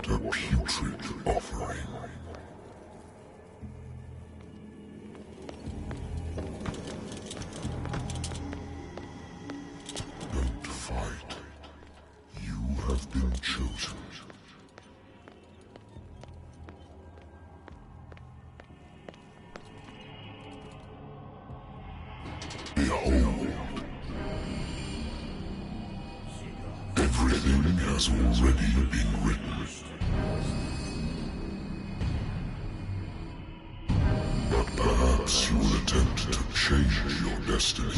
What a putrid offering. Don't fight. You have been chosen. Behold. Everything has already been written. But perhaps you will attempt to change your destiny.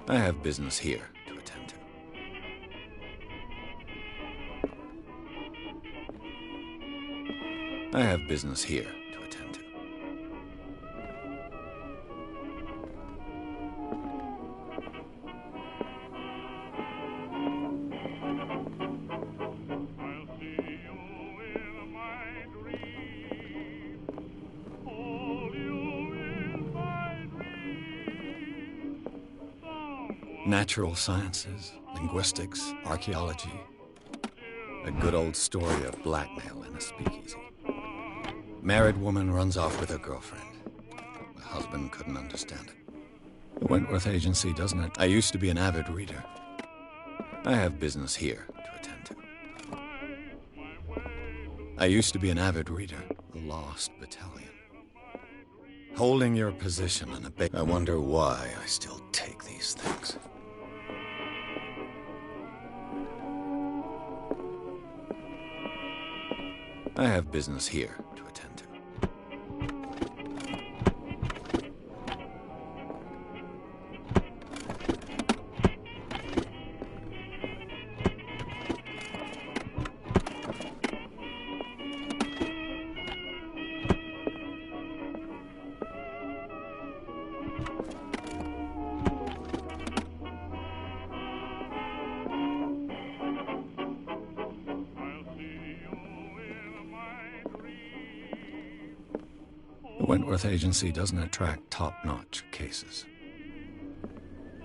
I have business here to attend to. I have business here to attend to. Natural sciences, linguistics, archaeology. A good old story of blackmail in a speakeasy. Married woman runs off with her girlfriend. The husband couldn't understand it. The Wentworth Agency doesn't it? I used to be an avid reader. I have business here to attend to. I used to be an avid reader. The Lost Battalion. Holding your position in a I wonder why I still take these things. I have business here to attend to. The Wentworth Agency doesn't attract top-notch cases.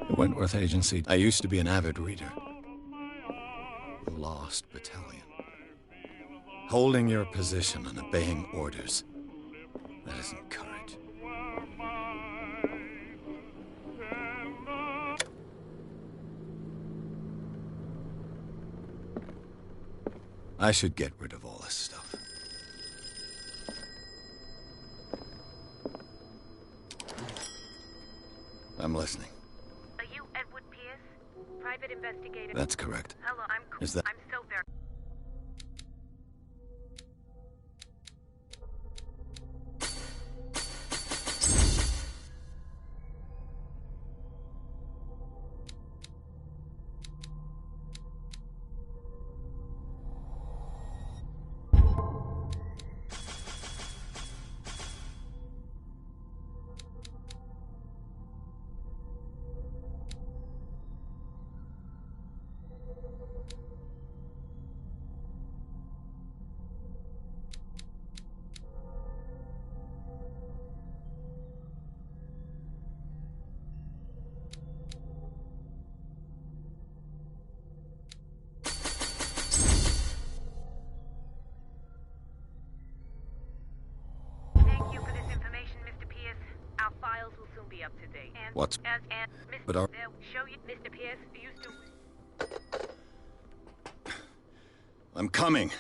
The Wentworth Agency... I used to be an avid reader. The Lost Battalion. Holding your position and obeying orders. That isn't courage. I should get rid of all this stuff. I'm listening. Are you Edward Pierce? Private investigator? That's correct. Hello, I'm cool. Is that... I'm so very... files will soon be up to date. And What's... and Mr. But our... They'll show you, Mr. Pierce used to... I'm coming.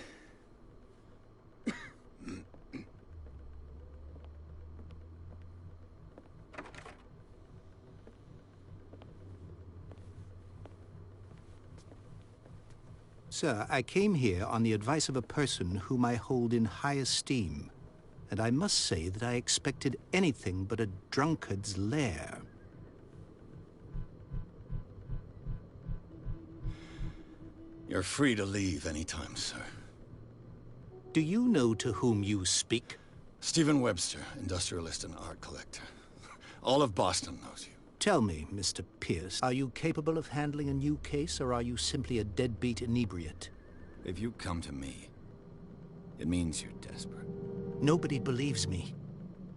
Sir, I came here on the advice of a person whom I hold in high esteem, and I must say that I expected anything but a drunkard's lair. You're free to leave anytime, sir. Do you know to whom you speak? Stephen Webster, industrialist and art collector. All of Boston knows you. Tell me, Mr. Pierce, are you capable of handling a new case, or are you simply a deadbeat inebriate? If you come to me, it means you're desperate. Nobody believes me.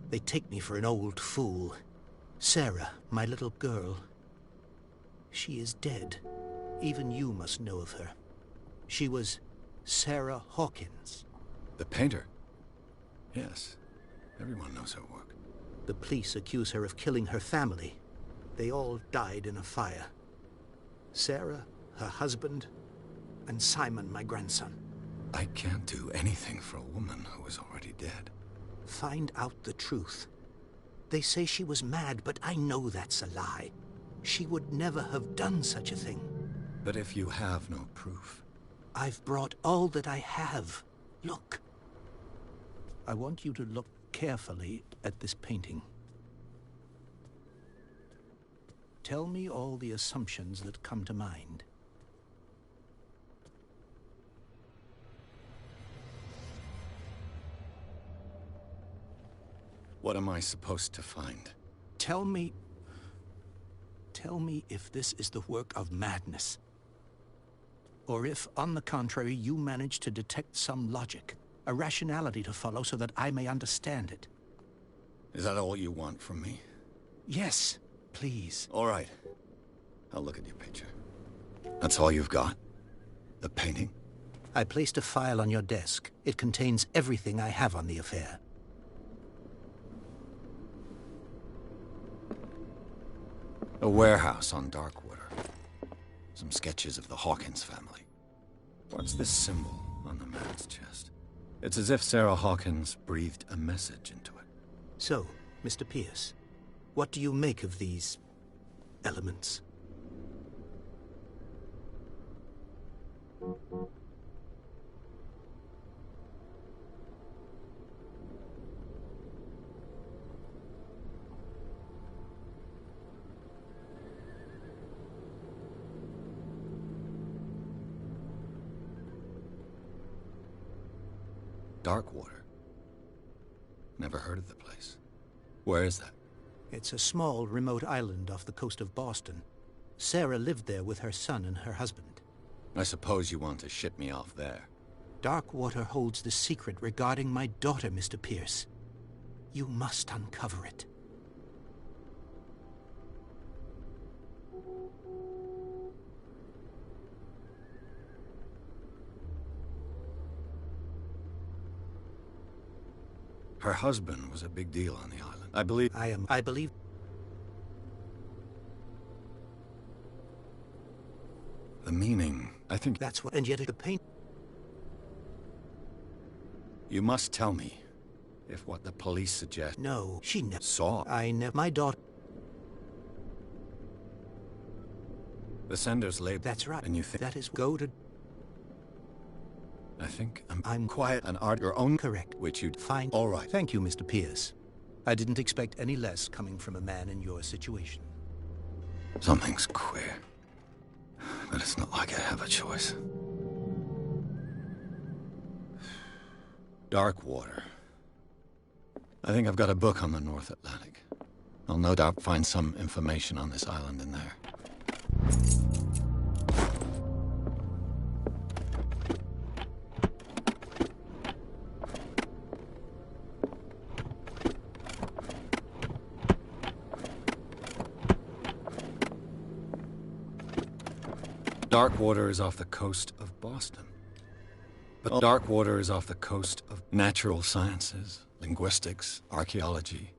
They take me for an old fool. Sarah, my little girl, she is dead. Even you must know of her. She was Sarah Hawkins. The painter? Yes. Everyone knows her work. The police accuse her of killing her family. They all died in a fire. Sarah, her husband, and Simon, my grandson. I can't do anything for a woman who is already dead. Find out the truth. They say she was mad, but I know that's a lie. She would never have done such a thing. But if you have no proof... I've brought all that I have. Look. I want you to look carefully at this painting. Tell me all the assumptions that come to mind. What am I supposed to find? Tell me if this is the work of madness. Or if, on the contrary, you manage to detect some logic, a rationality to follow so that I may understand it. Is that all you want from me? Yes, please. All right. I'll look at your picture. That's all you've got? The painting? I placed a file on your desk. It contains everything I have on the affair. A warehouse on Darkwater. Some sketches of the Hawkins family. What's this symbol on the man's chest? It's as if Sarah Hawkins breathed a message into it. So, Mr. Pierce, what do you make of these elements? Darkwater? Never heard of the place. Where is that? It's a small, remote island off the coast of Boston. Sarah lived there with her son and her husband. I suppose you want to ship me off there. Darkwater holds the secret regarding my daughter, Mr. Pierce. You must uncover it. Her husband was a big deal on the island. I believe... I believe... The meaning, I think... That's what... And yet the paint... You must tell me if what the police suggest... No, she never... Saw. I never... My daughter... The sender's label. That's right. And you think... That is... Go to... I think I'm quiet and art your own... Correct. Which you'd... Fine. All right. Thank you, Mr. Pierce. I didn't expect any less coming from a man in your situation. Something's queer. But it's not like I have a choice. Darkwater. I think I've got a book on the North Atlantic. I'll no doubt find some information on this island in there. Darkwater is off the coast of Boston. But Darkwater is off the coast of natural sciences, linguistics, archaeology.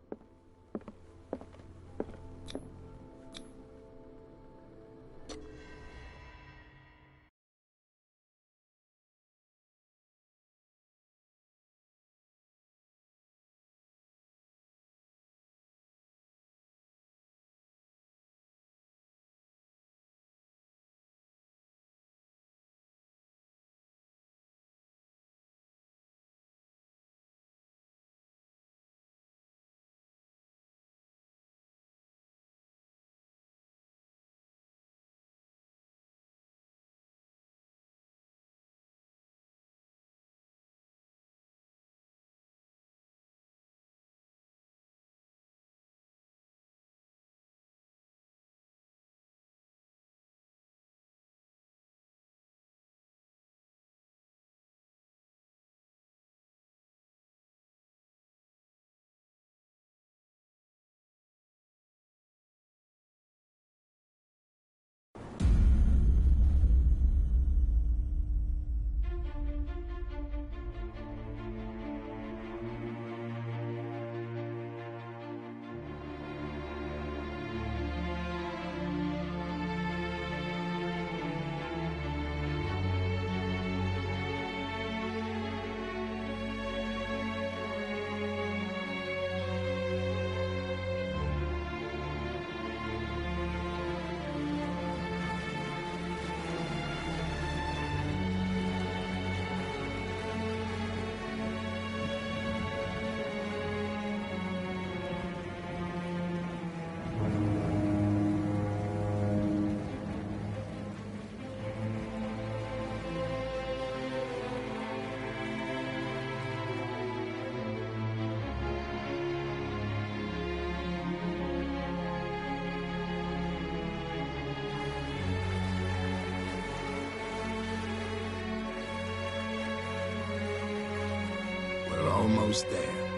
almost there.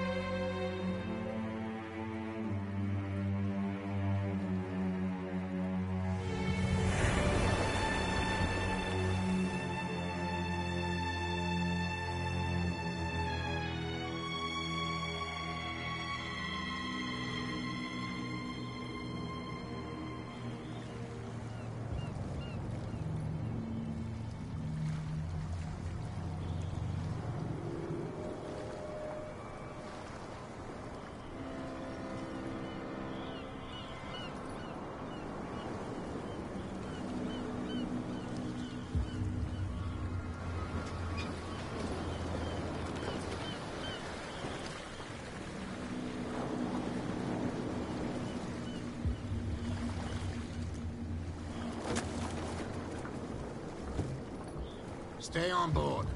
Stay on board.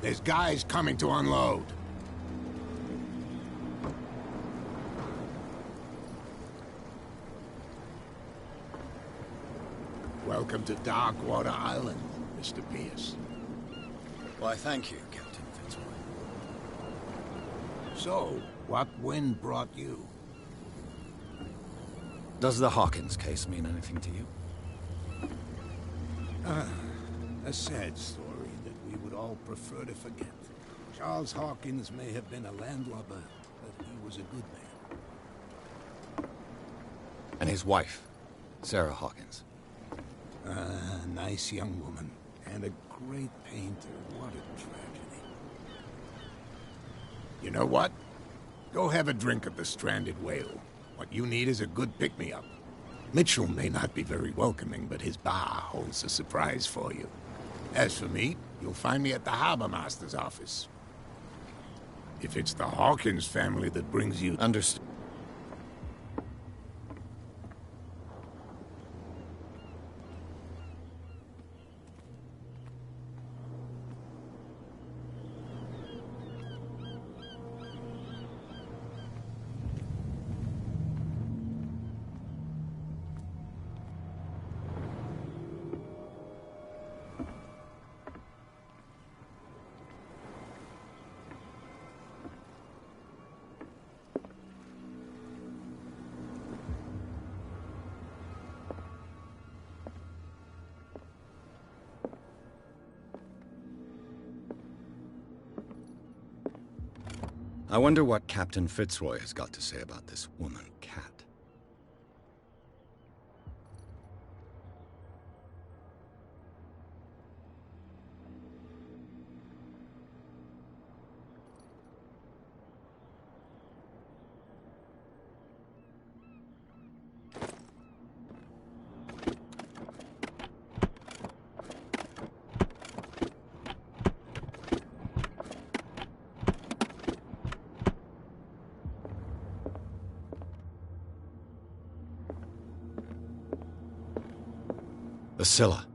There's guys coming to unload. Welcome to Darkwater Island, Mr. Pierce. Why, thank you, Captain Fitzroy. So, what wind brought you? Does the Hawkins case mean anything to you? A sad story that we would all prefer to forget. Charles Hawkins may have been a landlubber, but he was a good man. And his wife, Sarah Hawkins. Nice young woman, and a great painter. What a tragedy. You know what? Go have a drink at the Stranded Whale. What you need is a good pick-me-up. Mitchell may not be very welcoming, but his bar holds a surprise for you. As for me, you'll find me at the Harbor Master's office. If it's the Hawkins family that brings you... Understood. I wonder what Captain Fitzroy has got to say about this woman, Cat. The Scylla.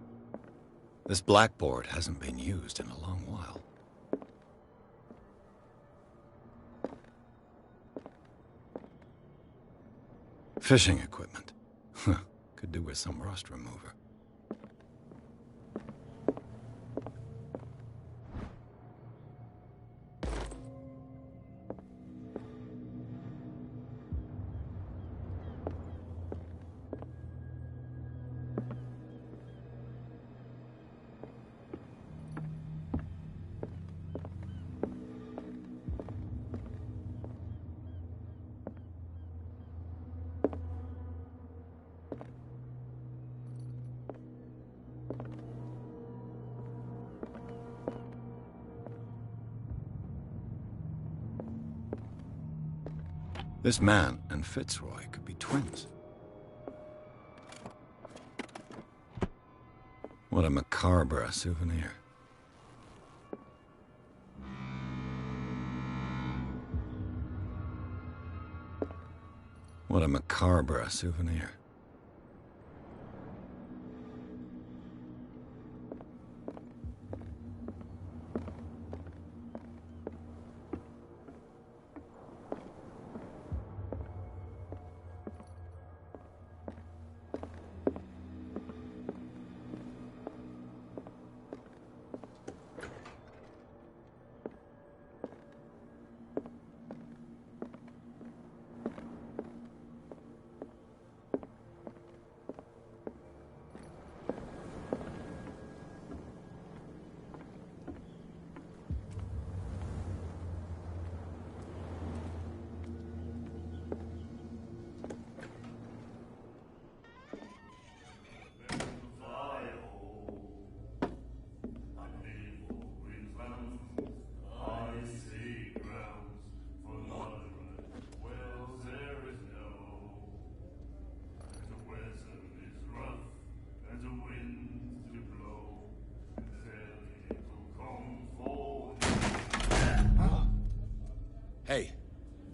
This blackboard hasn't been used in a long while. Fishing equipment. Could do with some rust remover. This man and Fitzroy could be twins. What a macabre souvenir. What a macabre souvenir.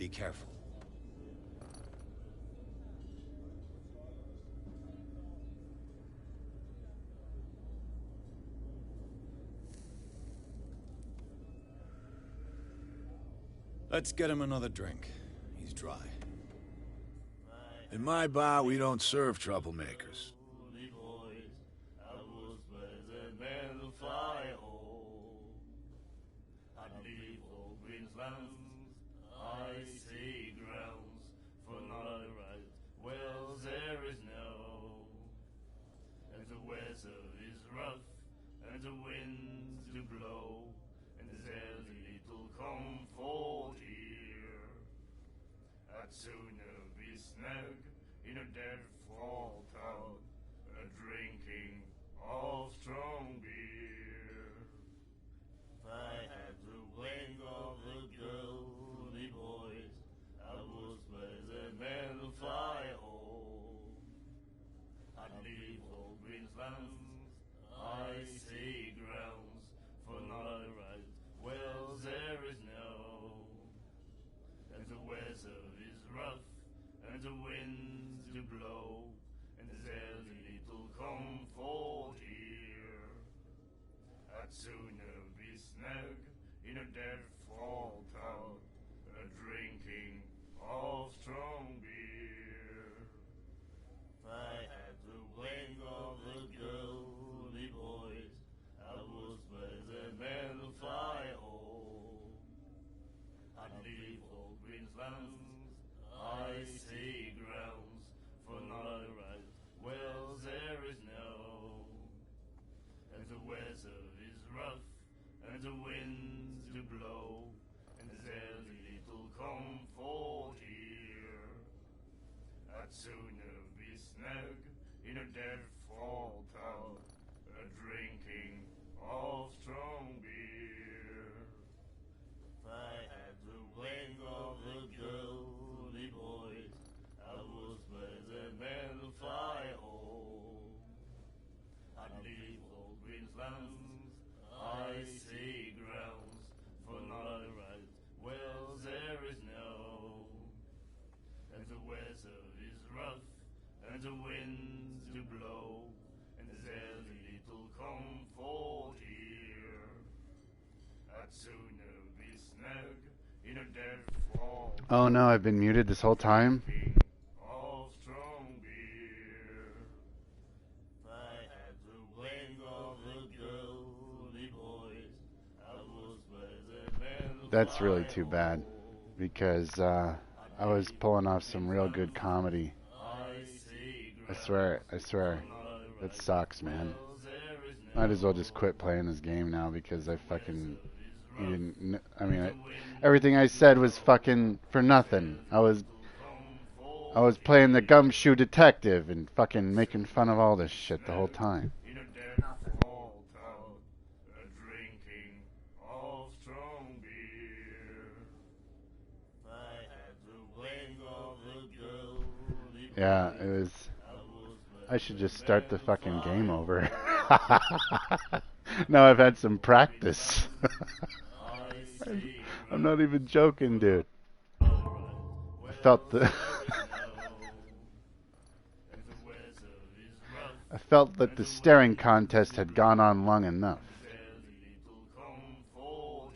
Be careful. Let's get him another drink. He's dry. In my bar, we don't serve troublemakers. Sooner be snug in a dead fall town, drinking of strong beer. If I had the wing of the girly boys, I would blaze a man fly home. I'd leave old Greensland's icy grounds for not a right. Well, there is no, and the weather rough, and the winds do blow, and there's little comfort here. I'd sooner be snug in a dead fall town, drinking of strong beer. If I had the wing of the girly boys, I would blaze a man fly home. I'd leave old Greensland icy grounds for not a right. Well, there is no, and the weather is rough, and the winds do blow, and there's little comfort here. I'd sooner be snug in a dead fall town, drinking of strong beer. If I had the wing of the girl boys, I would blaze a man fly home. I'd leave old Greensland's icy grounds for not a right. Well, there is no, and the weather is rough, and the winds do blow, and there's little comfort here. I'd sooner be snug in a dead fall. Oh no, I've been muted this whole time. That's really too bad, because I was pulling off some real good comedy. I swear, that sucks, man. Might as well just quit playing this game now, because everything I said was fucking for nothing. I was playing the gumshoe detective and fucking making fun of all this shit the whole time. Yeah, it was. I should just start the fucking game over. Now I've had some practice. I'm not even joking, dude. I felt that the staring contest had gone on long enough.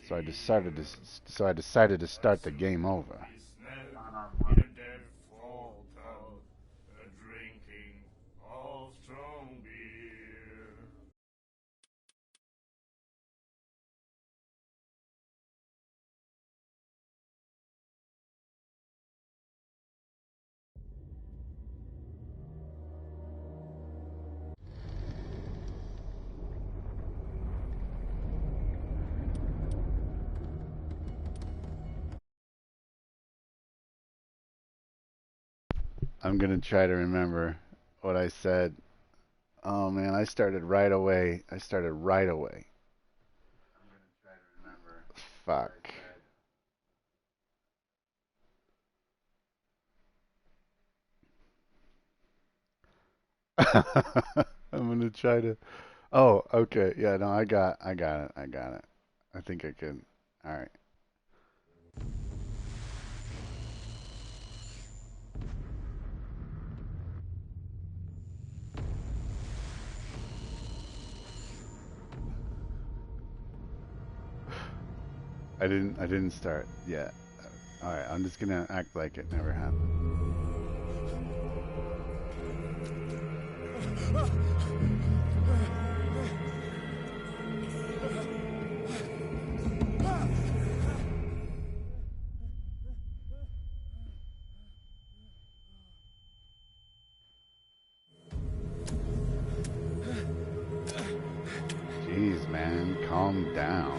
So I decided to start the game over. I'm gonna try to remember what I said. Oh man, I started right away. I'm gonna try to remember. Fuck. I'm gonna try to. Oh, okay. Yeah, no, I got it. I think I can. All right. didn't start yet. All right, I'm just gonna act like it never happened. Jeez, man, calm down.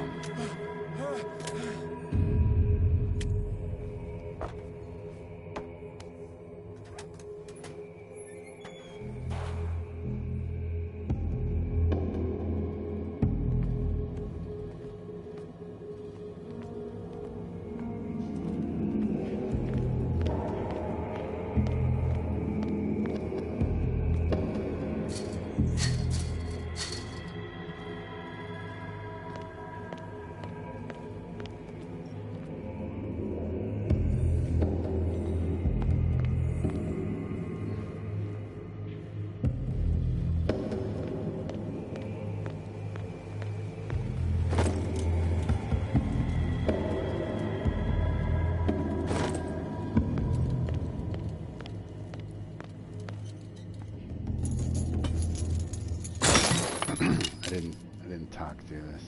I didn't talk through this.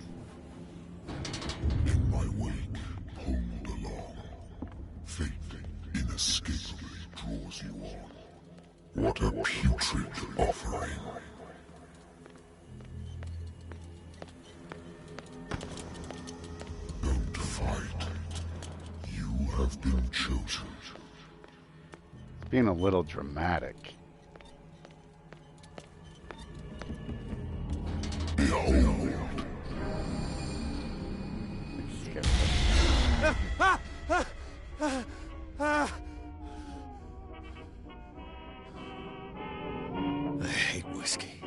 In my wake, hold along. Fate inescapably draws you on. What a putrid offering. Don't fight. You have been chosen. It's being a little dramatic. Behold. I hate whiskey.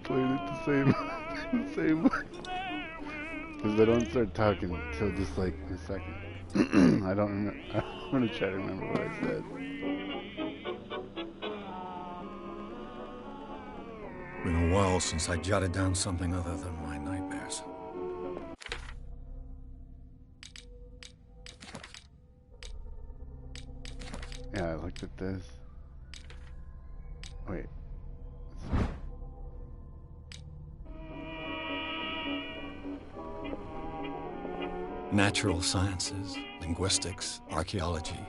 Playing it the same way. Because they don't start talking until just like a second. I don't remember. I'm gonna try to remember what I said. Been a while since I jotted down something other than my nightmares. Yeah, I looked at this. Wait. Natural sciences, linguistics, archaeology.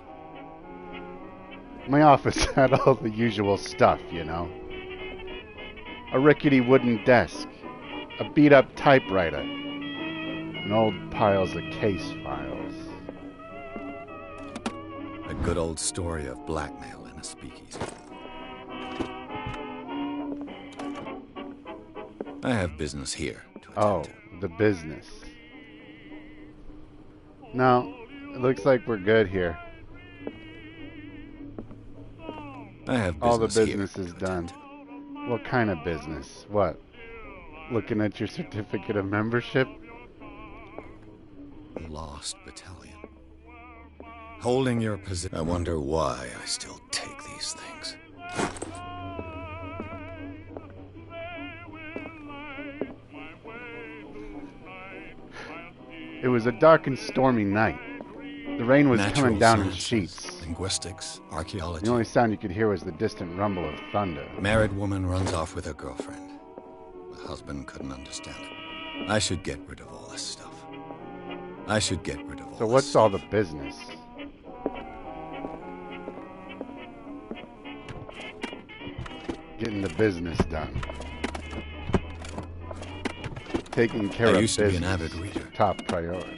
My office had all the usual stuff, you know. A rickety wooden desk, a beat-up typewriter, and old piles of case files. A good old story of blackmail in a speakeasy. I have business here to attend Oh, to. the business. No, it looks like we're good here. I have business All the here business to is attend done. to. What kind of business? What? Looking at your certificate of membership? Lost battalion. Holding your position. I wonder why I still take these things. It was a dark and stormy night. The rain was Natural coming down in sciences, sheets. linguistics, archaeology. The only sound you could hear was the distant rumble of thunder. Married woman runs off with her girlfriend. The husband couldn't understand it. I should get rid of all this stuff. I should get rid of all So this what's stuff. all the business? Getting the business done. Taking care I of used to be an business. avid reader. Top priority.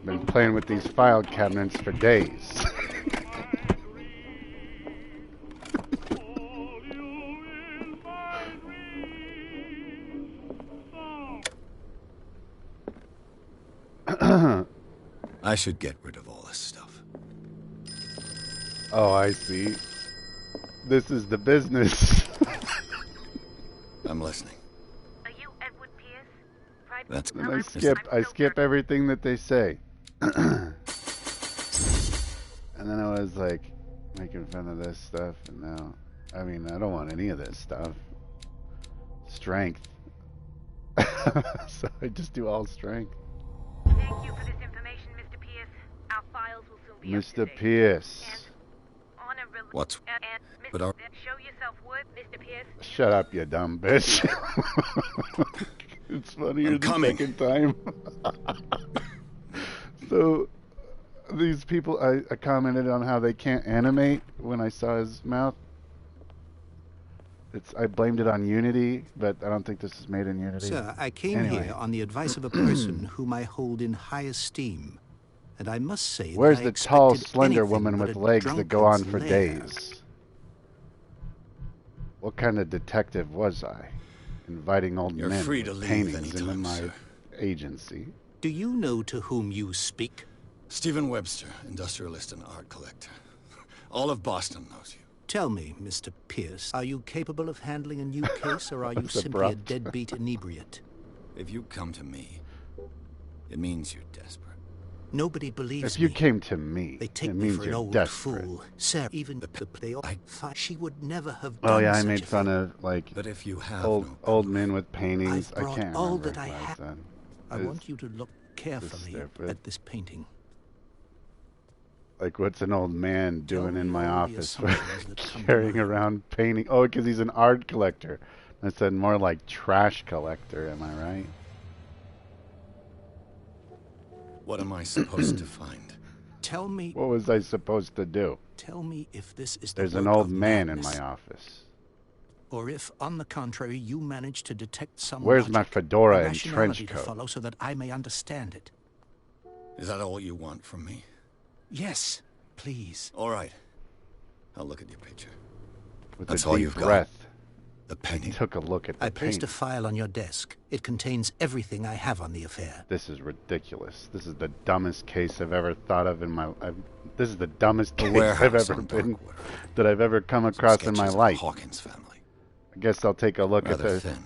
Been playing with these file cabinets for days. I should get rid of all this stuff. Oh, I see. This is the business. I'm listening. Are you Edward Pierce? Private That's And I I'm skip still everything that they say. And then I was like making fun of this stuff, and now, I mean, I don't want any of this stuff. Strength. So I just do all strength. Thank you for this information, Mr. Pierce. Our files will soon be up to Mr. date. Pierce. On a What's... and But Mr. our... Show yourself worth, Mr. Pierce. Shut up, you dumb bitch. It's funnier I'm the coming. second time. So, these people, I commented on how they can't animate when I saw his mouth. I blamed it on Unity, but I don't think this is made in Unity. Sir, I came Anyway. here on the advice of a person whom I hold in high esteem. And I must say Where's that I the tall, expected slender anything woman but with a legs that go on drunkard's for lair. days? What kind of detective was I? Inviting old You're men free to with leave paintings into anytime, my sir. agency. Do you know to whom you speak? Stephen Webster, industrialist and art collector. All of Boston knows you. Tell me, Mr. Pierce, are you capable of handling a new case, or are you That's simply a abrupt. deadbeat inebriate? If you come to me, it means you're desperate. Nobody believes If you me. came to me, They take it me means for an you're old desperate. fool. Sarah, even they all she would never have done Oh yeah, I such made a fun thing. of like But if you have old no old proof, men with paintings. I've I brought can't all remember that I what have. said. I It's want you to look carefully stupid. at this painting. like, what's an old man Tell doing me in my all the office assumptions that come to carrying mind. around painting? Oh, because he's an art collector. I said more like trash collector. Am I right? what am I supposed to find? Tell me, What was I supposed to do? tell me if this is the There's an work old of man in madness, my office. or if, on the contrary, you manage to detect some Where's my logic, fedora a and rationality trench to coat? follow, so that I may understand it. Is that all you want from me? Yes, please. All right. I'll look at your picture. With That's a all deep you've got? breath, The he painting. took a look at the I placed a painting. file on your desk. It contains everything I have on the affair. This is ridiculous. This is the dumbest case I've ever thought of in my. This is the dumbest The case I've warehouse ever on been Darkwater. that I've ever come Some across in my sketches of the life. Hawkins family. I guess I'll take a look at Rather the. thin.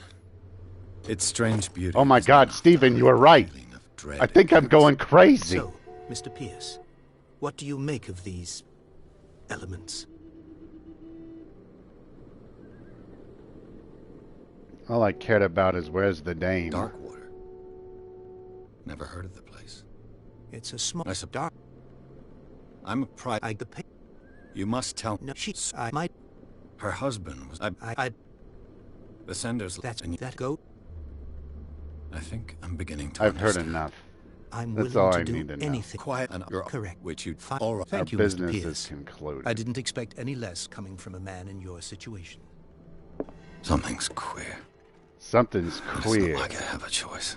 Its strange beauty. Oh my isn't God, enough to Stephen, hide you were the right. feeling of dread I it think I'm carries. going crazy. So, Mr. Pierce, what do you make of these elements? All I cared about is where's the dame. Darkwater. Never heard of the place. It's a small, I sup- dark. I'm a private. I the pa- You must tell. No, I might. Her husband was. I. The senders. That's and that goat. I think I'm beginning to I've heard understand. enough. I'm That's willing all to I do need to know. anything. Quiet and you're Correct. Which you'd Fine. all right. Thank Our you, business Mr. is Pierce. concluded. I didn't expect any less coming from a man in your situation. Something's queer. Something's It's not queer. like I have a choice.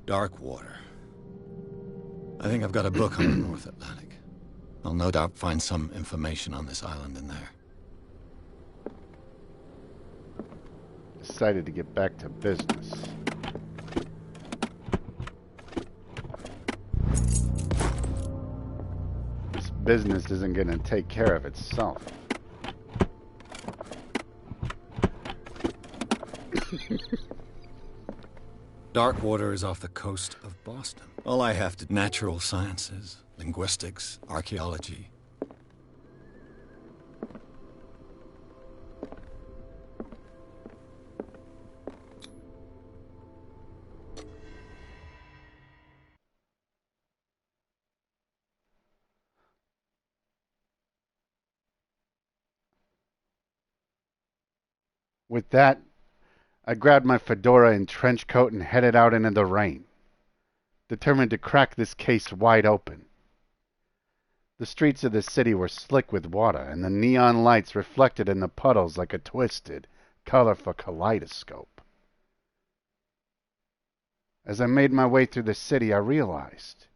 Darkwater. I think I've got a book on the North Atlantic. I'll no doubt find some information on this island in there. Decided to get back to business. This business isn't going to take care of itself. Darkwater is off the coast of Boston. All I have to... Natural sciences, linguistics, archaeology. With that, I grabbed my fedora and trench coat and headed out into the rain, determined to crack this case wide open. The streets of the city were slick with water, and the neon lights reflected in the puddles like a twisted, colorful kaleidoscope. As I made my way through the city, I realized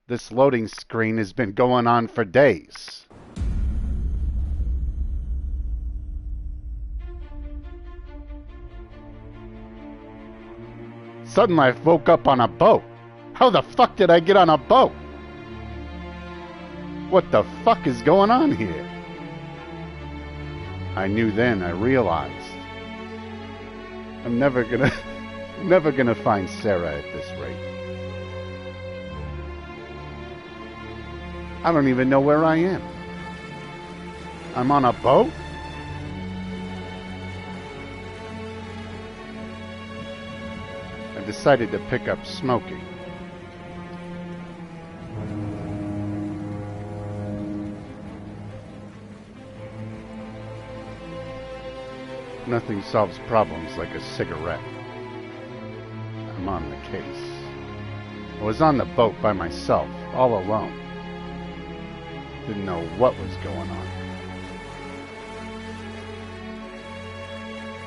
this loading screen has been going on for days. sudden I woke up on a boat. How the fuck did I get on a boat? What the fuck is going on here? I knew then, I realized. I'm never gonna find Sarah at this rate. I don't even know where I am. I'm on a boat? I decided to pick up smoking. Nothing solves problems like a cigarette. I'm on the case. I was on the boat by myself, all alone. Didn't know what was going on.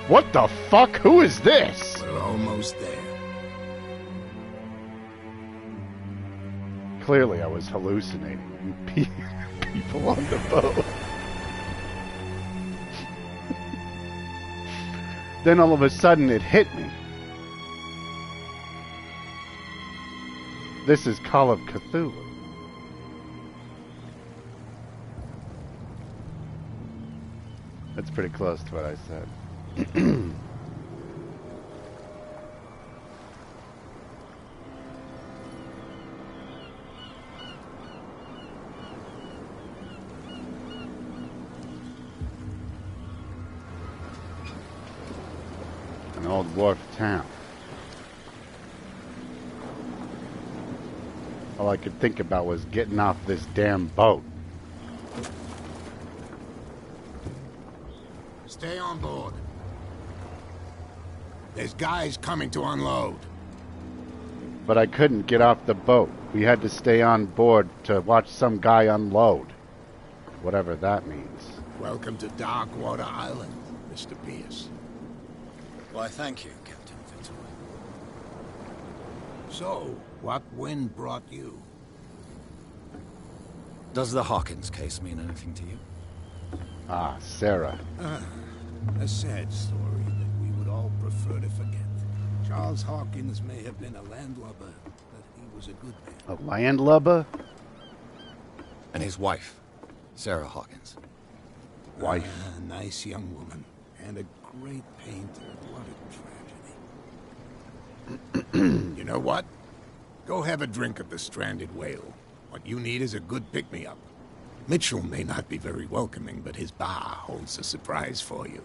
What the fuck? Who is this? We're almost there. Clearly I was hallucinating. People on the boat. Then all of a sudden it hit me. This is Call of Cthulhu. That's pretty close to what I said. An old wharf town. All I could think about was getting off this damn boat. Stay on board. There's guys coming to unload. But I couldn't get off the boat. We had to stay on board to watch some guy unload. Whatever that means. Welcome to Darkwater Island, Mr. Pierce. Why, thank you, Captain Fitzroy. So, what wind brought you? Does the Hawkins case mean anything to you? Ah, Sarah. A sad story that we would all prefer to forget. Charles Hawkins may have been a landlubber, but he was a good man. A landlubber? And his wife, Sarah Hawkins. Wife. A nice young woman, and a great painter. What a tragedy. You know what? Go have a drink at the Stranded Whale. What you need is a good pick-me-up. Mitchell may not be very welcoming, but his bar holds a surprise for you.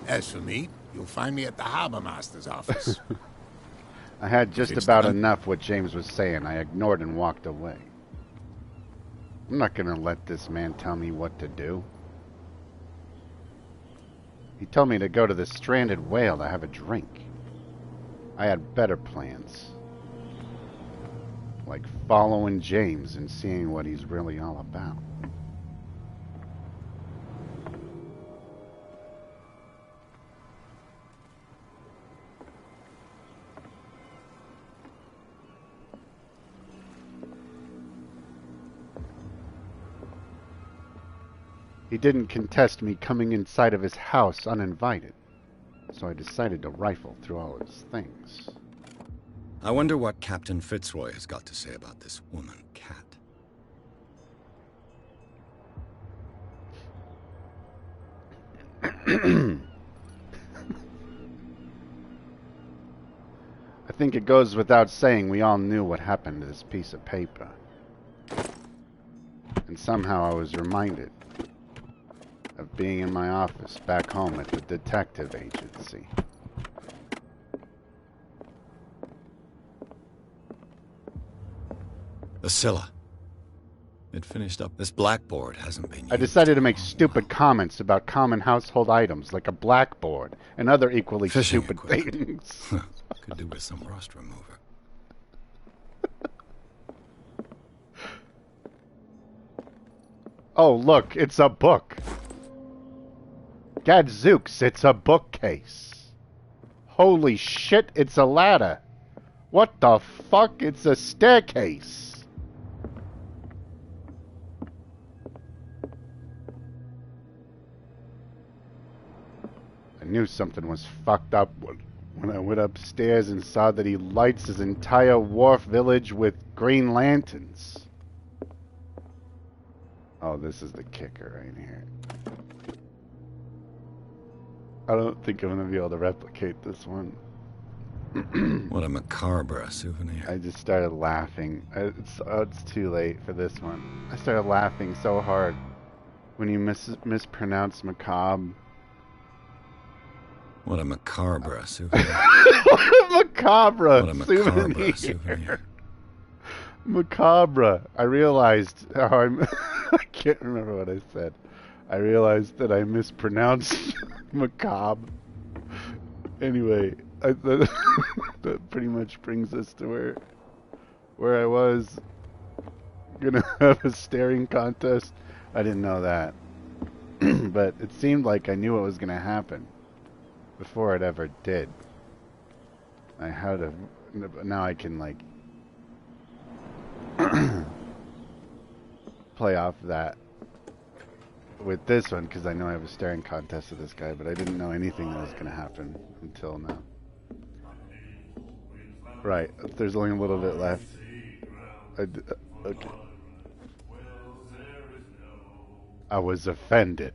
As for me, you'll find me at the Harbor Master's office. I had just about enough what James was saying. I ignored and walked away. I'm not gonna let this man tell me what to do. He told me to go to the Stranded Whale to have a drink. I had better plans. Like following James and seeing what he's really all about. He didn't contest me coming inside of his house uninvited, so I decided to rifle through all his things. I wonder what Captain Fitzroy has got to say about this woman, Cat. I think it goes without saying we all knew what happened to this piece of paper. And somehow I was reminded of being in my office back home at the detective agency. The Scylla. It finished up. This blackboard hasn't been used. I decided to make stupid comments about common household items like a blackboard and other equally Fishing stupid equipment. things. Could do with some rust remover. Oh, look, it's a book. Gadzooks, it's a bookcase. Holy shit, it's a ladder. What the fuck? It's a staircase. I knew something was fucked up when I went upstairs and saw that he lights his entire wharf village with green lanterns. Oh, this is the kicker right here. I don't think I'm going to be able to replicate this one. What a macabre souvenir. I just started laughing. It's too late for this one. I started laughing so hard when you mispronounce macabre. What a macabre souvenir. What a macabre What a macabre souvenir. Macabre. I realized how I can't remember what I said. I realized that I mispronounced macabre. Anyway, that pretty much brings us to where I was gonna have a staring contest. I didn't know that, but it seemed like I knew what was gonna happen before it ever did. I had a now I can like play off that with this one because I know I have a staring contest with this guy, but I didn't know anything that was gonna happen until now. Right, there's only a little bit left. Okay. I was offended.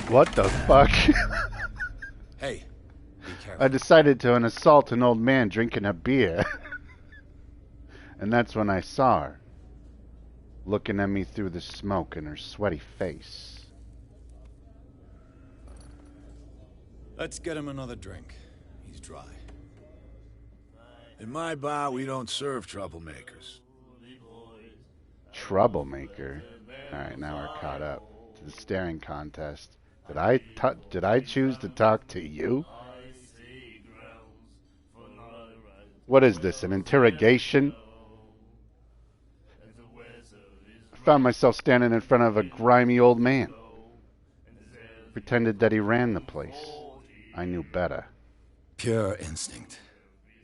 What the fuck? Hey, be careful. I decided to assault an old man drinking a beer. And that's when I saw her, looking at me through the smoke in her sweaty face. Let's get him another drink. He's dry. In my bar, we don't serve troublemakers. Troublemaker? Alright, now we're caught up to the staring contest. Did I choose to talk to you? What is this, an interrogation? I found myself standing in front of a grimy old man. Pretended that he ran the place. I knew better. Pure instinct.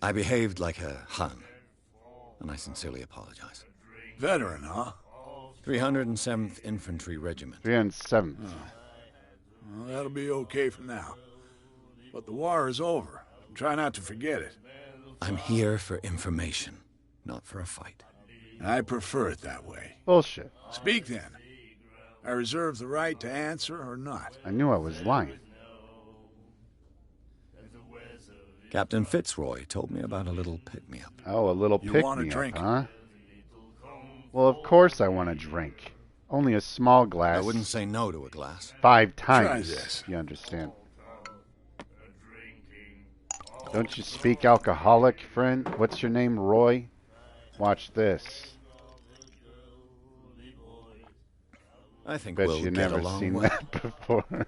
I behaved like a Hun, and I sincerely apologize. Veteran, huh? 307th Infantry Regiment. 307th. Well, that'll be okay for now. But the war is over. Try not to forget it. I'm here for information, not for a fight. I prefer it that way. Bullshit. Speak then. I reserve the right to answer or not. I knew I was lying. Captain Fitzroy told me about a little pick-me-up. Oh, a little You want a pick-me-up, drink? huh? Well, of course I want a drink. Only a small glass. I wouldn't say no to a glass. 5 Try times. this. You understand? Don't you speak alcoholic, friend? What's your name, Roy? Watch this. I think Bet we'll you get never along seen well. that before.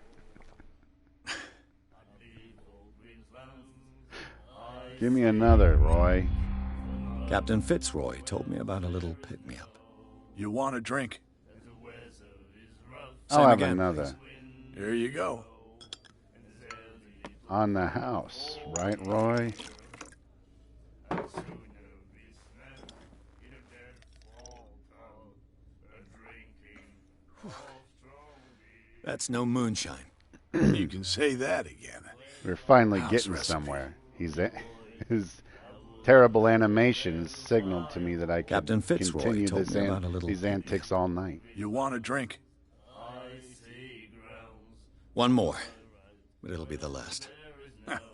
Give me another, Roy. Captain Fitzroy told me about a little pick-me-up. You want a drink? I'll Same have again, another. Here you go. On the house, right, Roy? That's no moonshine. You can say that again. We're finally House getting recipe. somewhere. His terrible animation signaled to me that I could Captain Fitzroy continue told me about a little these pick-me-up. antics all night. You want a drink? One more, but it'll be the last.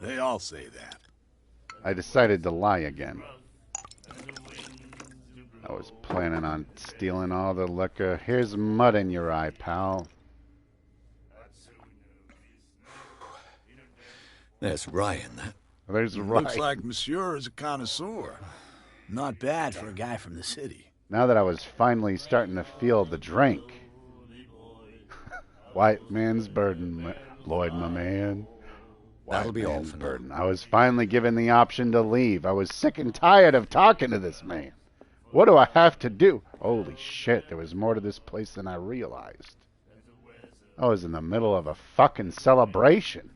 They all say that. I decided to lie again. I was planning on stealing all the liquor. Here's mud in your eye, pal. There's rye in that. There's right. Looks like Monsieur is a connoisseur. Not bad for a guy from the city. Now that I was finally starting to feel the drink. White man's burden, Lloyd, my man. That'll be all man's for now. burden. I was finally given the option to leave. I was sick and tired of talking to this man. What do I have to do? Holy shit, there was more to this place than I realized. I was in the middle of a fucking celebration.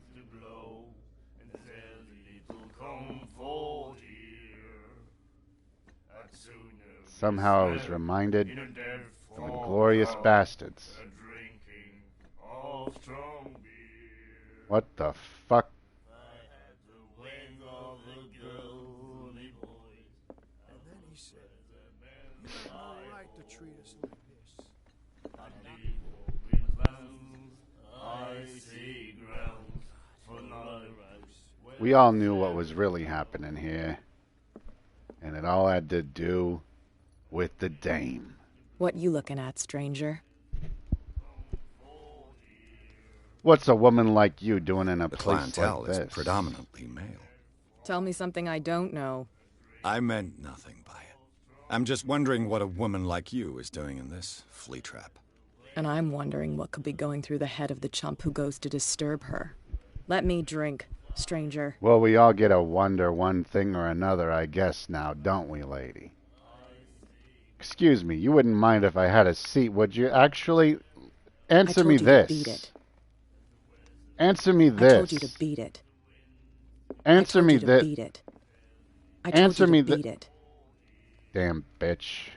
Somehow I was reminded Them inglorious bastards. a drinking of strong beer. What the fuck? I had the wind of the girly boys. And then he said, "You have no right to treat us like this." I see grounds for no rose. We all knew what was really happening here. And it all had to do with the dame. What you looking at, stranger? What's a woman like you doing in a The place clientele like is this? predominantly male. Tell me something I don't know. I meant nothing by it. I'm just wondering what a woman like you is doing in this flea trap. And I'm wondering what could be going through the head of the chump who goes to disturb her. Let me drink, stranger. Well, we all get to wonder one thing or another, I guess now, don't we, lady? Excuse me, you wouldn't mind if I had a seat, would you? Actually, answer me this. Beat it. Answer me I this. told you to beat it. Answer me this. Beat it. I told Answer you me to beat it. Damn bitch.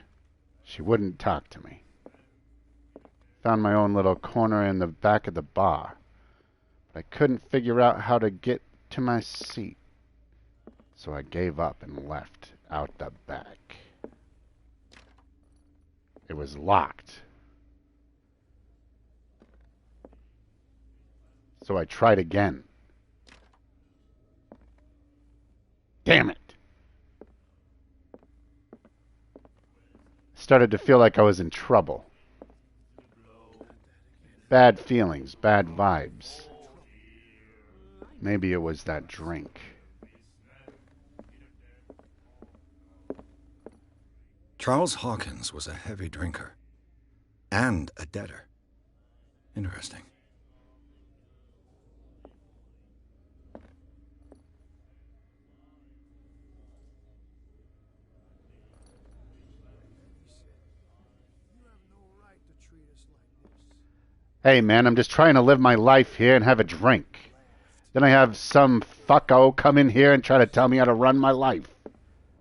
She wouldn't talk to me. Found my own little corner in the back of the bar. But I couldn't figure out how to get to my seat. So I gave up and left out the back. It was locked. So I tried again. Damn it. Started to feel like I was in trouble. Bad feelings, bad vibes. Maybe it was that drink. Charles Hawkins was a heavy drinker. And a debtor. Interesting. Hey man, I'm just trying to live my life here and have a drink. Then I have some fucko come in here and try to tell me how to run my life.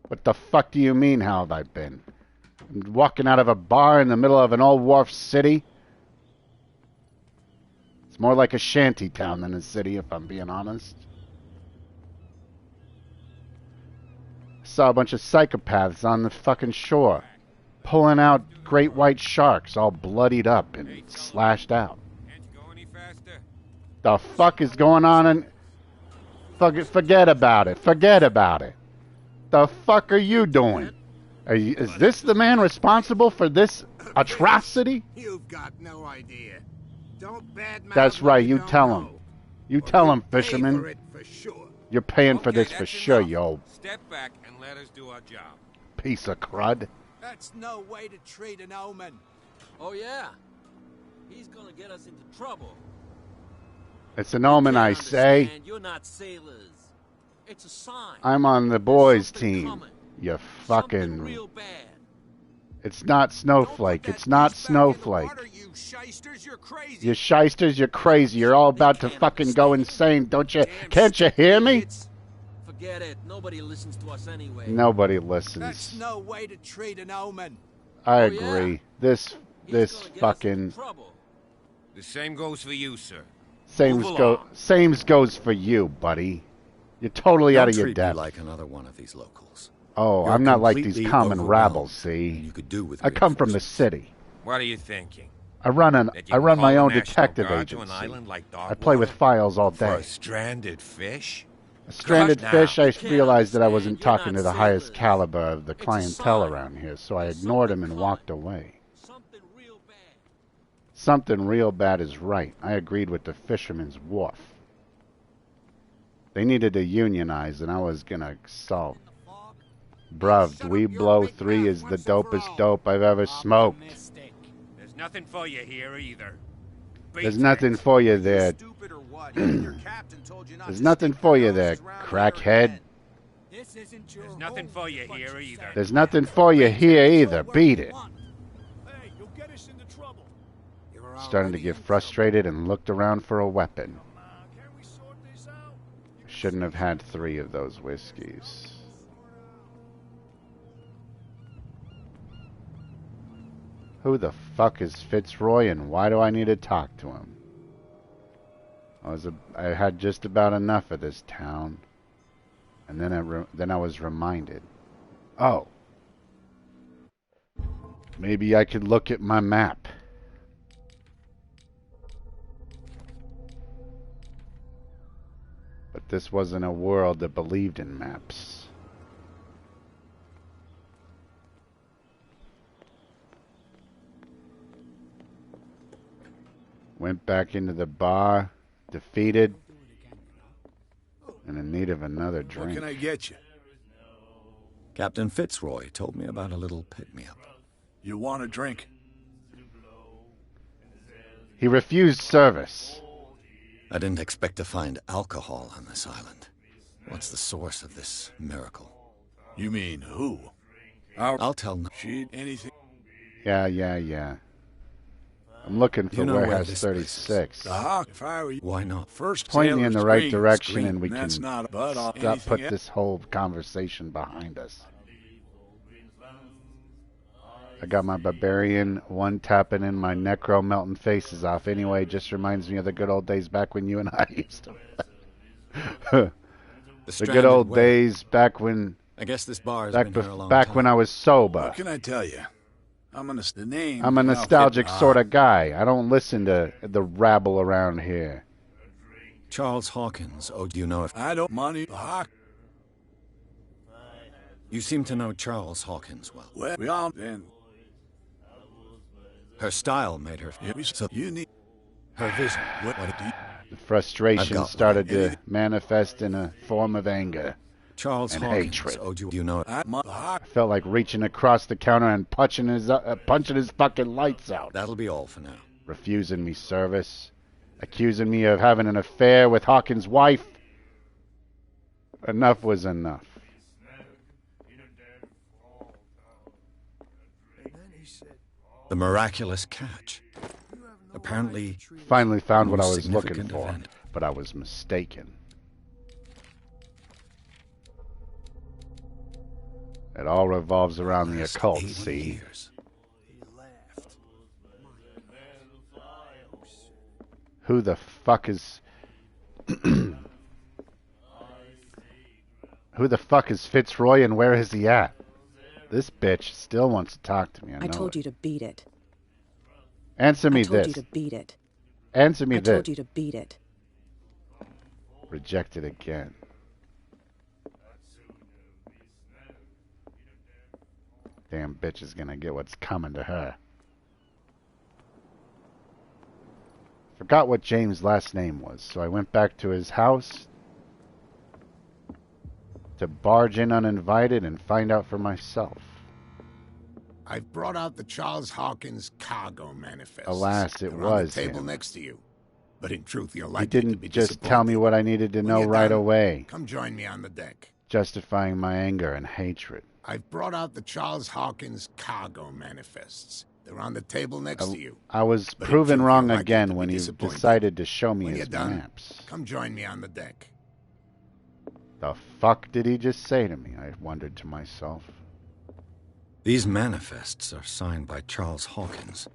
What the fuck do you mean, how have I been? I'm walking out of a bar in the middle of an old wharf city? It's more like a shanty town than a city, if I'm being honest. I saw a bunch of psychopaths on the fucking shore, pulling out great white sharks all bloodied up and slashed out. The fuck is going on in... Forget about it. Forget about it. The fuck are you doing? Is this the man responsible for this atrocity? You've got no idea. Don't badmouth. That's right, you don't tell know. him. You tell him, Pay fisherman. for it for sure. You're paying for this for sure, you old Step back and let us do our job. piece of crud. That's no way to treat an omen. Oh, yeah. He's gonna get us into trouble. It's an omen, I say. Understand, you're not sailors. It's a sign. I'm on the boys' Something team. coming. You Something fucking... real bad. It's not Snowflake. It's not Snowflake. You shysters, you're crazy. You shysters, you're crazy. You're all about to fucking go insane, don't you? Can't you hear me? Forget it. Nobody listens to us anyway. Nobody That's listens. no way to treat an omen. I Oh, yeah. agree. This He's gonna get us into fucking... trouble. The same goes for you, sir. Sames goes for you, buddy. You're totally out of your Don't treat me depth. like another one of these locals. Oh, You're I'm not like these completely common overwhelmed, rabbles, see? and you could do with I come from the reinforcements. city. What are you thinking? I run That you my call own the National detective Guard to an agency. island like I play with Dogwater? files all For day. a stranded fish? A stranded Gosh, fish, now. I You can't realized that I wasn't understand. You're talking not to the highest sailors. caliber of the It's a clientele sign. around here, so I There's ignored him something and coming. walked away. Something real bad. Something real bad is right. I agreed with the fisherman's wharf. They needed to unionize, and I was gonna solve. Bruv, Dweeb Blow 3 is the dopest dope I've ever smoked. There's nothing for you here either. There's nothing for you there. Stupid or what? Your captain told you not There's to nothing stick for your you there, noses around crackhead. here. This isn't your There's nothing home, for you what here you either. say. There's nothing for you here either. Beat it. Hey, you'll get us into trouble. Starting to get frustrated and looked around for a weapon. Can we sort this out? Shouldn't have had 3 of those whiskeys. Who the fuck is Fitzroy, and why do I need to talk to him? I had just about enough of this town, and then I was reminded. Oh, maybe I could look at my map. But this wasn't a world that believed in maps. Went back into the bar, defeated, and in need of another drink. What can I get you? Captain Fitzroy told me about a little pick-me-up. You want a drink? He refused service. I didn't expect to find alcohol on this island. What's the source of this miracle? You mean who? I'll tell no. She anything? Yeah. I'm looking for Warehouse 36. If I were you, why not? First, point me in the right direction, scream, and we can put this whole conversation behind us. I got my barbarian one tapping in my necro melting faces off. Anyway, just reminds me of the good old days back when you and I used to. The good old days back when. I guess this bar has been here a long back time. when I was sober. What can I tell you? I'm a nostalgic sort of guy. I don't listen to the rabble around here. Charles Hawkins. Oh, do you know if... I don't money. You seem to know Charles Hawkins well. Well, we all then. Her style made her... So you need... Her vision. The frustration started to manifest in a form of anger. Charles and Hawkins. hatred. Oh, do you know it? I felt like reaching across the counter and punching his fucking lights out. That'll be all for now. Refusing me service, accusing me of having an affair with Hawkins' wife. Enough was enough. The miraculous catch. Apparently, finally found what I was looking significant for, event. but I was mistaken. It all revolves around the occult, see? Who the fuck is... Who the fuck is Fitzroy, and where is he at? This bitch still wants to talk to me. I told you to beat it. Answer me I told this. you to beat it. Answer me I this. told you to beat it. Rejected again. Damn bitch is gonna get what's coming to her. Forgot what James' last name was, so I went back to his house to barge in uninvited and find out for myself. I've brought out the Charles Hawkins cargo manifest. Alas, it They're was on the table him. next to you. But in truth, you're He likely to didn't be just disappointed. tell me what I needed to When know you're right done, away, come join me on the deck. justifying my anger and hatred. I've brought out the Charles Hawkins cargo manifests. They're on the table next to you. I was But in proven truth, wrong you're likely again to when be he disappointed. decided to show me When his you're done, maps. come join me on the deck. The fuck did he just say to me? I wondered to myself. these manifests are signed by Charles Hawkins.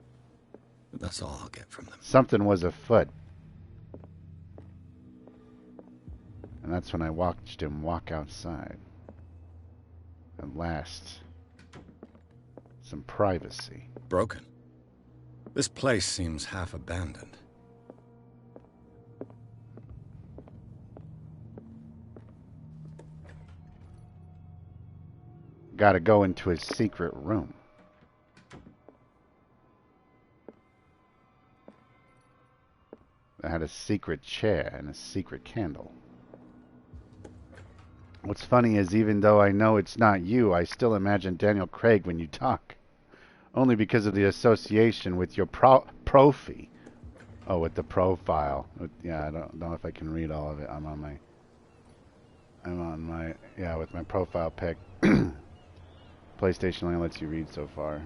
That's all I'll get from them. Something was afoot. And that's when I watched him walk outside. At last, some privacy. Broken. This place seems half abandoned. Gotta go into his secret room. I had a secret chair and a secret candle. What's funny is even though I know it's not you, I still imagine Daniel Craig when you talk. Only because of the association with your prophy. Oh, with the profile. Yeah, I don't know if I can read all of it. I'm on my, yeah, with my profile pic. PlayStation only lets you read so far.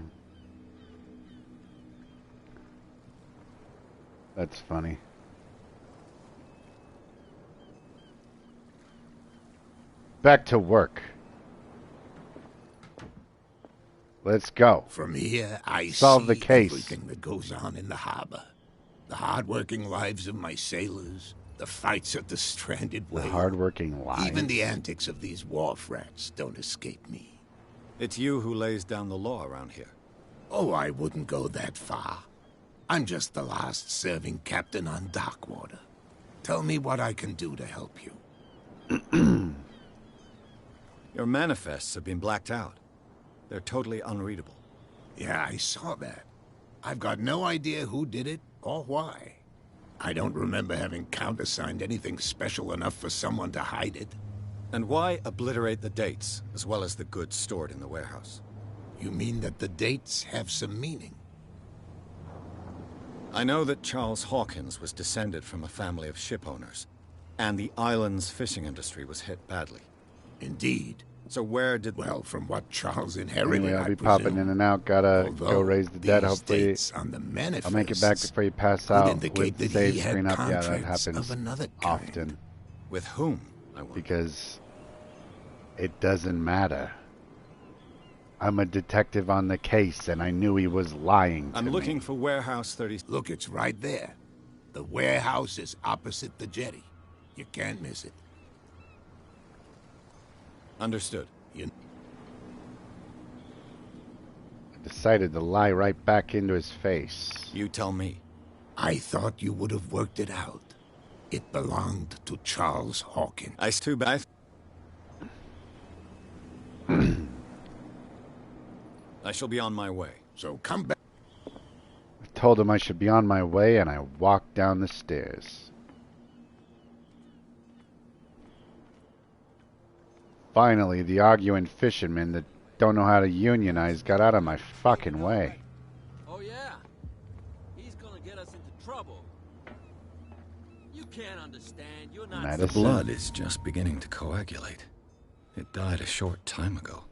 That's funny. Back to work. Let's go. From here, I Solve the see case. everything that goes on in the harbor. The hard-working lives of my sailors, the fights at the stranded The whale. hard-working lives. Even the antics of these wharf rats don't escape me. It's you who lays down the law around here. Oh, I wouldn't go that far. I'm just the last serving captain on Darkwater. Tell me what I can do to help you. Your manifests have been blacked out. They're totally unreadable. Yeah, I saw that. I've got no idea who did it or why. I don't remember having countersigned anything special enough for someone to hide it. And why obliterate the dates, as well as the goods stored in the warehouse? You mean that the dates have some meaning? I know that Charles Hawkins was descended from a family of ship owners, and the island's fishing industry was hit badly. Indeed. So where did... Well, from what Charles inherited, Anyway, I'll be I popping presume. in and out. Gotta Although go raise the dead. these Hopefully, dates on the I'll make it back manifests before you pass would out. indicate With that he save had screen up, yeah, that contracts happens of another kind. often. With whom, I wonder? Because it doesn't matter. I'm a detective on the case, and I knew he was lying to I'm me. looking for Warehouse 30... Look, it's right there. The warehouse is opposite the jetty. You can't miss it. Understood. You... Decided to lie right back into his face. You tell me. I thought you would have worked it out. It belonged to Charles Hawkins. It's too bad. I shall be on my way. So come back. I told him I should be on my way, and I walked down the stairs. Finally, the arguing fishermen that don't know how to unionize got out of my fucking way. Oh yeah? He's gonna get us into trouble. You can't understand. You're not... Medicine. The blood is just beginning to coagulate. It died a short time ago.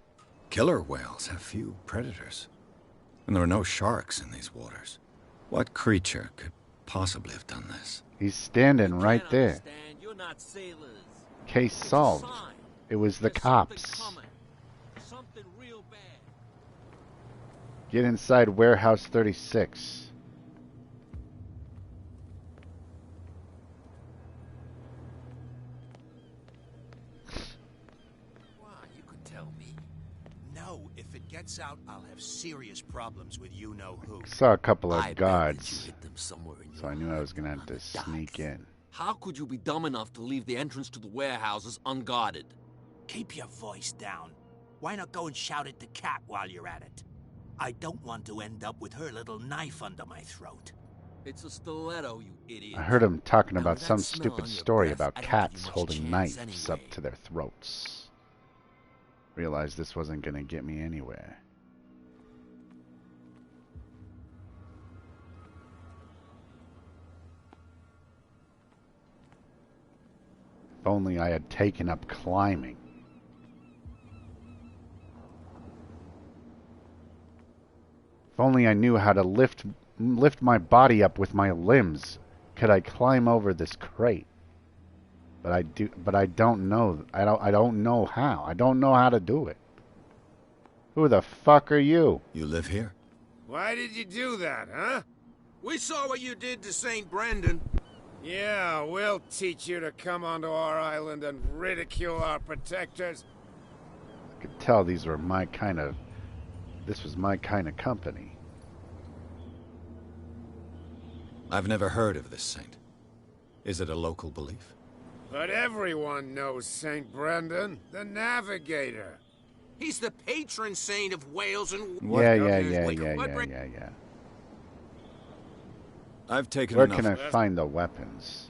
Killer whales have few predators. And there are no sharks in these waters. What creature could possibly have done this? He's standing right there. Understand. You're not sailors. Case It's a solved. sign. It was the There's cops. Something coming. Something real bad. Get inside Warehouse 36. Why, you could tell me. No, if it gets out, I'll have serious problems with you-know-who. Saw a couple of I bet that guards, you hit them somewhere in so I knew I was gonna have to sneak in. How could you be dumb enough to leave the entrance to the warehouses unguarded? Keep your voice down. Why not go and shout at the cat while you're at it? I don't want to end up with her little knife under my throat. It's a stiletto, you idiot. I heard him talking Now, about with some that smell stupid on your story breath, about I don't cats give you much holding chance knives anyway. up to their throats. Realized this wasn't gonna get me anywhere. If only I had taken up climbing. If only I knew how to lift my body up with my limbs, could I climb over this crate? But I don't know. I don't know how. I don't know how to do it. Who the fuck are you? You live here? Why did you do that, huh? We saw what you did to St. Brendan. Yeah, we'll teach you to come onto our island and ridicule our protectors. I could tell these were my kind of... This was my kind of company. I've never heard of this saint. Is it a local belief? But everyone knows St. Brendan, the navigator. He's the patron saint of whales and... Yeah. I've taken Where enough. can I find the weapons?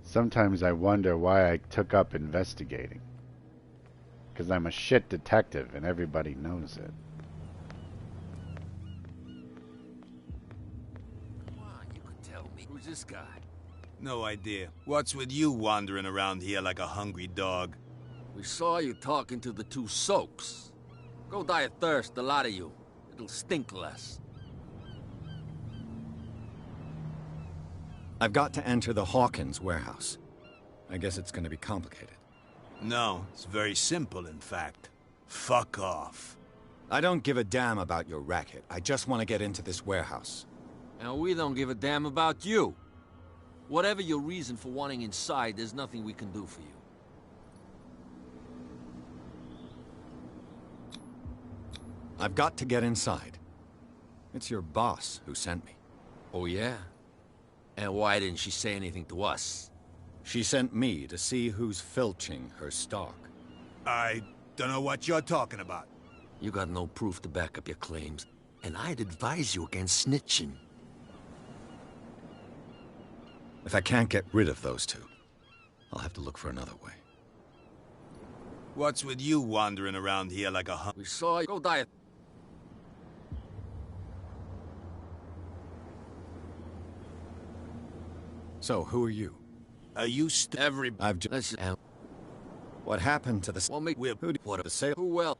Sometimes I wonder why I took up investigating. Because I'm a shit detective and everybody knows it. Come on, you could tell me. Who's this guy? No idea. What's with you wandering around here like a hungry dog? We saw you talking to the two soaks. Go die of thirst, the lot of you. It'll stink less. I've got to enter the Hawkins warehouse. I guess it's gonna be complicated. No, it's very simple, in fact. Fuck off. I don't give a damn about your racket. I just want to get into this warehouse. And we don't give a damn about you. Whatever your reason for wanting inside, there's nothing we can do for you. I've got to get inside. It's your boss who sent me. Oh, yeah? And why didn't she say anything to us? She sent me to see who's filching her stock. I don't know what you're talking about. You got no proof to back up your claims, and I'd advise you against snitching. If I can't get rid of those two, I'll have to look for another way. What's with you wandering around here like a We saw you. Go diet. So, who are you? Are you I've just... What happened to the... Well, me... Who... What... The sale... Who well?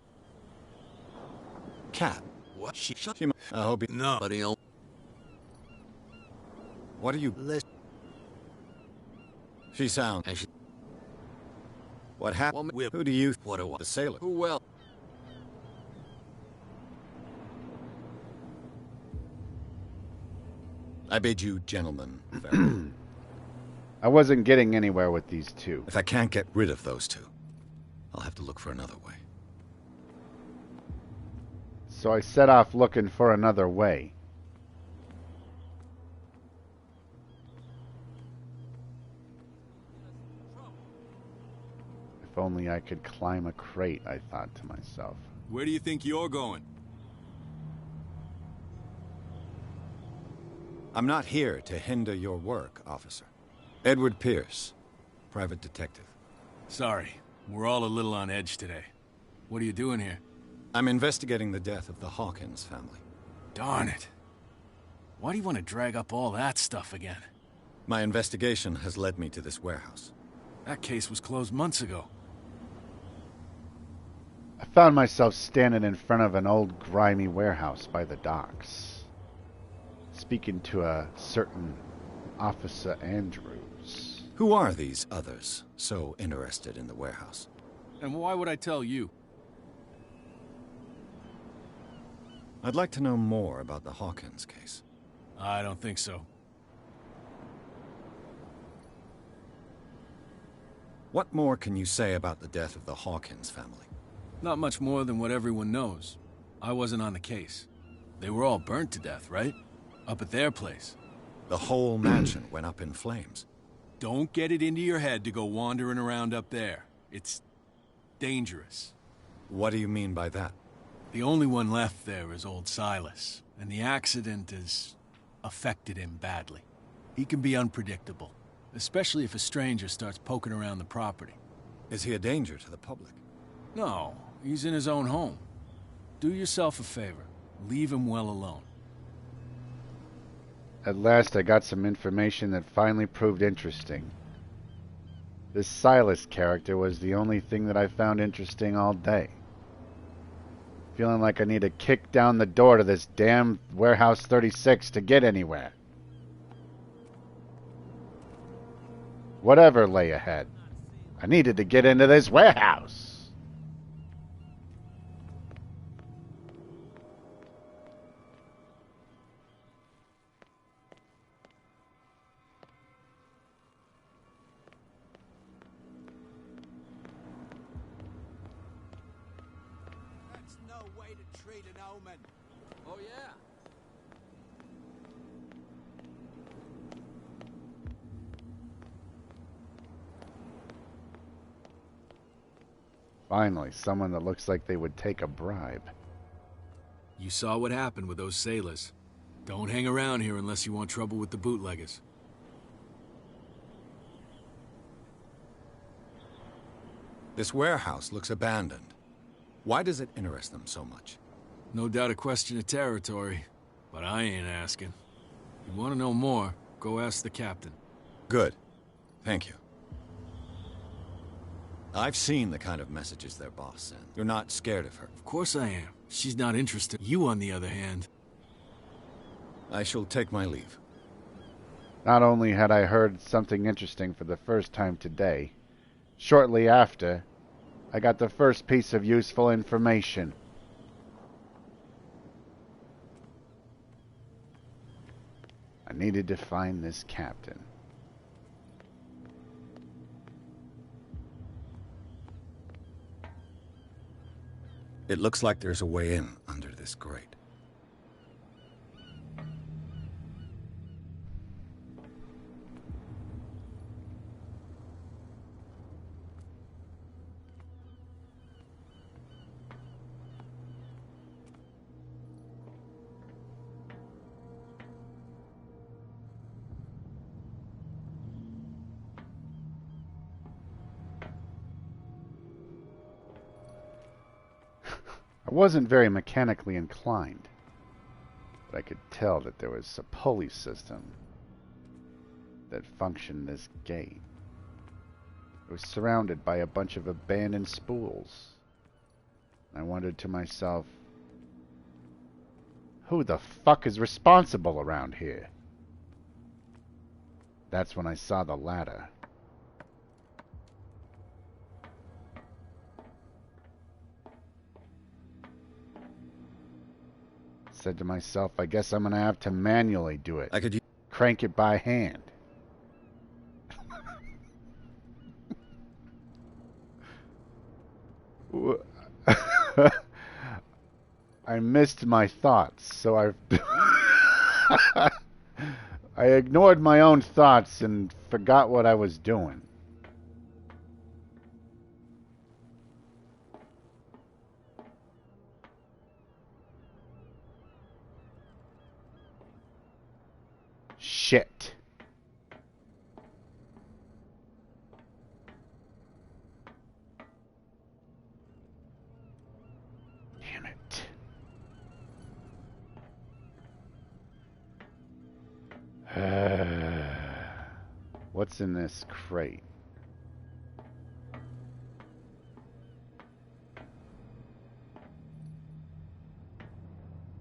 Cat. What? She... I hope he... No. But he'll... What are you... Listen. She sounds... And she... What happened? Well, who do you... What do I... The sailor. Who well? I bid you, gentlemen, farewell. I wasn't getting anywhere with these two. If I can't get rid of those two, I'll have to look for another way. So I set off looking for another way. If only I could climb a crate, I thought to myself. Where do you think you're going? I'm not here to hinder your work, officer. Edward Pierce, private detective. Sorry, we're all a little on edge today. What are you doing here? I'm investigating the death of the Hawkins family. Darn it. Why do you want to drag up all that stuff again? My investigation has led me to this warehouse. That case was closed months ago. I found myself standing in front of an old grimy warehouse by the docks, speaking to a certain Officer Andrews. Who are these others so interested in the warehouse? And why would I tell you? I'd like to know more about the Hawkins case. I don't think so. What more can you say about the death of the Hawkins family? Not much more than what everyone knows. I wasn't on the case. They were all burnt to death, right? Up at their place. The whole mansion went up in flames. Don't get it into your head to go wandering around up there. It's dangerous. What do you mean by that? The only one left there is old Silas, and the accident has affected him badly. He can be unpredictable, especially if a stranger starts poking around the property. Is he a danger to the public? No, he's in his own home. Do yourself a favor. Leave him well alone. At last I got some information that finally proved interesting. This Silas character was the only thing that I found interesting all day. Feeling like I need to kick down the door to this damn Warehouse 36 to get anywhere. Whatever lay ahead, I needed to get into this warehouse. Oh, yeah? Finally, someone that looks like they would take a bribe. You saw what happened with those sailors. Don't hang around here unless you want trouble with the bootleggers. This warehouse looks abandoned. Why does it interest them so much? No doubt a question of territory, but I ain't asking. You want to know more, go ask the captain. Good. Thank you. I've seen the kind of messages their boss sent. You're not scared of her. Of course I am. She's not interested. You, on the other hand. I shall take my leave. Not only had I heard something interesting for the first time today, shortly after, I got the first piece of useful information. I needed to find this captain. It looks like there's a way in under this grate. I wasn't very mechanically inclined, but I could tell that there was a pulley system that functioned this gate. It was surrounded by a bunch of abandoned spools. I wondered to myself, who the fuck is responsible around here? That's when I saw the ladder. Said to myself, I guess I'm gonna have to manually do it. I could crank it by hand. I missed my thoughts, so I ignored my own thoughts and forgot what I was doing. Shit. Damn it. What's in this crate?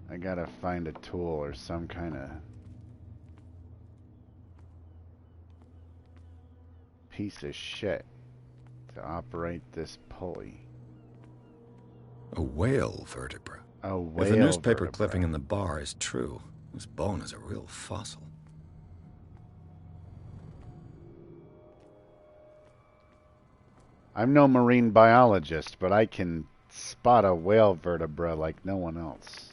I gotta find a tool or some kind of piece of shit to operate this pulley. A whale vertebra. A whale If the newspaper vertebra. clipping in the bar is true, this bone is a real fossil. I'm no marine biologist, but I can spot a whale vertebra like no one else.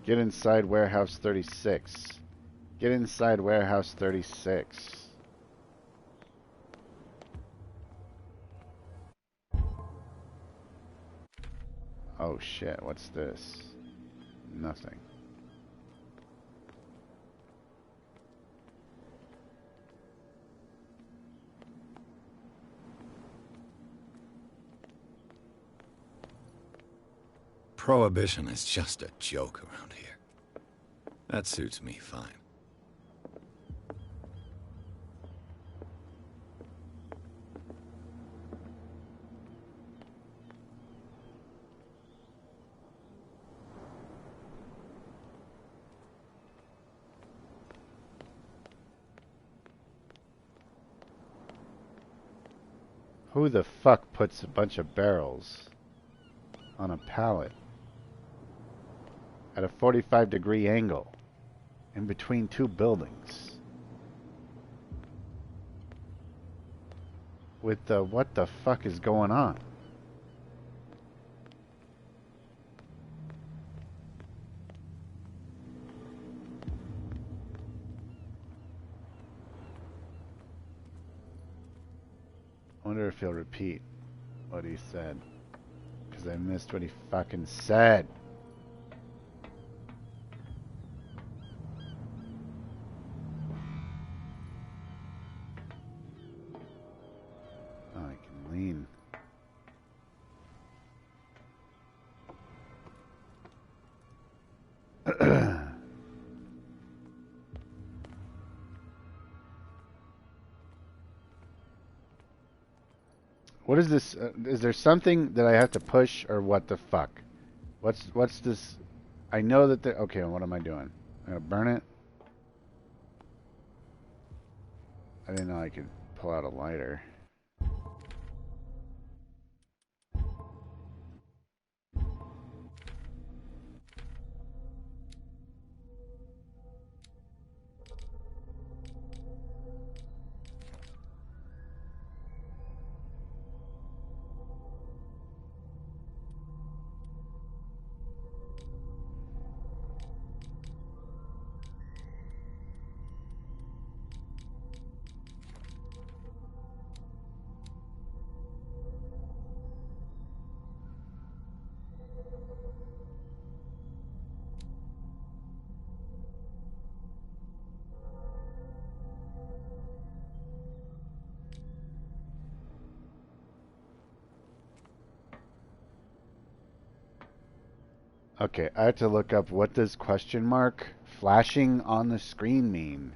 Get inside warehouse 36. Get inside warehouse 36. Oh shit, what's this? Nothing. Prohibition is just a joke around here. That suits me fine. Who the fuck puts a bunch of barrels on a pallet at a 45-degree angle in between two buildings? With the what the fuck is going on? I wonder if he'll repeat what he said, because I missed what he fucking said. Oh, I can lean. What is this? Is there something that I have to push, or what the fuck? What's this? I know that there... Okay, what am I doing? I'm gonna burn it? I didn't know I could pull out a lighter. Okay, I have to look up what does question mark flashing on the screen mean.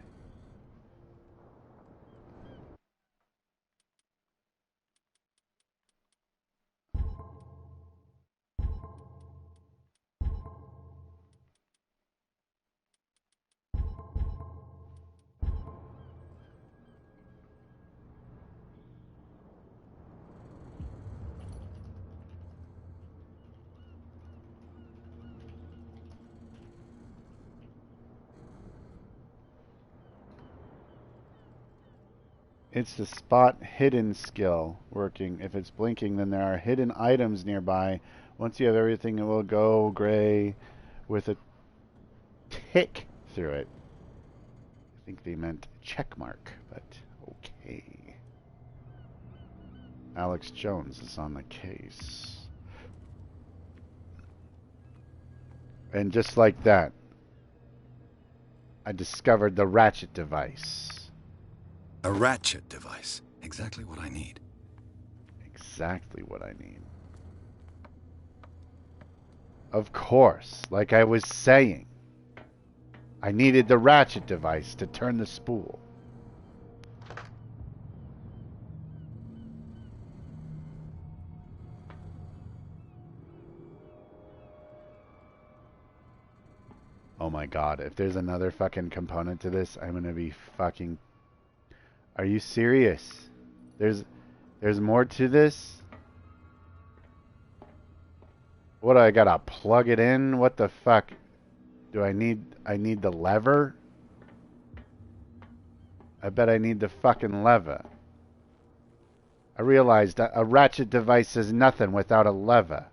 It's the spot hidden skill working. If it's blinking, then there are hidden items nearby. Once you have everything, it will go gray with a tick through it. I think they meant check mark, but okay. Alex Jones is on the case. And just like that, I discovered the ratchet device. A ratchet device. Exactly what I need. Exactly what I need. Of course, like I was saying, I needed the ratchet device to turn the spool. Oh my god, if there's another fucking component to this, I'm gonna be fucking... Are you serious? There's more to this? What, I gotta plug it in? What the fuck? Do I need the lever? I bet I need the fucking lever. I realized that a ratchet device is nothing without a lever.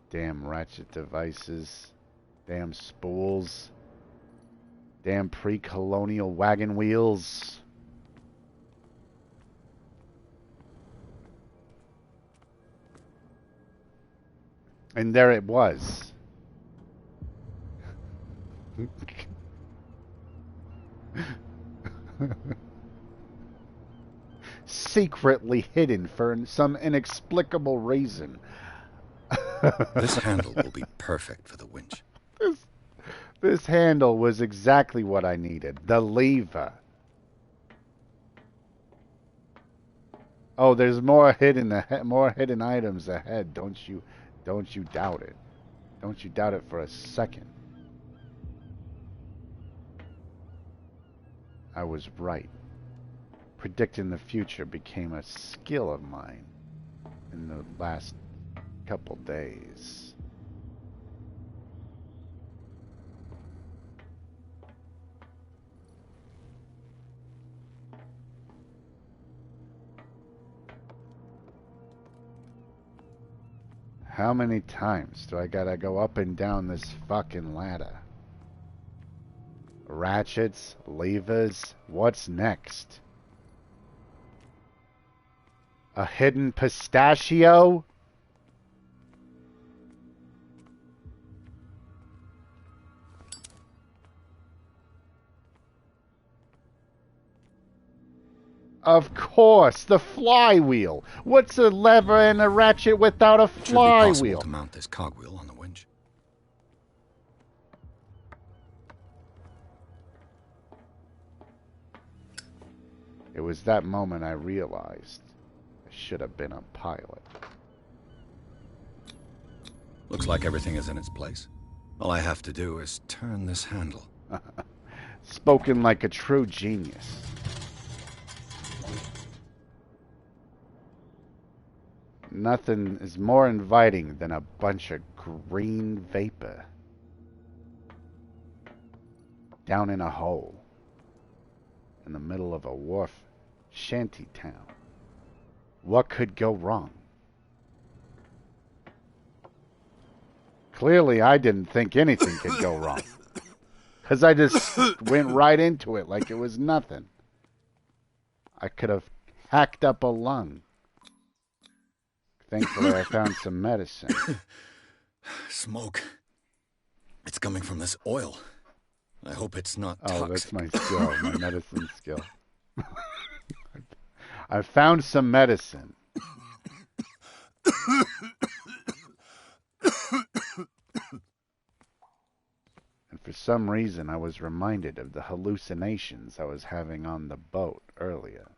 Damn ratchet devices. Damn spools. Damn pre-colonial wagon wheels. And there it was. Secretly hidden for some inexplicable reason. This handle will be perfect for the winch. This handle was exactly what I needed. The lever. Oh, there's more hidden items ahead. Don't you doubt it. Don't you doubt it for a second. I was right. Predicting the future became a skill of mine in the last couple days. How many times do I gotta go up and down this fucking ladder? Ratchets, levers, what's next? A hidden pistachio? Of course, the flywheel. What's a lever and a ratchet without a flywheel? It should be possible to mount this cogwheel on the winch. It was that moment I realized I should have been a pilot. Looks like everything is in its place. All I have to do is turn this handle. Spoken like a true genius. Nothing is more inviting than a bunch of green vapor down in a hole in the middle of a wharf shanty town. What could go wrong? Clearly, I didn't think anything could go wrong. Because I just went right into it like it was nothing. I could have hacked up a lung. Thankfully, I found some medicine. Smoke. It's coming from this oil. I hope it's not toxic. Oh, that's my skill, my medicine skill. I found some medicine. And for some reason, I was reminded of the hallucinations I was having on the boat earlier.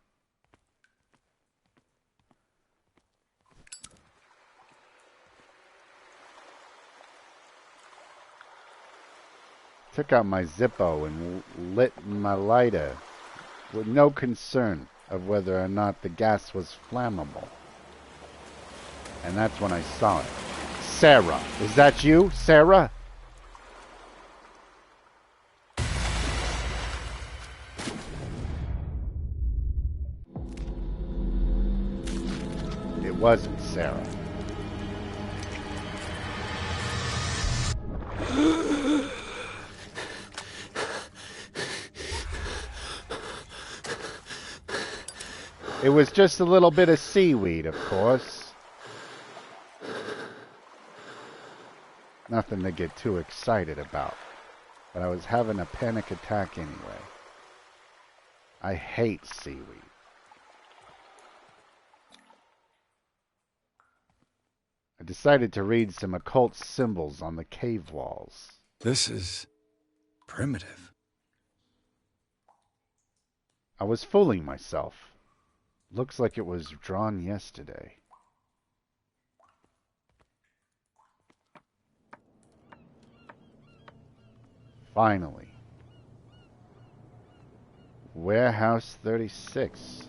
Took out my Zippo and lit my lighter with no concern of whether or not the gas was flammable. And that's when I saw it. Sarah, is that you, Sarah? It wasn't Sarah. It was just a little bit of seaweed, of course. Nothing to get too excited about. But I was having a panic attack anyway. I hate seaweed. I decided to read some occult symbols on the cave walls. This is primitive. I was fooling myself. Looks like it was drawn yesterday. Finally. Warehouse 36.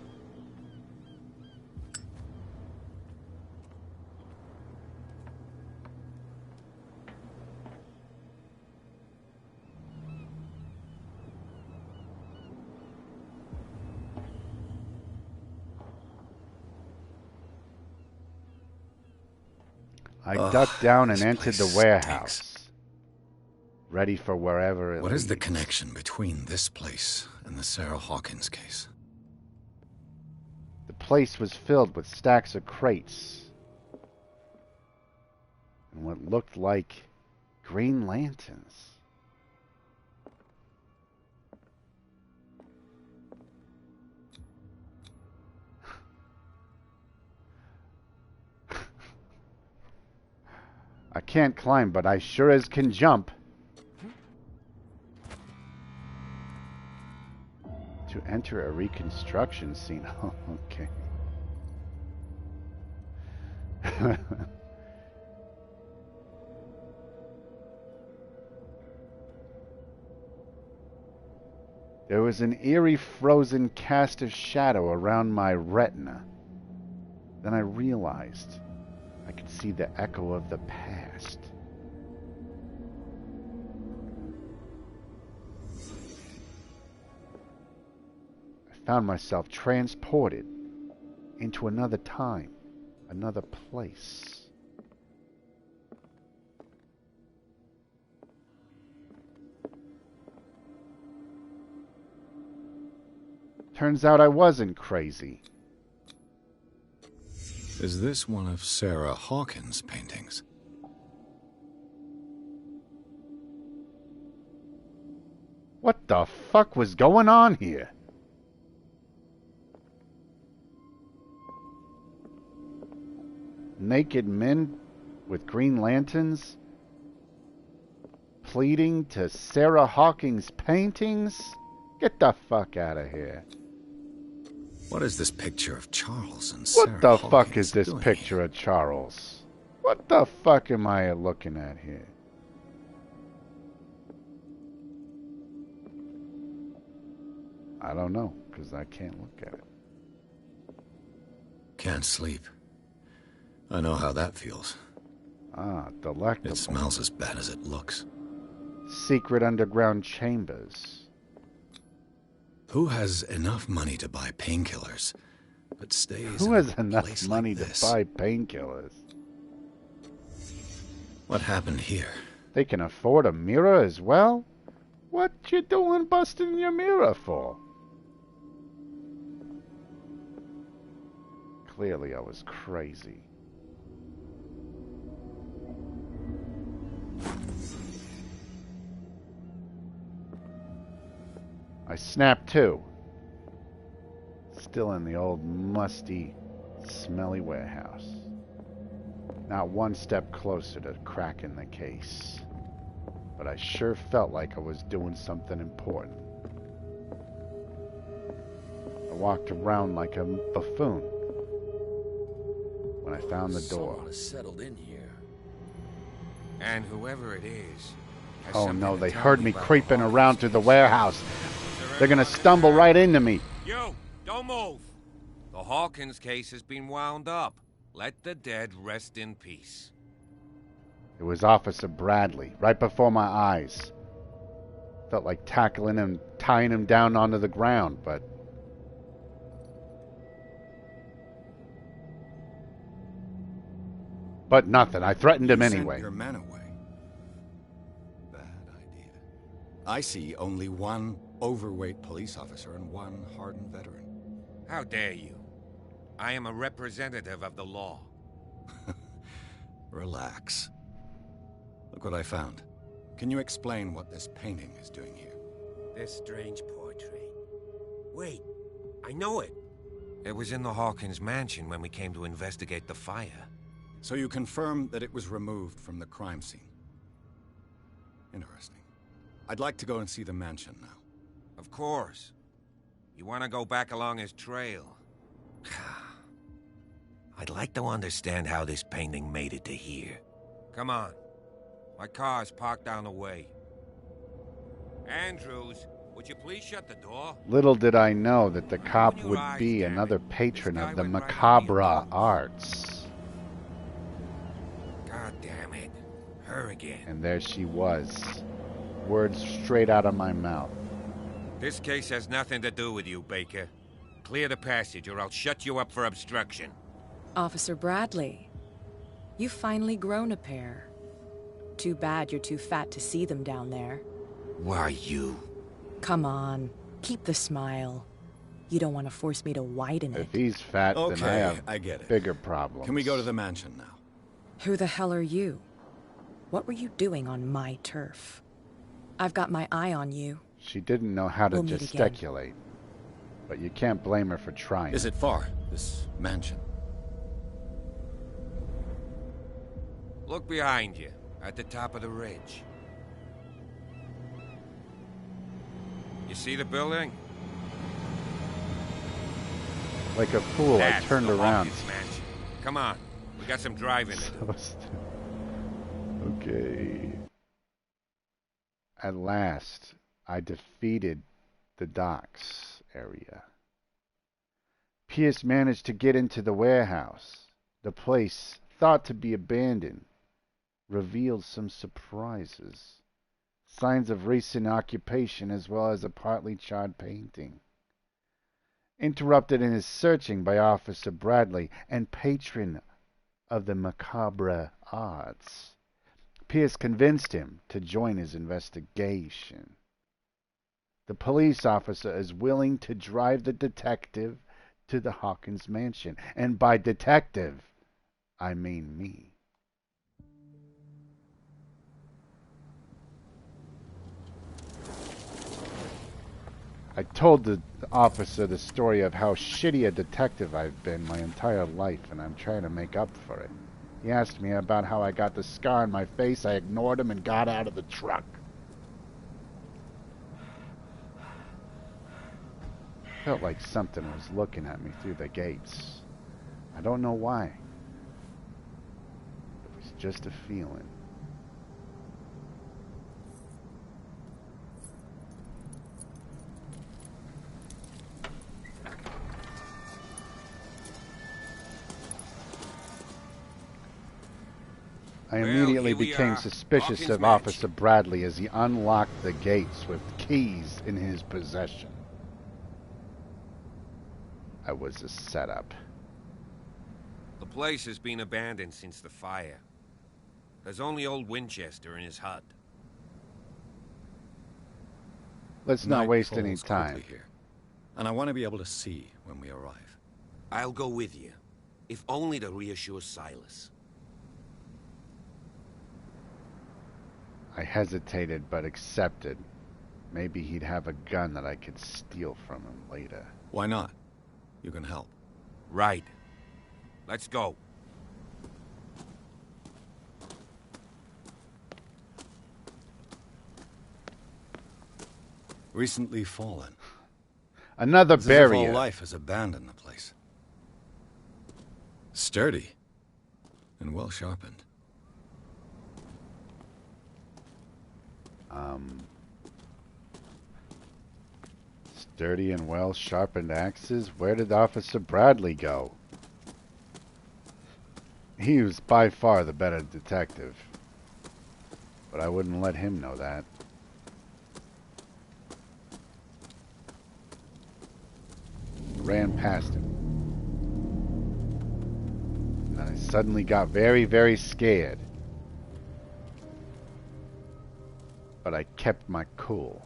I ducked down and entered the warehouse, ready for wherever it leads. What is the connection between this place and the Sarah Hawkins case? The place was filled with stacks of crates and what looked like green lanterns. I can't climb, but I sure as can jump. To enter a reconstruction scene. Oh, okay. There was an eerie frozen cast of shadow around my retina. Then I realized I could see the echo of the past. I found myself transported into another time, another place. Turns out I wasn't crazy. Is this one of Sarah Hawkins' paintings? What the fuck was going on here? Naked men with green lanterns pleading to Sarah Hawkins' paintings? Get the fuck out of here. What is this picture of Charles and Sarah What the Hawkins fuck is this doing picture of Charles? What the fuck am I looking at here? I don't know, because I can't look at it. Can't sleep. I know how that feels. Ah, delectable. It smells as bad as it looks. Secret underground chambers. Who has enough money to buy painkillers, but stays Who in has a enough place money like to this? buy painkillers? What happened here? They can afford a mirror as well? What you doing busting your mirror for? Clearly I was crazy. I snapped too. Still in the old musty, smelly warehouse. Not one step closer to cracking the case. But I sure felt like I was doing something important. I walked around like a buffoon when I found the door. Someone has settled in here. And whoever it is... has Oh something no, to they tell heard me me about creeping the around through the warehouse. They're gonna stumble right into me. You, don't move. The Hawkins case has been wound up. Let the dead rest in peace. It was Officer Bradley, right before my eyes. Felt like tackling him, tying him down onto the ground, but... But nothing. I threatened him anyway. Sent your men away. Bad idea. I see only one overweight police officer and one hardened veteran. How dare you? I am a representative of the law. Relax. Look what I found. Can you explain what this painting is doing here? This strange portrait. Wait, I know it. It was in the Hawkins mansion when we came to investigate the fire. So you confirm that it was removed from the crime scene. Interesting. I'd like to go and see the mansion now. Of course. You want to go back along his trail? I'd like to understand how this painting made it to here. Come on. My car's parked down the way. Andrews, would you please shut the door? Little did I know that the cop would be another patron of the macabre arts. God damn it. Her again. And there she was. Words straight out of my mouth. This case has nothing to do with you, Baker. Clear the passage or I'll shut you up for obstruction. Officer Bradley, you've finally grown a pair. Too bad you're too fat to see them down there. Why you? Come on, keep the smile. You don't want to force me to widen it. If he's fat, then I have I get it. bigger problems. Can we go to the mansion now? Who the hell are you? What were you doing on my turf? I've got my eye on you. She didn't know how to We'll meet gesticulate. But you can't blame her for trying. Is it far, this mansion? Look behind you, at the top of the ridge. You see the building? Like a fool, That's I turned the around. Hawkins mansion. Come on, we got some driving to do. Okay. At last, I defeated the docks area. Pierce managed to get into the warehouse. The place, thought to be abandoned, revealed some surprises. Signs of recent occupation as well as a partly charred painting. Interrupted in his searching by Officer Bradley and patron of the macabre arts, Pierce convinced him to join his investigation. The police officer is willing to drive the detective to the Hawkins mansion, and by detective, I mean me. I told the officer the story of how shitty a detective I've been my entire life, and I'm trying to make up for it. He asked me about how I got the scar on my face. I ignored him and got out of the truck. Felt like something was looking at me through the gates. I don't know why. It was just a feeling. I immediately became suspicious of Officer Bradley as he unlocked the gates with keys in his possession. I was a setup. The place has been abandoned since the fire. There's only old Winchester in his hut. Let's not waste any time. Here, and I want to be able to see when we arrive. I'll go with you, if only to reassure Silas. I hesitated, but accepted. Maybe he'd have a gun that I could steal from him later. Why not? You can help. Right. Let's go. Recently fallen. Another barrier. All life has abandoned the place. Sturdy and well sharpened. Sturdy and well sharpened axes? Where did Officer Bradley go? He was by far the better detective. But I wouldn't let him know that. Ran past him. And then I suddenly got very, very scared. But I kept my cool.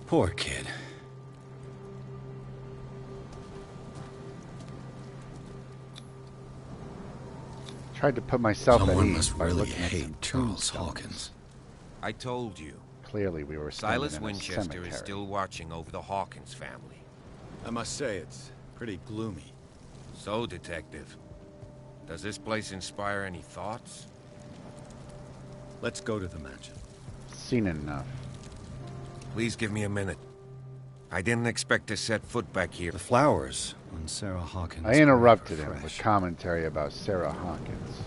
Poor kid. Tried to put myself at Someone ease must by really looking at some hate Charles tombstones. Hawkins. I told you. Clearly we were Silas standing in a Winchester cemetery. is still watching over the Hawkins family. I must say, it's pretty gloomy. So, Detective, does this place inspire any thoughts? Let's go to the mansion. Seen enough. Please give me a minute. I didn't expect to set foot back here. The flowers on Sarah Hawkins. I interrupted him with commentary about Sarah Hawkins.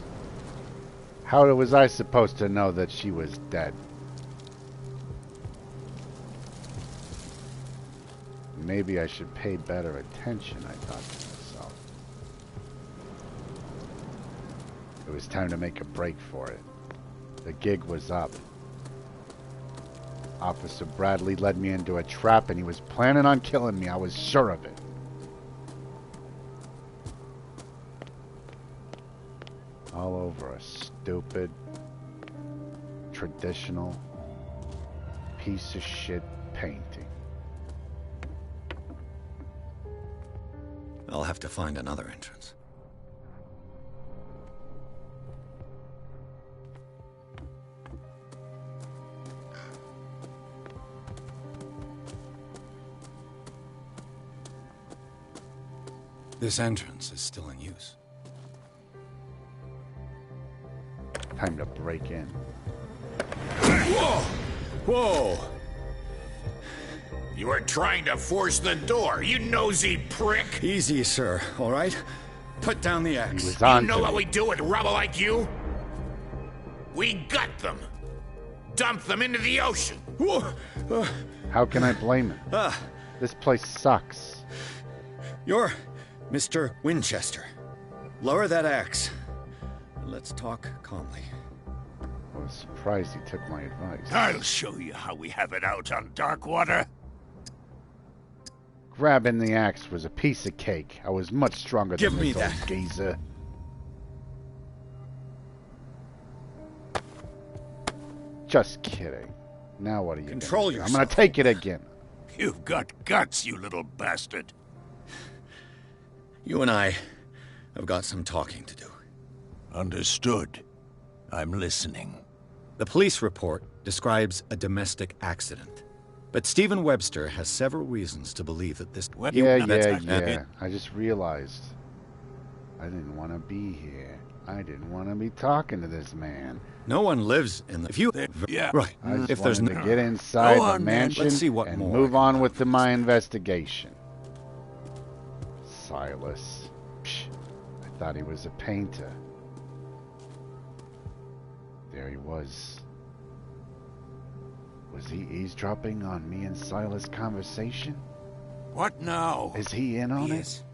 How was I supposed to know that she was dead? Maybe I should pay better attention, I thought to myself. It was time to make a break for it. The gig was up. Officer Bradley led me into a trap and he was planning on killing me. I was sure of it. All over a stupid, traditional, piece of shit painting. I'll have to find another entrance. This entrance is still in use. Time to break in. Whoa! Whoa! You were trying to force the door, you nosy prick! Easy, sir, all right? Put down the axe. He was on You know to what me. we do with rubble like you? We gut them. Dump them into the ocean. How can I blame him? This place sucks. You're Mr. Winchester. Lower that axe. Let's talk calmly. I was surprised he took my advice. I'll show you how we have it out on Darkwater. Grabbing the axe was a piece of cake. I was much stronger Give than me this old that. geezer. Just kidding. Now what are you Control gonna do? yourself. I'm gonna take it again. You've got guts, you little bastard. You and I have got some talking to do. Understood. I'm listening. The police report describes a domestic accident. But Stephen Webster has several reasons to believe that this... Yeah. I just realized I didn't want to be here. I didn't want to be talking to this man. No one lives in the... If you... Yeah. Right. I just If there's wanted no... to get inside Go the on, man. mansion Let's see what and more move I can on with find. my investigation. Silas. Psh, I thought he was a painter. There he was. Was he eavesdropping on me and Silas' conversation? What now? Is he in on it? Yes.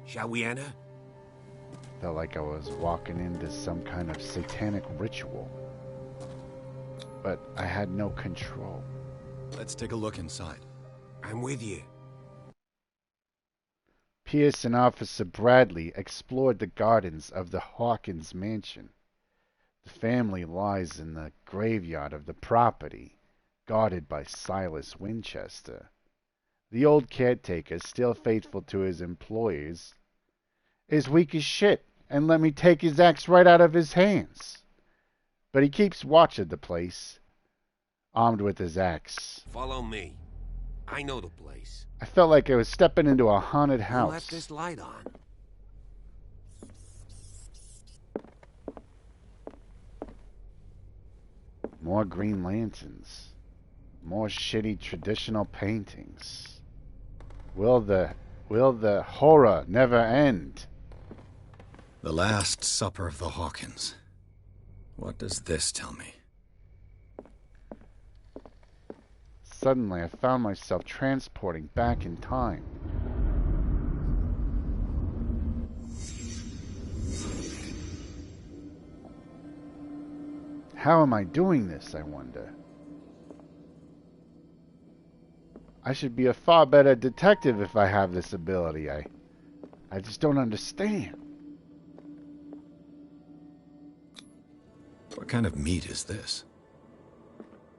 Shall we enter? Felt like I was walking into some kind of satanic ritual. But I had no control. Let's take a look inside. I'm with you. Pierce and Officer Bradley explored the gardens of the Hawkins mansion. The family lies in the graveyard of the property, guarded by Silas Winchester. The old caretaker, still faithful to his employers, is weak as shit and let me take his axe right out of his hands. But he keeps watch of the place, armed with his axe. Follow me. I know the place. I felt like I was stepping into a haunted Who house. left this light on? More green lanterns. More shitty traditional paintings. Will the horror never end? The Last Supper of the Hawkins. What does this tell me? Suddenly I found myself transporting back in time. How am I doing this, I wonder? I should be a far better detective if I have this ability. I just don't understand. What kind of meat is this?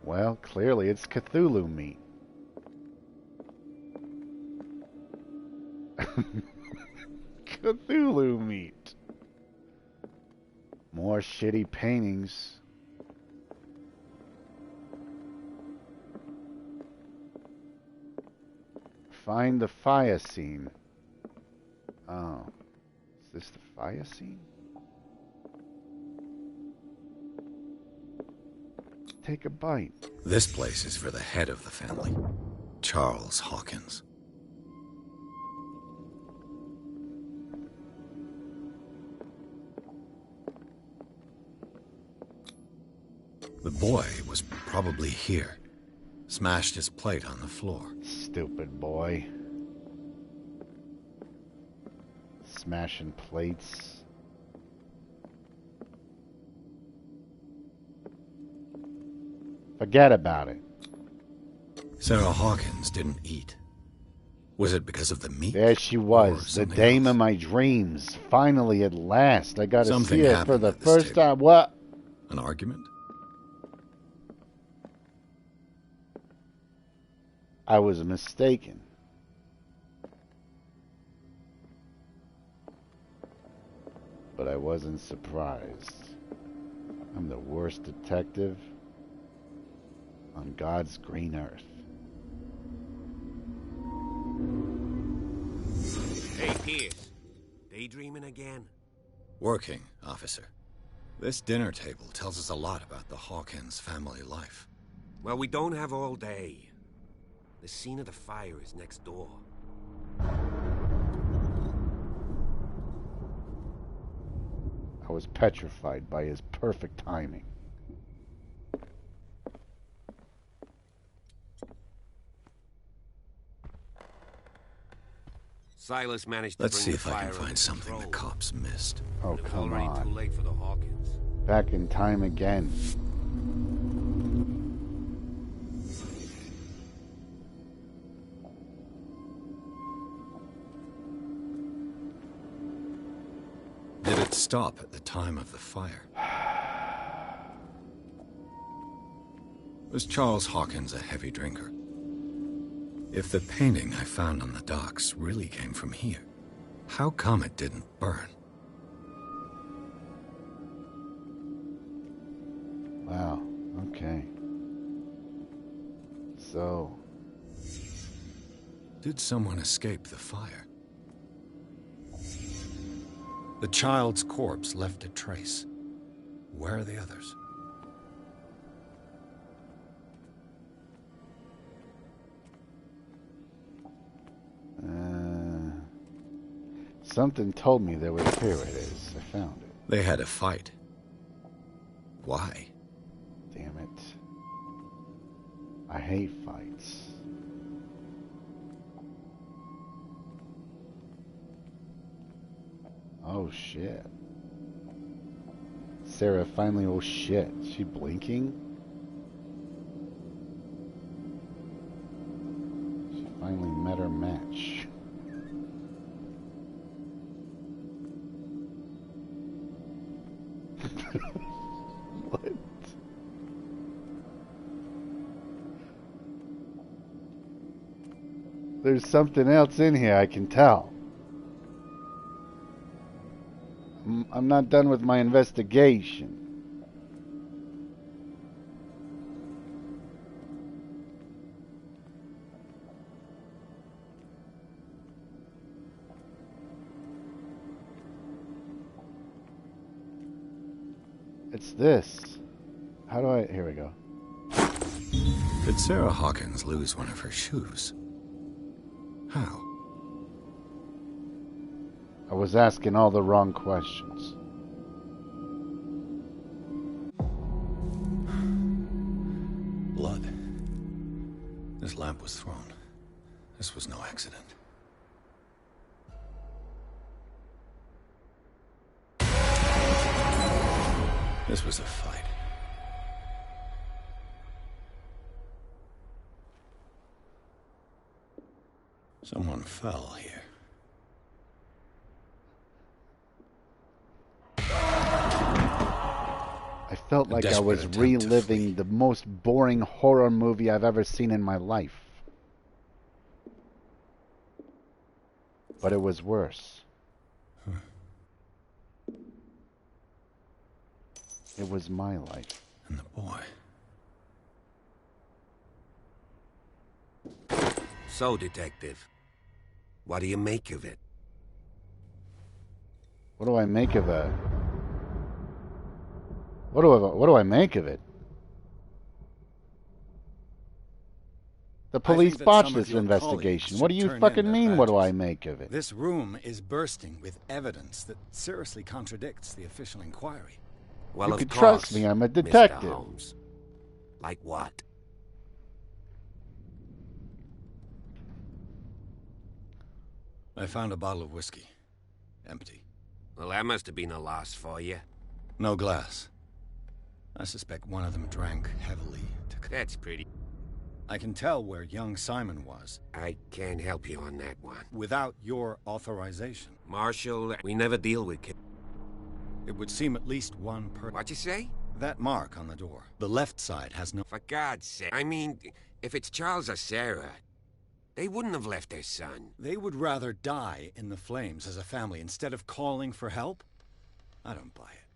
Well, clearly it's Cthulhu meat. Cthulhu meat. More shitty paintings. Find the fire scene. Oh. Is this the fire scene? Take a bite. This place is for the head of the family, Charles Hawkins. The boy was probably here. Smashed his plate on the floor. Stupid boy. Smashing plates. Forget about it. Sarah Hawkins didn't eat. Was it because of the meat? There she was, the dame of my dreams. Finally, at last, I got to see her for the first time. What? An argument? I was mistaken. But I wasn't surprised. I'm the worst detective on God's green earth. Hey, Pierce. Daydreaming again? Working, officer. This dinner table tells us a lot about the Hawkins family life. Well, we don't have all day. The scene of the fire is next door. I was petrified by his perfect timing. Silas managed to Let's bring see the if I fire can find under something the control. cops missed. Oh, It was come already too on. late for the Hawkins. Back in time again. Did it stop at the time of the fire? Was Charles Hawkins a heavy drinker? If the painting I found on the docks really came from here, how come it didn't burn? Wow, okay. So... Did someone escape the fire? The child's corpse left a trace. Where are the others? Something told me there was... Here it is. I found it. They had a fight. Why? Damn it. I hate fights. Oh shit. Sarah finally, oh shit. Is she blinking? She finally met her match. What? There's something else in here, I can tell. I'm not done with my investigation. It's this. How do I... Here we go. Did Sarah Hawkins lose one of her shoes? How? I was asking all the wrong questions. Blood. This lamp was thrown. This was no accident. This was a fight. Someone fell here. I felt like I was reliving the most boring horror movie I've ever seen in my life. But it was worse. It was my life. And the boy. So, Detective, what do you make of it? What do I make of a... What do I make of it? The police botched this investigation. What do you fucking mean, what do I make of it? This room is bursting with evidence that seriously contradicts the official inquiry. Well, you of can course, trust me, I'm a detective. Mr. Holmes. Like what? I found a bottle of whiskey. Empty. Well, that must have been a loss for you. No glass. I suspect one of them drank heavily. That's pretty. I can tell where young Simon was. I can't help you on that one. Without your authorization. Marshal, we never deal with kids. It would seem at least one person. What you say? That mark on the door. The left side has no... For God's sake. I mean, if it's Charles or Sarah, they wouldn't have left their son. They would rather die in the flames as a family instead of calling for help? I don't buy it.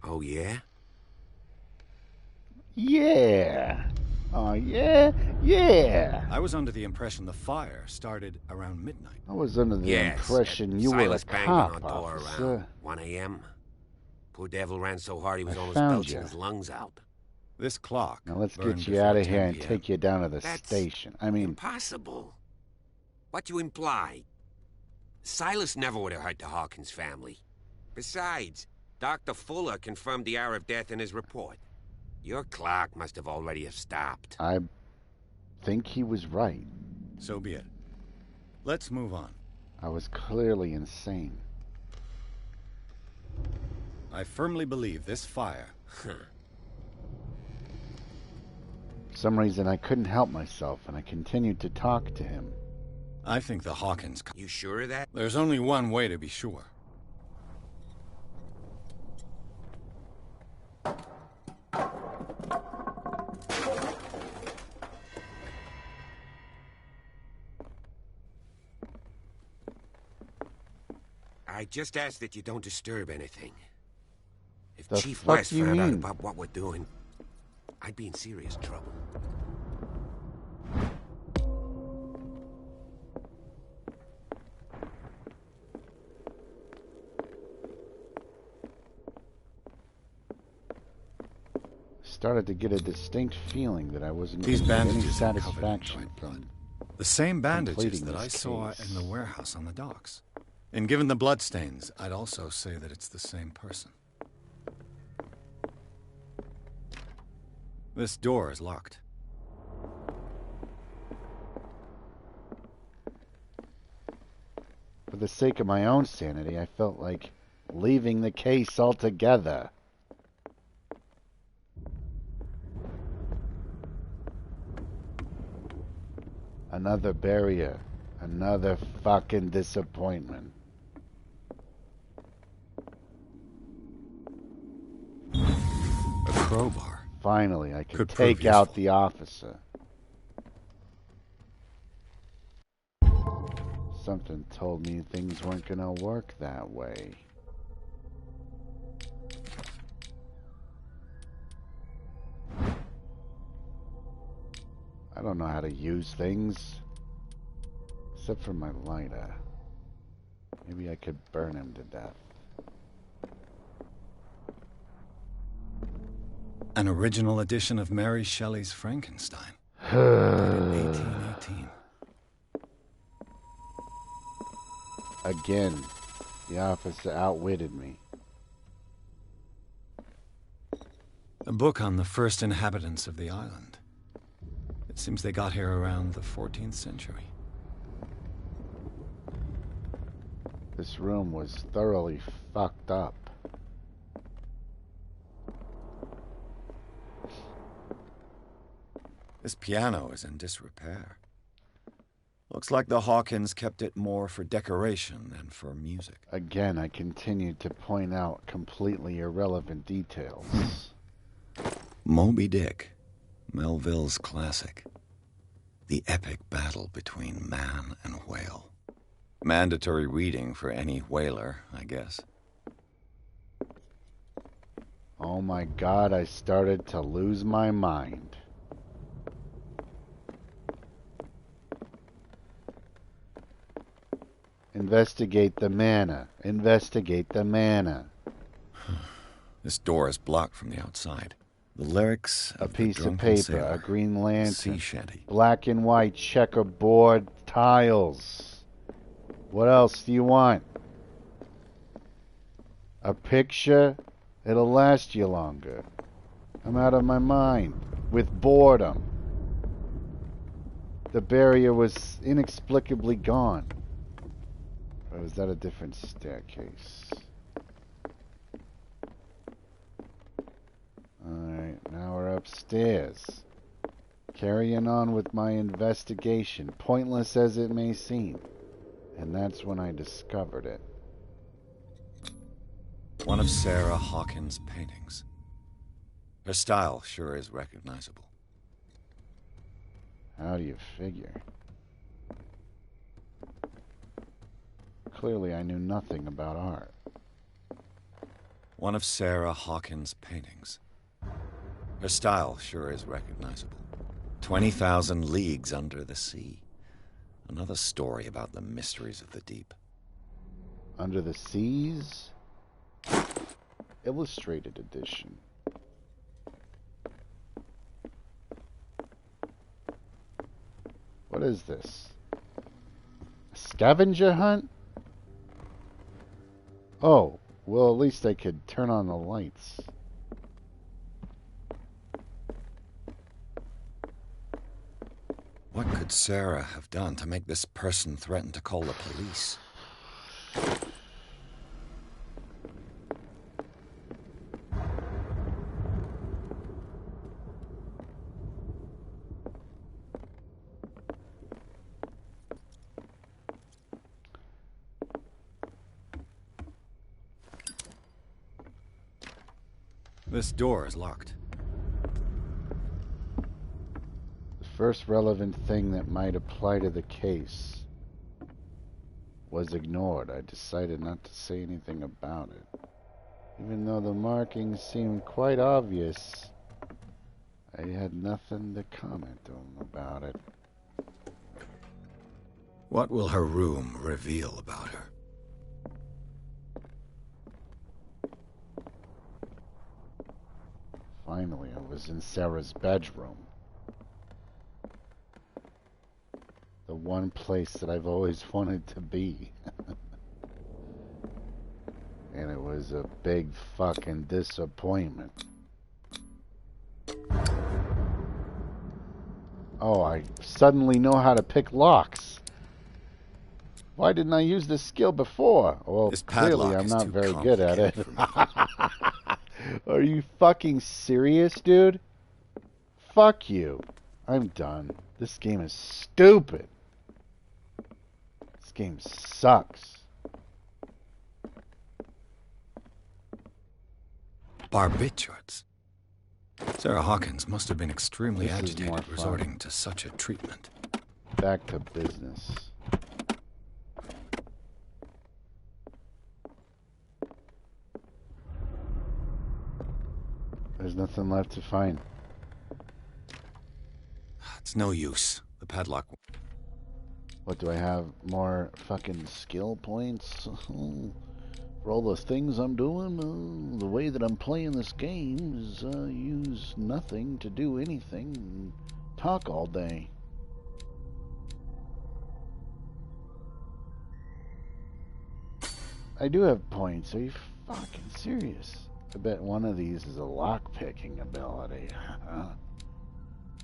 Oh, yeah? Yeah. Oh, yeah? Yeah. I was under the impression the fire started around midnight. I was under the impression you were a cop, officer. Around 1 a.m. Poor devil ran so hard he was almost found belching you. his lungs out. This clock. Now let's burned get you before out of 10 here and p.m. take you down to the That's station. I mean... Impossible. What you imply? Silas never would have hurt the Hawkins family. Besides, Dr. Fuller confirmed the hour of death in his report. Your clock must have already have stopped. I think he was right. So be it. Let's move on. I was clearly insane. I firmly believe this fire... For some reason I couldn't help myself, and I continued to talk to him. I think the Hawkins... You sure of that? There's only one way to be sure. I just ask that you don't disturb anything. If The Chief fuck West you found out mean? about what we're doing, I'd be in serious trouble. started to get a distinct feeling that I wasn't These getting any bandages are covered in satisfaction dried from blood. The same bandages completing that I this saw case. in the warehouse on the docks. And given the bloodstains, I'd also say that it's the same person. This door is locked. For the sake of my own sanity, I felt like leaving the case altogether. Another barrier. Another fucking disappointment. A crowbar. Finally, I could Could prove take out useful. the officer. Something told me things weren't gonna work that way. I don't know how to use things. Except for my lighter. Maybe I could burn him to death. An original edition of Mary Shelley's Frankenstein. Dated 1818. Again, the officer outwitted me. A book on the first inhabitants of the island. It seems they got here around the 14th century. This room was thoroughly fucked up. This piano is in disrepair. Looks like the Hawkins kept it more for decoration than for music. Again, I continued to point out completely irrelevant details. Moby Dick, Melville's classic. The epic battle between man and whale. Mandatory reading for any whaler, I guess. Oh my God, I started to lose my mind. Investigate the manor. Investigate the manor. This door is blocked from the outside. The lyrics A of the piece of drunken paper, sailor. a green lantern, Sea shanty. black and white checkerboard tiles. What else do you want? A picture? It'll last you longer. I'm out of my mind with boredom. The barrier was inexplicably gone. Or was that a different staircase? Alright, now we're upstairs. Carrying on with my investigation, pointless as it may seem. And that's when I discovered it. One of Sarah Hawkins' paintings. Her style sure is recognizable. How do you figure? Clearly I knew nothing about art. One of Sarah Hawkins' paintings. Her style sure is recognizable. 20,000 Leagues Under the Sea. Another story about the mysteries of the deep. Under the Seas? Illustrated edition. What is this? A scavenger hunt? Oh, well, at least I could turn on the lights. What could Sarah have done to make this person threaten to call the police? This door is locked. The first relevant thing that might apply to the case was ignored. I decided not to say anything about it. Even though the markings seemed quite obvious, I had nothing to comment on about it. What will her room reveal about her? Finally, I was was in Sarah's bedroom. The one place that I've always wanted to be. And it was a big fucking disappointment. Oh, I suddenly know how to pick locks. Why didn't I use this skill before? Well, This clearly padlock I'm is not too very good at it. complicated Are you fucking serious, dude? Fuck you. I'm done. This game is stupid. This game sucks. Barbiturates. Sarah Hawkins must have been extremely This is more agitated fun. resorting to such a treatment. Back to business. There's nothing left to find. It's no use. The padlock. What do I have? More fucking skill points? For all the things I'm doing, the way that I'm playing this game is use nothing to do anything and talk all day. I do have points. Are you fucking serious? I bet one of these is a lock-picking ability.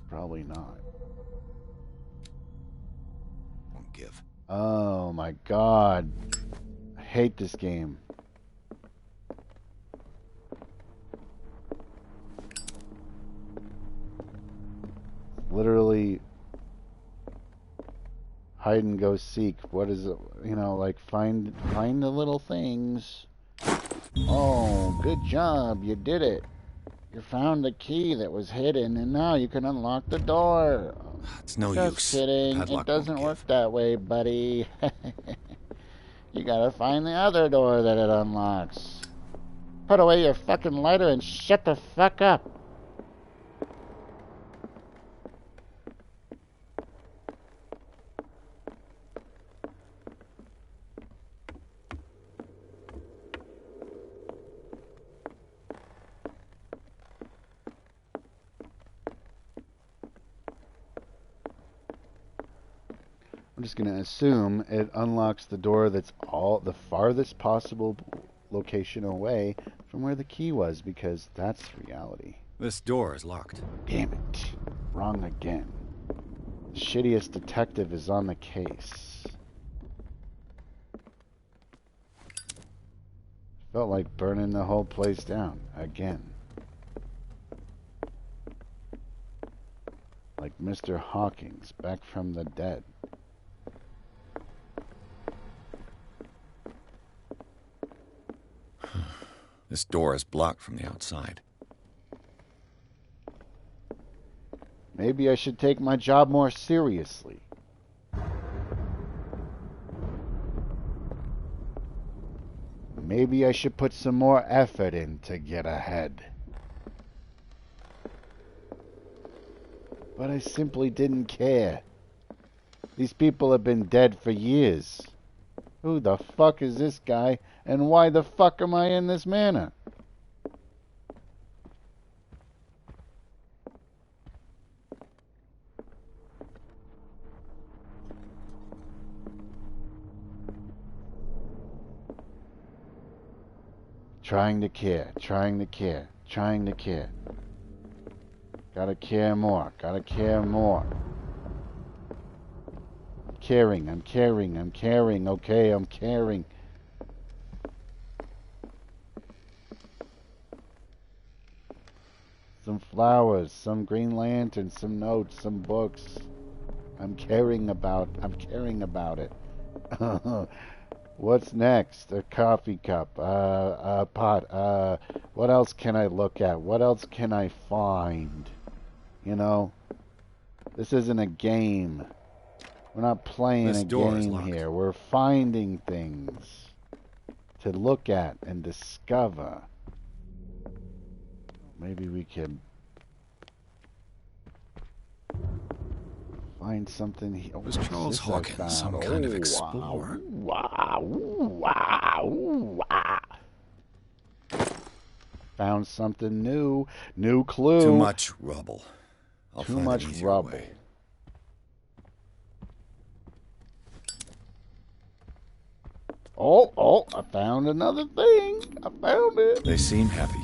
Probably not. Won't give. Oh my god. I hate this game. Literally hide and go seek. What is it? You know, like find the little things. Oh, good job. You did it. You found the key that was hidden and now you can unlock the door. It's no Just use. kidding. Padlock It doesn't won't work that way, buddy. You gotta find the other door that it unlocks. Put away your fucking lighter and shut the fuck up. I'm just going to assume it unlocks the door that's all the farthest possible location away from where the key was, because that's reality. This door is locked. Damn it. Wrong again. The shittiest detective is on the case. Felt like burning the whole place down again. Like Mr. Hawkins back from the dead. This door is blocked from the outside. Maybe I should take my job more seriously. Maybe I should put some more effort in to get ahead. But I simply didn't care. These people have been dead for years. Who the fuck is this guy, and why the fuck am I in this manor? Trying to care, trying to care, trying to care. Gotta care more, gotta care more. I'm caring, okay, I'm caring. Some flowers, some green lanterns, some notes, some books. I'm caring about it. What's next? A coffee cup, a pot, what else can I look at? What else can I find? You know, this isn't a game. We're not playing a game here. We're finding things to look at and discover. Maybe we could find something here. Was Charles Hawkins some kind of explorer? found something new. New clue. Too much rubble. I'll Too find much an easier rubble. way. Oh, I found another thing. I found it. They seem happy,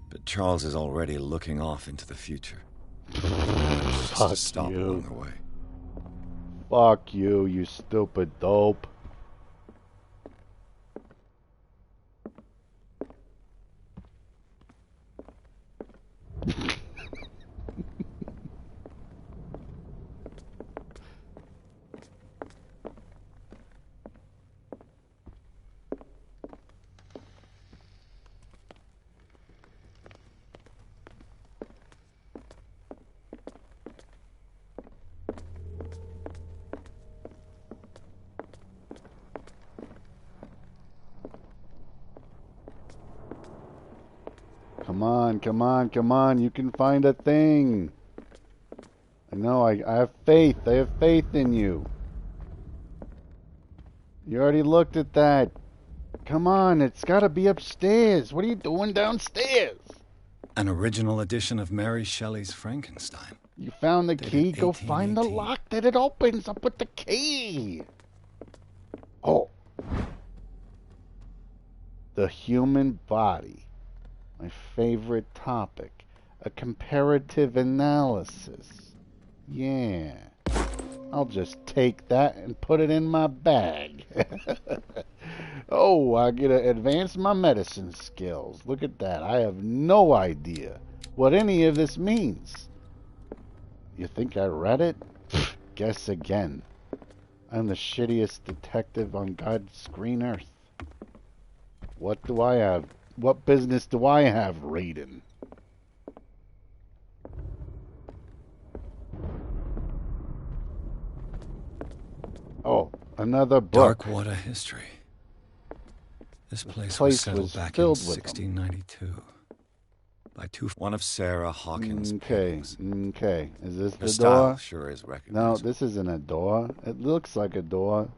but Charles is already looking off into the future. Just to stop along the way. Fuck you, you stupid dope. Come on, you can find a thing. I know, I have faith. I have faith in you. You already looked at that. Come on, it's gotta be upstairs. What are you doing downstairs? An original edition of Mary Shelley's Frankenstein. You found the key? Dated Go find the 1818. lock that it opens up with the key. Oh. The human body. My favorite topic. A comparative analysis. Yeah. I'll just take that and put it in my bag. Oh, I get to advance my medicine skills. Look at that. I have no idea what any of this means. You think I read it? Guess again. I'm the shittiest detective on God's green earth. What do I have? What business do I have reading? Oh, another book. Darkwater history. This place place was settled was back in filled with 1692 by one of Sarah Hawkins' Okay. Is this Her the style door? sure is No, recognizable. this isn't a door. It looks like a door,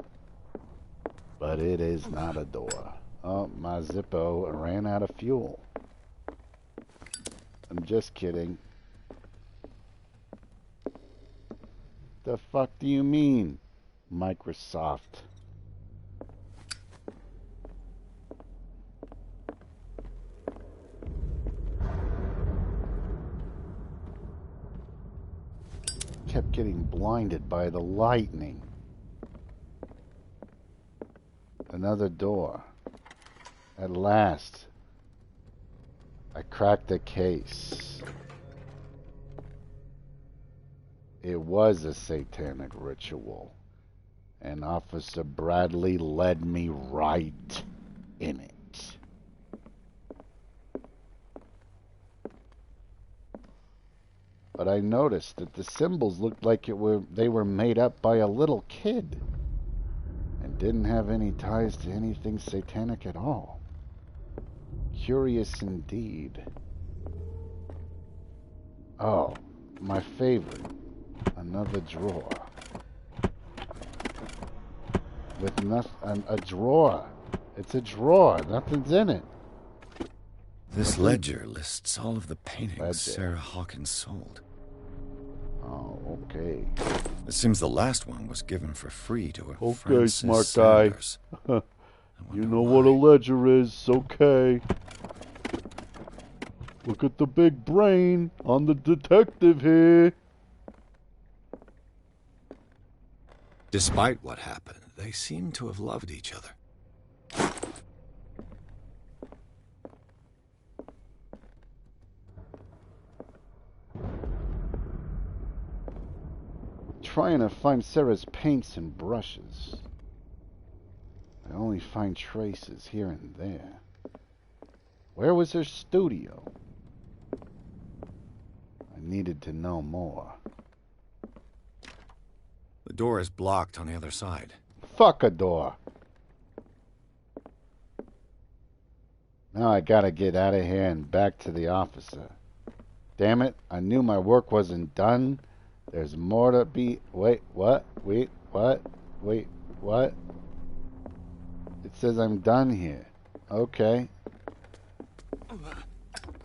but it is not a door. Oh, my Zippo ran out of fuel. I'm just kidding. The fuck do you mean, Microsoft? Kept getting blinded by the lightning. Another door. At last, I cracked the case. It was a satanic ritual, and Officer Bradley led me right in it. But I noticed that the symbols looked like they were made up by a little kid and didn't have any ties to anything satanic at all. Curious indeed. Oh, my favorite. Another drawer. With nothing. A drawer. It's a drawer. Nothing's in it. This ledger lists all of the paintings Sarah Hawkins sold. Oh, okay. It seems the last one was given for free to her. Okay, Frances smart guy. Sanders. You know what a ledger is, okay. Look at the big brain on the detective here. Despite what happened, they seem to have loved each other. Trying to find Sarah's paints and brushes. I only find traces here and there. Where was her studio? I needed to know more. The door is blocked on the other side. Fuck a door. Now I gotta get out of here and back to the officer. Damn it, I knew my work wasn't done. There's more to be... Wait, what? Wait, what? Wait, what? It says I'm done here. Okay.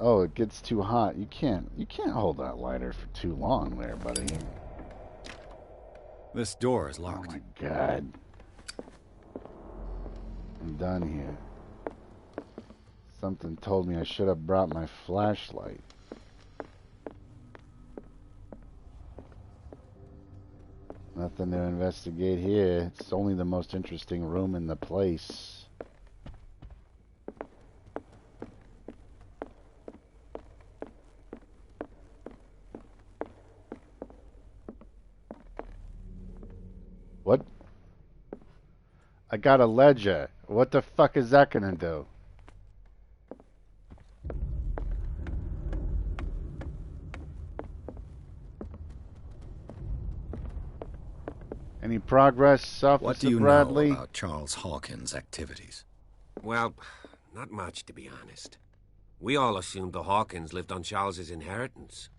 Oh, it gets too hot. You can't hold that lighter for too long there, buddy. This door is locked. Oh my god. I'm done here. Something told me I should have brought my flashlight. Nothing to investigate here. It's only the most interesting room in the place. What? I got a ledger. What the fuck is that gonna do? Any progress, Officer What do you Bradley? know about Charles Hawkins' activities? Well, not much, to be honest. We all assumed the Hawkins lived on Charles's inheritance.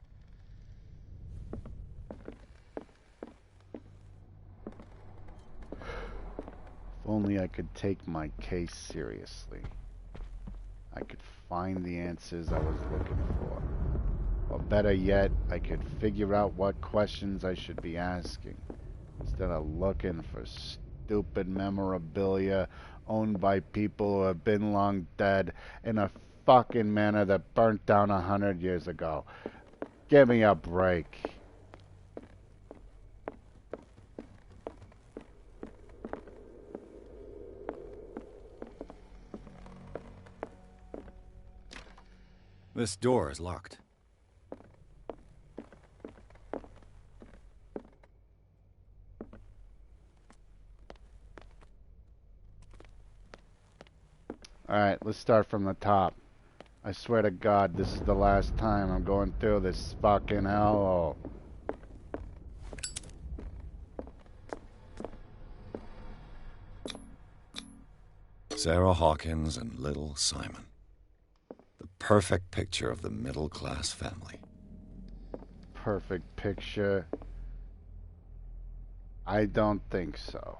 If only I could take my case seriously. I could find the answers I was looking for. Or better yet, I could figure out what questions I should be asking, instead of looking for stupid memorabilia owned by people who have been long dead in a fucking manor that burnt down 100 years ago. Give me a break. This door is locked. Alright, let's start from the top. I swear to God, this is the last time I'm going through this fucking hellhole. Sarah Hawkins and little Simon. The perfect picture of the middle-class family. Perfect picture. I don't think so.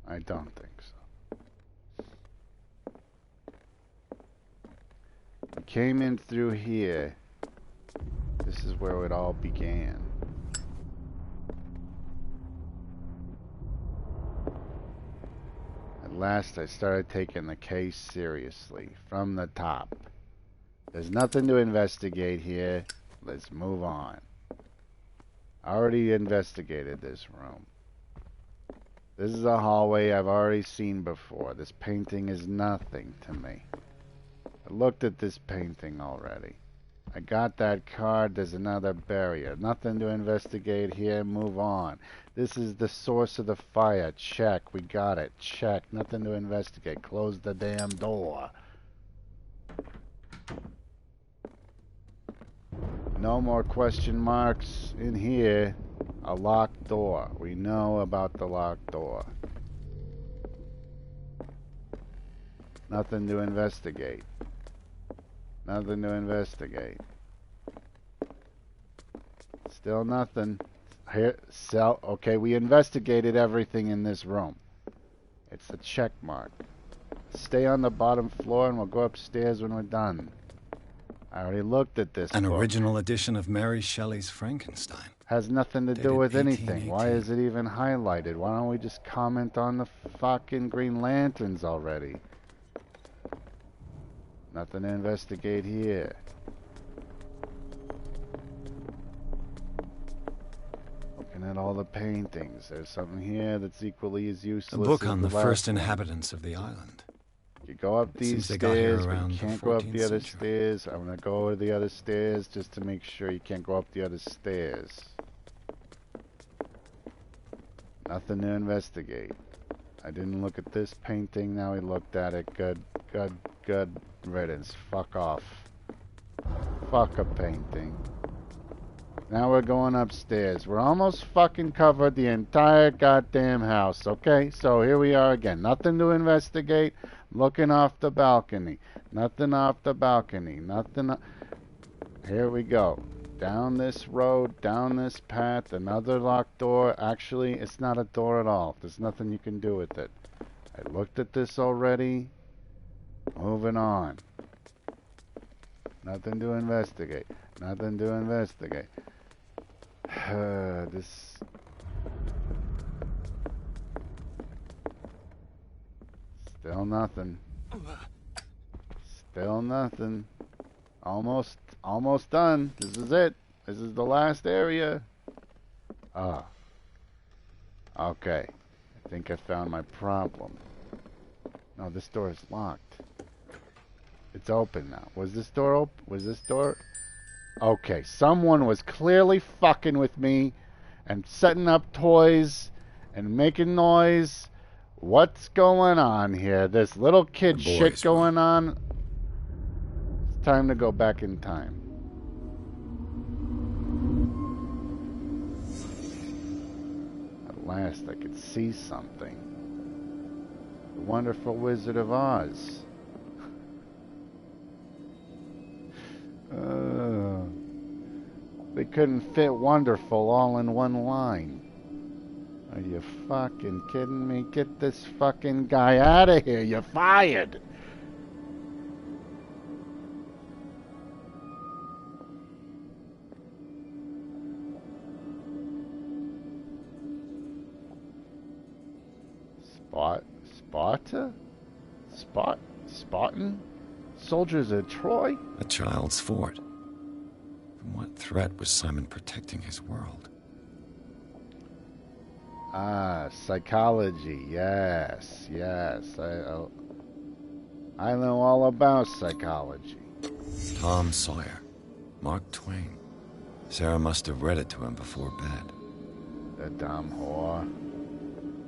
I don't think so. We came in through here. This is where it all began. At last I started taking the case seriously, from the top. There's nothing to investigate here. Let's move on. I already investigated this room. This is a hallway I've already seen before. This painting is nothing to me. I looked at this painting already. I got that card. There's another barrier. Nothing to investigate here. Move on. This is the source of the fire. Check. We got it. Check. Nothing to investigate. Close the damn door. No more question marks in here. A locked door. We know about the locked door. Nothing to investigate. Nothing to investigate. Still nothing. Here, okay, we investigated everything in this room. It's a check mark. Stay on the bottom floor and we'll go upstairs when we're done. I already looked at this An book. original edition of Mary Shelley's Frankenstein. Has nothing to do Dated with anything. 1818. Why is it even highlighted? Why don't we just comment on the fucking Green Lanterns already? Nothing to investigate here. Looking at all the paintings. There's something here that's equally as useless A book as on the last first one. inhabitants of the island. You go up It these seems they got here stairs, but around you the can't go up 14th the other century. stairs. I'm gonna go over the other stairs just to make sure you can't go up the other stairs. Nothing to investigate. I didn't look at this painting, now we looked at it. Good riddance. Fuck off. Fuck a painting. Now we're going upstairs. We're almost fucking covered the entire goddamn house, okay? So here we are again. Nothing to investigate. Looking off the balcony. Nothing off the balcony. Nothing. Here we go. Down this road, down this path, another locked door. Actually, it's not a door at all. There's nothing you can do with it. I looked at this already. Moving on. Nothing to investigate. Nothing to investigate. This... Still nothing. Still nothing. Almost done. This is it. This is the last area. Ah. Okay. I think I found my problem. No, this door is locked. It's open now. Was this door open? Was this door? Okay, someone was clearly fucking with me and setting up toys and making noise. What's going on here? This little kid shit going on. It's time to go back in time. At last I could see something. The Wonderful Wizard of Oz. They couldn't fit wonderful all in one line. Are you fucking kidding me? Get this fucking guy out of here. You're fired. Spartan? Soldiers of Troy? A child's fort. From what threat was Simon protecting his world? Ah, psychology. Yes. I know all about psychology. Tom Sawyer. Mark Twain. Sarah must have read it to him before bed. The dumb whore.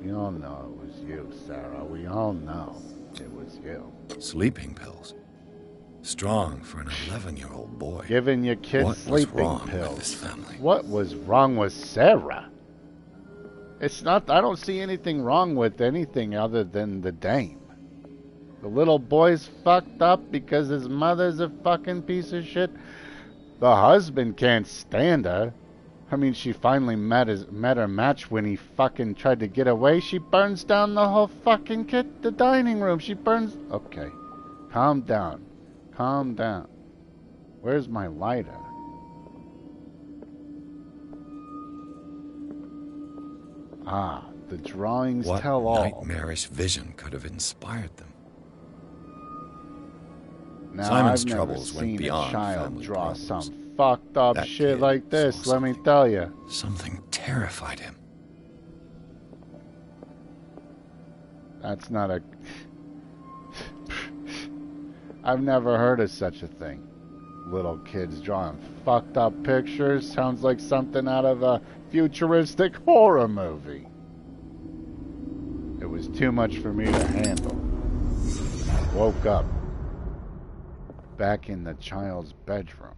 We all know it was you, Sarah. We all know it was you. Sleeping pills. Strong for an 11-year-old boy. Giving your kid sleeping pills. With this family? What was wrong with Sarah? It's not... I don't see anything wrong with anything other than the dame. The little boy's fucked up because his mother's a fucking piece of shit. The husband can't stand her. I mean, she finally met her match when he fucking tried to get away. She burns down the whole fucking the dining room. She burns... Okay. Calm down. Calm down. Where's my lighter? Ah, the drawings tell all. What nightmarish vision could have inspired them? Now, Simon's I've troubles never went seen beyond a child family draw problems. some fucked up That shit kid like this, saw let me tell you. Something terrified him. That's not a... I've never heard of such a thing. Little kids drawing fucked up pictures. Sounds like something out of a futuristic horror movie. It was too much for me to handle. Woke up. Back in the child's bedroom.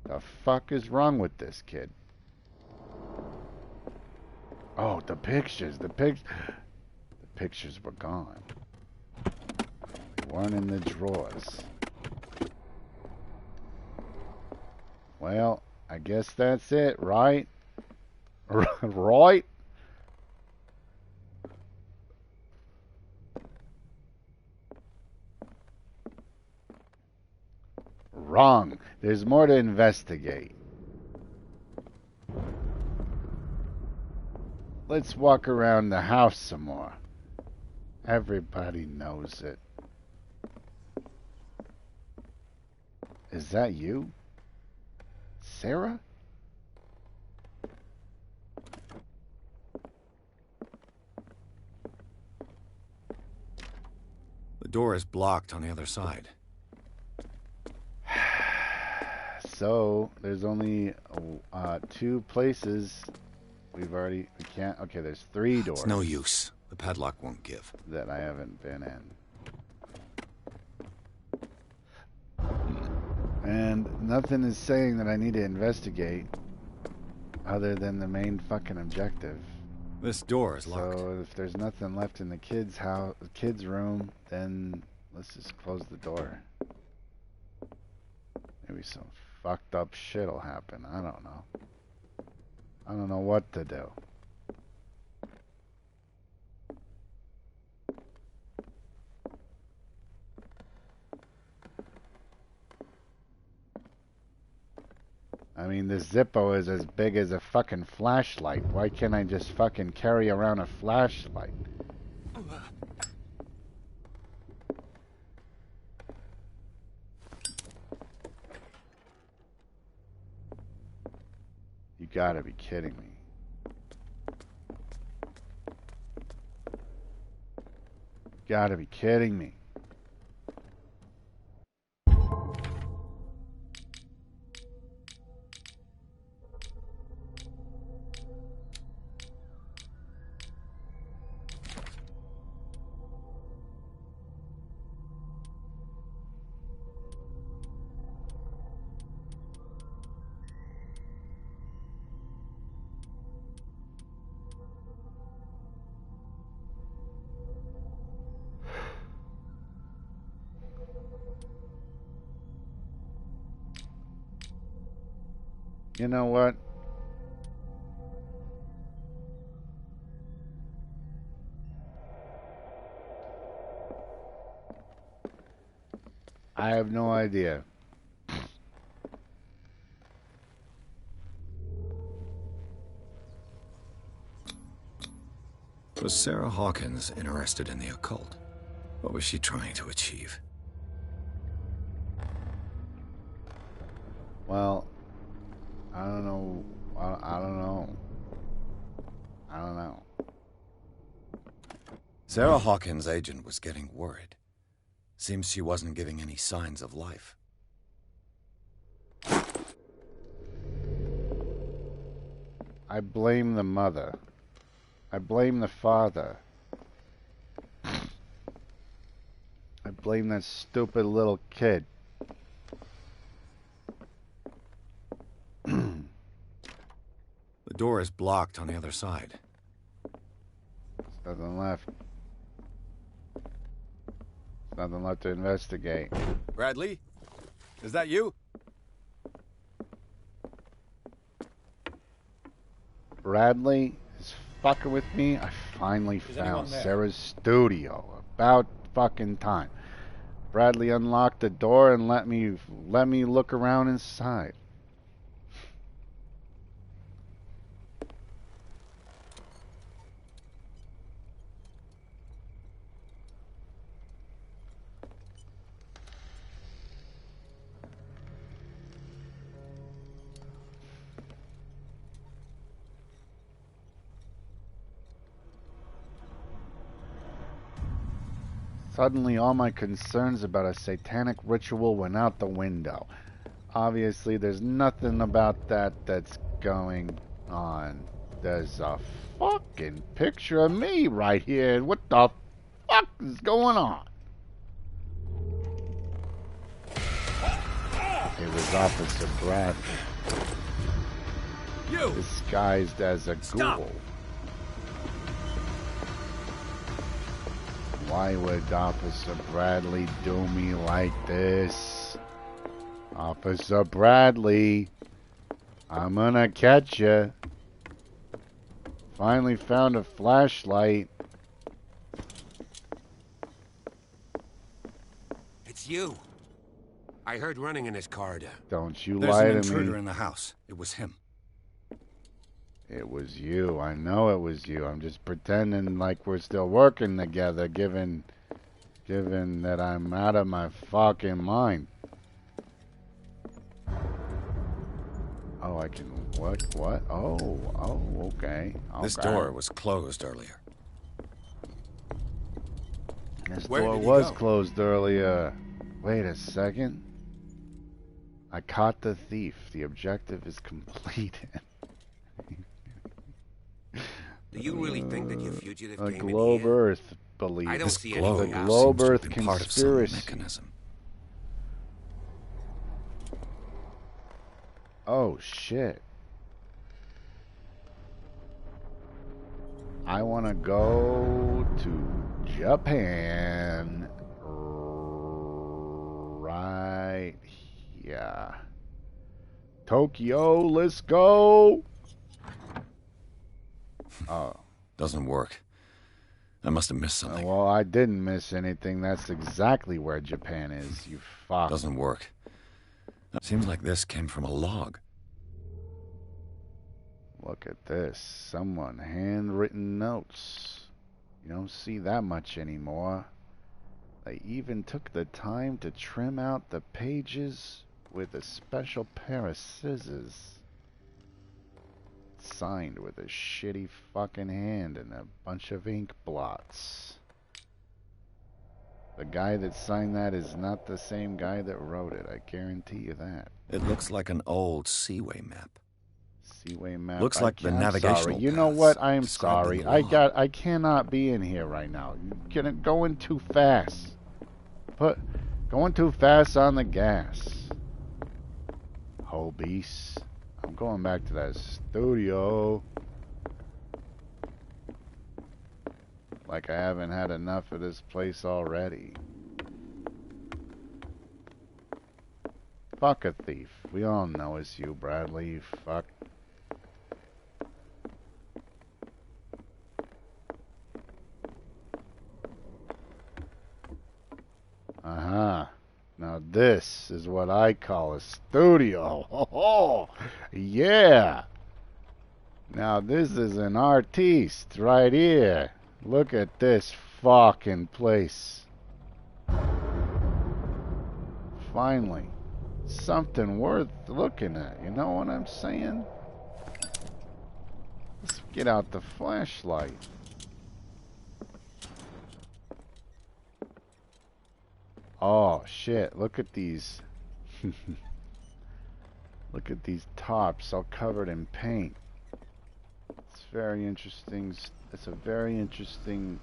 The fuck is wrong with this kid? Oh, the pictures. The pictures were gone. They weren't in the drawers. Well, I guess that's it, right? Right? Wrong. There's more to investigate. Let's walk around the house some more. Everybody knows it. Is that you? Sarah? The door is blocked on the other side. So, there's only 2 places we can't... Okay, there's 3 doors. It's no use. The padlock won't give. That I haven't been in. And nothing is saying that I need to investigate other than the main fucking objective. This door is locked. So if there's nothing left in the kids' room, then let's just close the door. Maybe some fucked up shit'll happen. I don't know. I don't know what to do. I mean, this Zippo is as big as a fucking flashlight. Why can't I just fucking carry around a flashlight? You gotta be kidding me. Gotta be kidding me. You know what? I have no idea. Was Sarah Hawkins interested in the occult? What was she trying to achieve? Well, I don't know. I don't know. I don't know. Sarah Hawkins' agent was getting worried. Seems she wasn't giving any signs of life. I blame the mother. I blame the father. I blame that stupid little kid. The door is blocked on the other side. There's nothing left. There's nothing left to investigate. Bradley? Is that you? Bradley is fucking with me. I finally found Sarah's studio. About fucking time. Bradley unlocked the door and let me look around inside. Suddenly, all my concerns about a satanic ritual went out the window. Obviously, there's nothing about that that's going on. There's a fucking picture of me right here. What the fuck is going on? It was Officer Bradley. You! Disguised as a ghoul. Why would Officer Bradley do me like this? Officer Bradley, I'm gonna catch you. Finally found a flashlight. It's you. I heard running in this corridor. Don't you There's lie an to intruder me. in the house. It was him. It was you. I know it was you. I'm just pretending like we're still working together, given that I'm out of my fucking mind. Oh, I can... What? Oh, okay. This door was closed earlier. This Where door did he was go? closed earlier. Wait a second. I caught the thief. The objective is completed. Do you really think that your fugitive A came in Globe here? Earth belief. I don't This see globe anything The out. Globe seems to Earth have been part of some conspiracy. mechanism. Oh shit. I want to go to Japan right here. Tokyo, let's go. Oh. Doesn't work. I must have missed something. Well, I didn't miss anything. That's exactly where Japan is, you fuck. Doesn't work. Seems like this came from a log. Look at this. Someone handwritten notes. You don't see that much anymore. They even took the time to trim out the pages with a special pair of scissors. Signed with a shitty fucking hand and a bunch of ink blots. The guy that signed that is not the same guy that wrote it. I guarantee you that. It looks like an old Seaway map. Seaway map. Looks like the navigational sorry. You know paths what? I am described in sorry. the log. I cannot be in here right now. You're going too fast. Going too fast on the gas. Hobies. I'm going back to that studio. Like I haven't had enough of this place already. Fuck a thief. We all know it's you, Bradley. You fuck. Uh-huh. Now this is what I call a studio. Oh, yeah. Now this is an artiste right here. Look at this fucking place. Finally, something worth looking at. You know what I'm saying? Let's get out the flashlight. Oh shit, look at these. Look at these tops all covered in paint. It's very interesting. It's a very interesting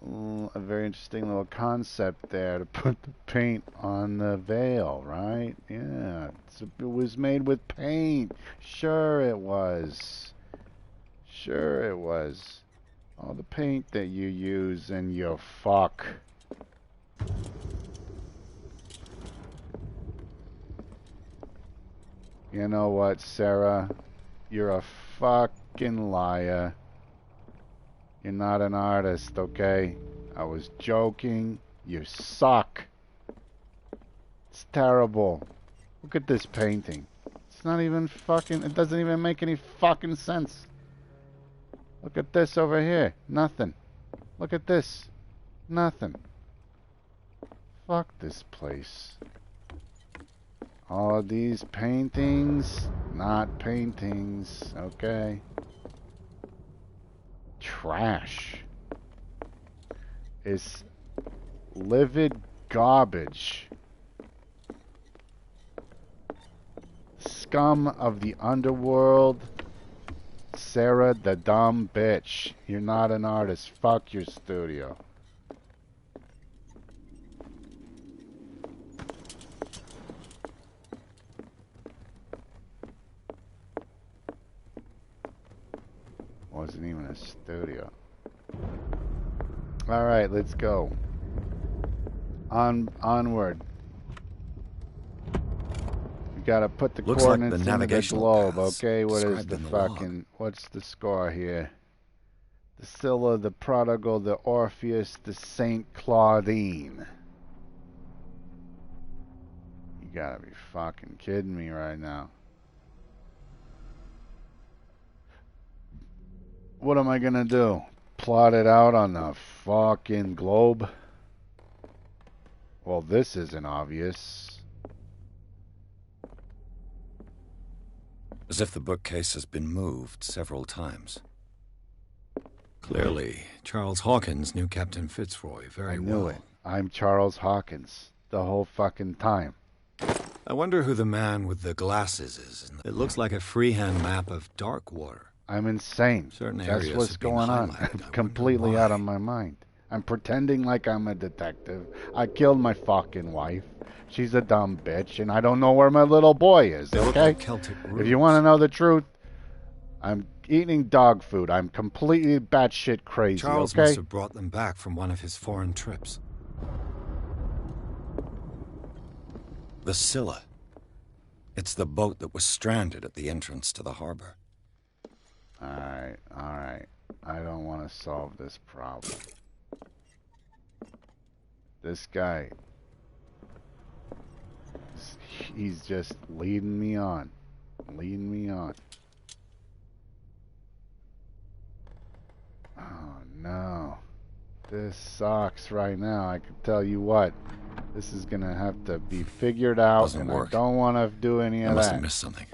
little concept there to put the paint on the veil, right? Yeah, it was made with paint. Sure it was. Sure it was. All the paint that you use and you fuck. You know what, Sarah? You're a fucking liar. You're not an artist, okay? I was joking. You suck. It's terrible. Look at this painting. It's not even fucking... It doesn't even make any fucking sense. Look at this over here. Nothing. Look at this. Nothing. Fuck this place. All of these paintings, not paintings, okay? Trash. It's livid garbage. Scum of the underworld. Sarah the dumb bitch. You're not an artist. Fuck your studio. Wasn't even a studio. Alright, let's go. Onward. We gotta put the Looks like coordinates the into the navigational globe, paths okay? What is described the in the fucking... log. What's the score here? The Scylla, the Prodigal, the Orpheus, the Saint Claudine. You gotta be fucking kidding me right now. What am I gonna do? Plot it out on the fucking globe? Well, this isn't obvious. As if the bookcase has been moved several times. Clearly, Charles Hawkins knew Captain Fitzroy very well. I knew it. I'm Charles Hawkins. The whole fucking time. I wonder who the man with the glasses is. It looks like a freehand map of dark water. I'm insane. Certain That's areas what's have been going on. highlighted. I'm completely out of my mind. I'm pretending like I'm a detective. I killed my fucking wife. She's a dumb bitch, and I don't know where my little boy is, They look okay? like Celtic If you want to know the truth, I'm eating dog food. I'm completely batshit crazy, Charles okay? must have brought them back from one of his foreign trips. The Scylla. It's the boat that was stranded at the entrance to the harbor. Alright, alright. I don't want to solve this problem. This guy, he's just leading me on. Leading me on. This sucks right now. I can tell you what. This is gonna have to be figured out, Doesn't work. I don't want to do any of that. I must have missed something.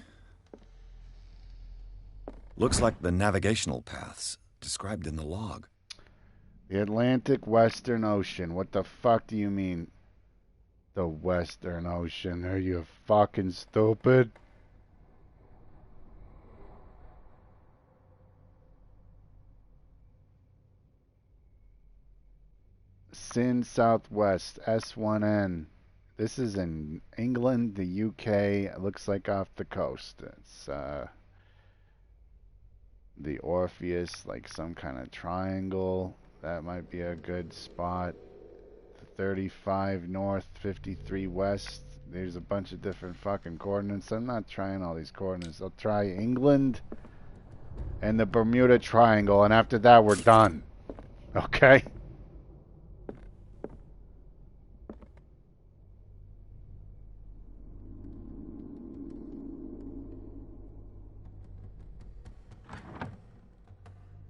Looks like the navigational paths described in the log. The Atlantic Western Ocean. What the fuck do you mean? The Western Ocean. Are you fucking stupid? Sin Southwest S1N. This is in England, the UK. It looks like off the coast. It's the Orpheus, like some kind of triangle. That might be a good spot. 35 north, 53 west. There's a bunch of different fucking coordinates. I'm not trying all these coordinates. I'll try England and the Bermuda Triangle, and after that we're done. Okay?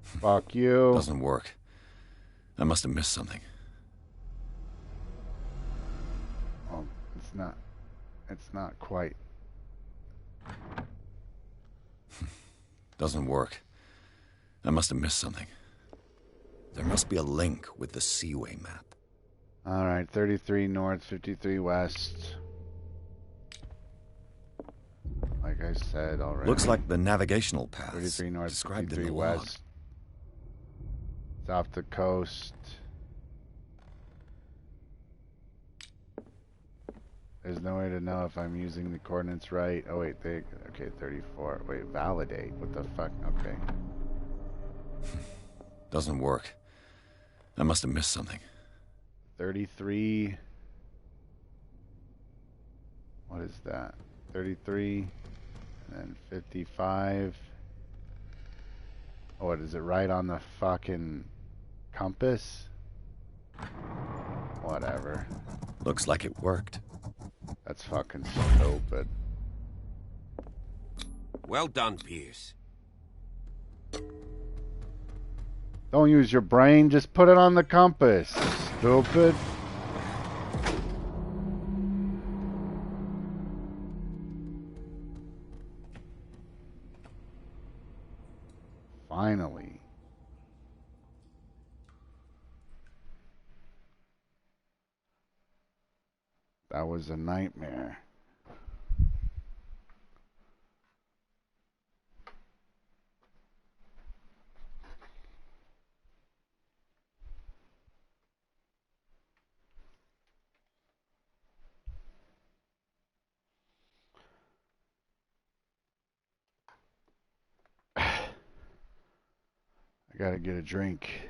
Fuck you. Doesn't work. I must have missed something. Oh, it's not quite. Doesn't work. I must have missed something. There must be a link with the Seaway map. Alright, 33 north, 53 west. Like I said already. Looks like the navigational paths 33 north, described 53 in the west. log. It's off the coast. There's no way to know if I'm using the coordinates right. Oh wait, okay, 34. Wait, validate. What the fuck? Okay. Doesn't work. I must have missed something. 33. What is that? 33 and then 55. Oh, what is it? Right on the fucking compass? Whatever. Looks like it worked. That's fucking stupid. Well done, Pierce. Don't use your brain, just put it on the compass, stupid. Finally. That was a nightmare. I gotta get a drink.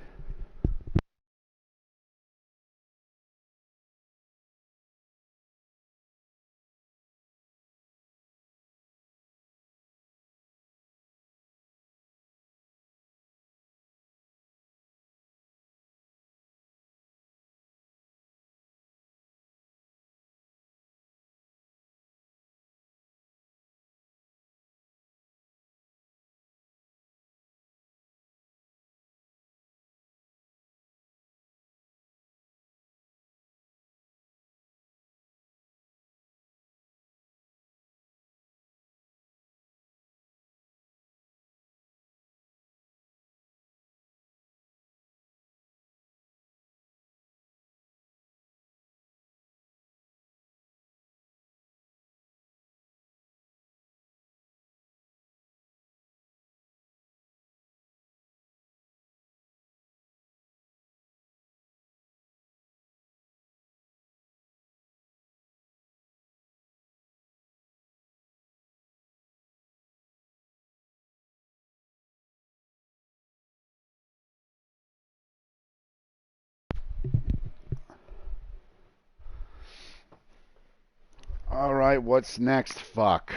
Alright, what's next, fuck?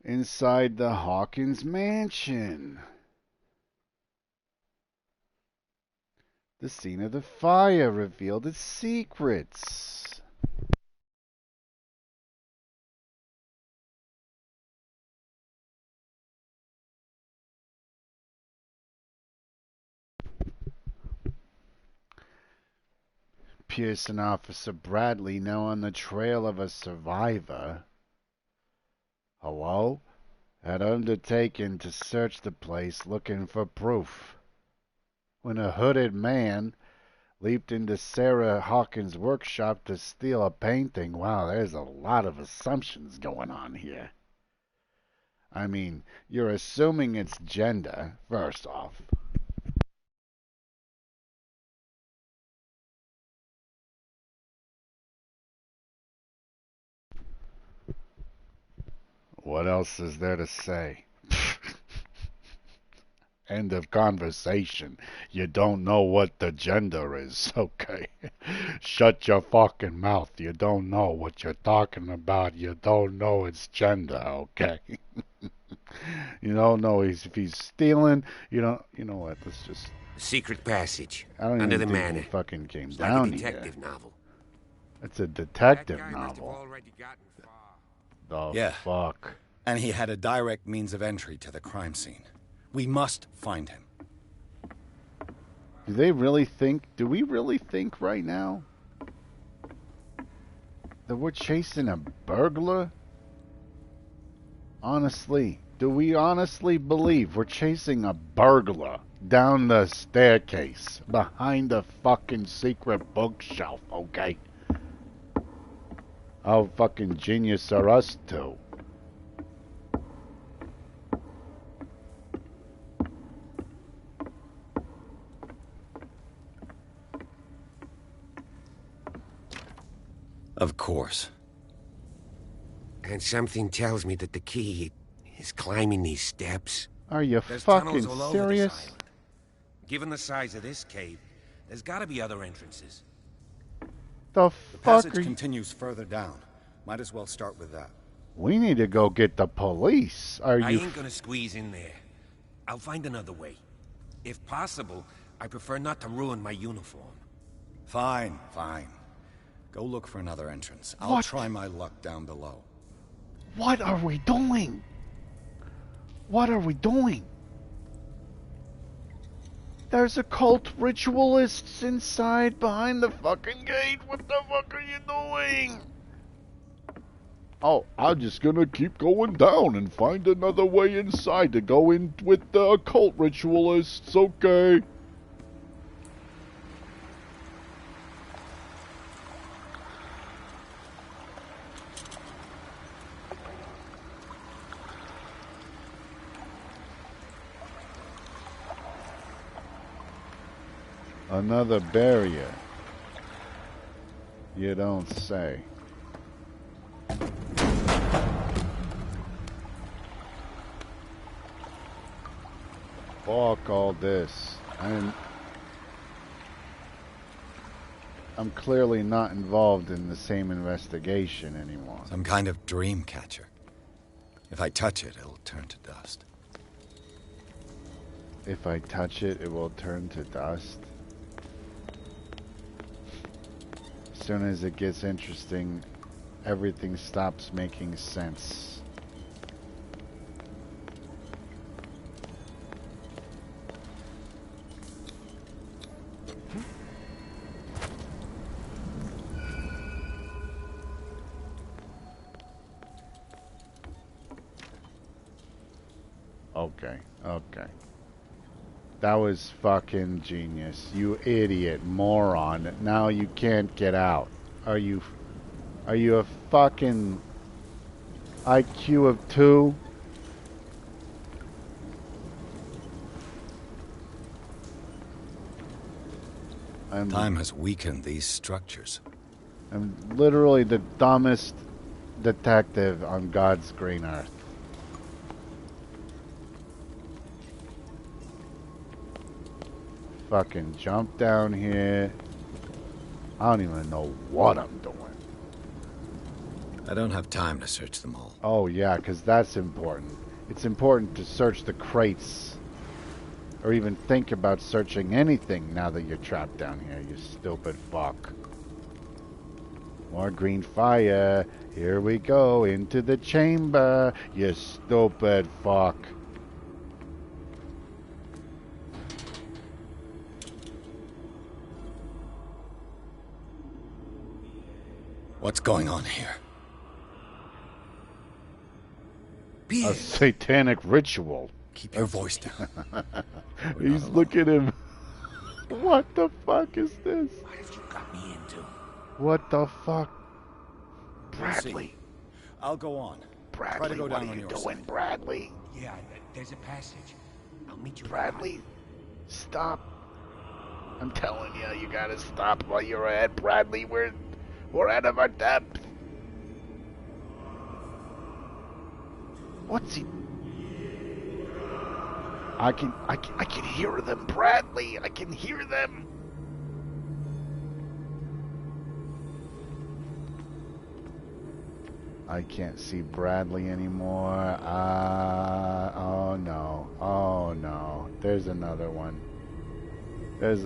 Inside the Hawkins mansion. The scene of the fire revealed its secrets. Pierce and Officer Bradley now on the trail of a survivor. Hello? Had undertaken to search the place looking for proof, when a hooded man leaped into Sarah Hawkins' workshop to steal a painting. Wow, there's a lot of assumptions going on here. I mean, you're assuming it's gender, first off. What else is there to say? End of conversation. You don't know what the gender is, okay? Shut your fucking mouth. You don't know what you're talking about. You don't know its gender, okay? You don't know if he's stealing. You know what? Let's just... Secret passage. I don't under even the think manor. he fucking came It's down like a detective here. novel. It's a detective That guy must have novel. already gotten far. The Yeah. fuck? And he had a direct means of entry to the crime scene. We must find him. Do we really think right now that we're chasing a burglar? Honestly, do we honestly believe we're chasing a burglar down the staircase behind a fucking secret bookshelf, okay? How fucking genius are us two? Of course. And something tells me that the key is climbing these steps. Are you There's fucking tunnels all over serious? this island. Given the size of this cave, there's gotta be other entrances. The The fuck passage are you... continues further down. Might as well start with that. We need to go get the police. I ain't gonna squeeze in there. I'll find another way. If possible, I prefer not to ruin my uniform. Fine. Go look for another entrance. I'll What? try my luck down below. What are we doing? What are we doing? There's occult ritualists inside behind the fucking gate. What the fuck are you doing? Oh, I'm just gonna keep going down and find another way inside to go in with the occult ritualists, okay? Another barrier. You don't say. Fuck all this. I'm clearly not involved in the same investigation anymore. Some kind of dream catcher. If I touch it, it'll turn to dust. If I touch it, it will turn to dust. As soon as it gets interesting, everything stops making sense. Okay. That was fucking genius. You idiot moron. Now you can't get out. Are you a fucking IQ of 2? Time has weakened these structures. I'm literally the dumbest detective on God's green earth. Fucking jump down here. I don't even know what I'm doing. I don't have time to search them all. Oh yeah, because that's important. It's important to search the crates. Or even think about searching anything now that you're trapped down here, you stupid fuck. More green fire. Here we go, into the chamber, you stupid fuck. What's going on here? A satanic ritual. Keep your voice down. He's looking at him. What the fuck is this? What have you got me into? What the fuck? Bradley. I'll go on. Bradley, Try to go down what on are your you doing, side. Bradley? Yeah, there's a passage. I'll meet you. Bradley, stop. I'm telling you, you gotta stop while you're at Bradley. We're out of our depth. What's he? I can hear them, Bradley. I can hear them. I can't see Bradley anymore. Oh no. Oh no. There's another one. There's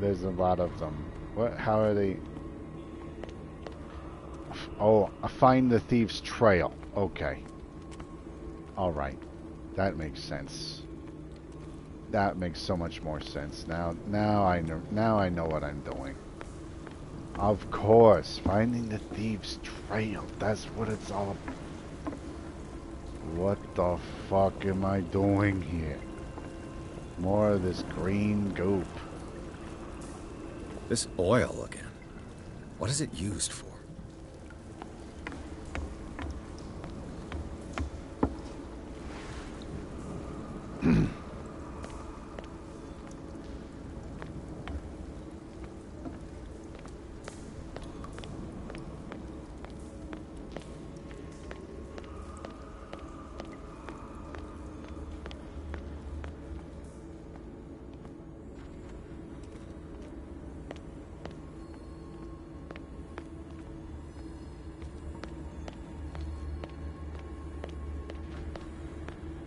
a lot of them. What? How are they? Oh, find the thief's trail. Okay. All right. That makes sense. That makes so much more sense. Now I know what I'm doing. Of course, finding the thieves' trail. That's what it's all about. What the fuck am I doing here? More of this green goop. This oil again. What is it used for?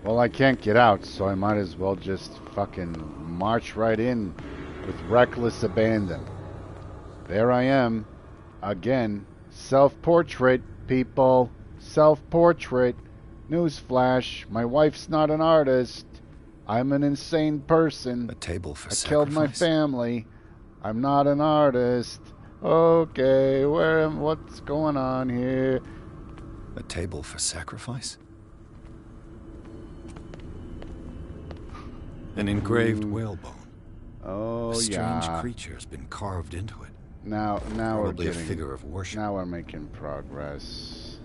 Well, I can't get out, so I might as well just fucking march right in with reckless abandon. There I am. Again. Self-portrait, people. Self-portrait. Newsflash. My wife's not an artist. I'm an insane person. A table for sacrifice. I killed my family. I'm not an artist. Okay, what's going on here? A table for sacrifice? An engraved whalebone. Oh, a strange yeah. creature has been carved into it. Now Probably we're getting a figure of worship. Now we're making progress.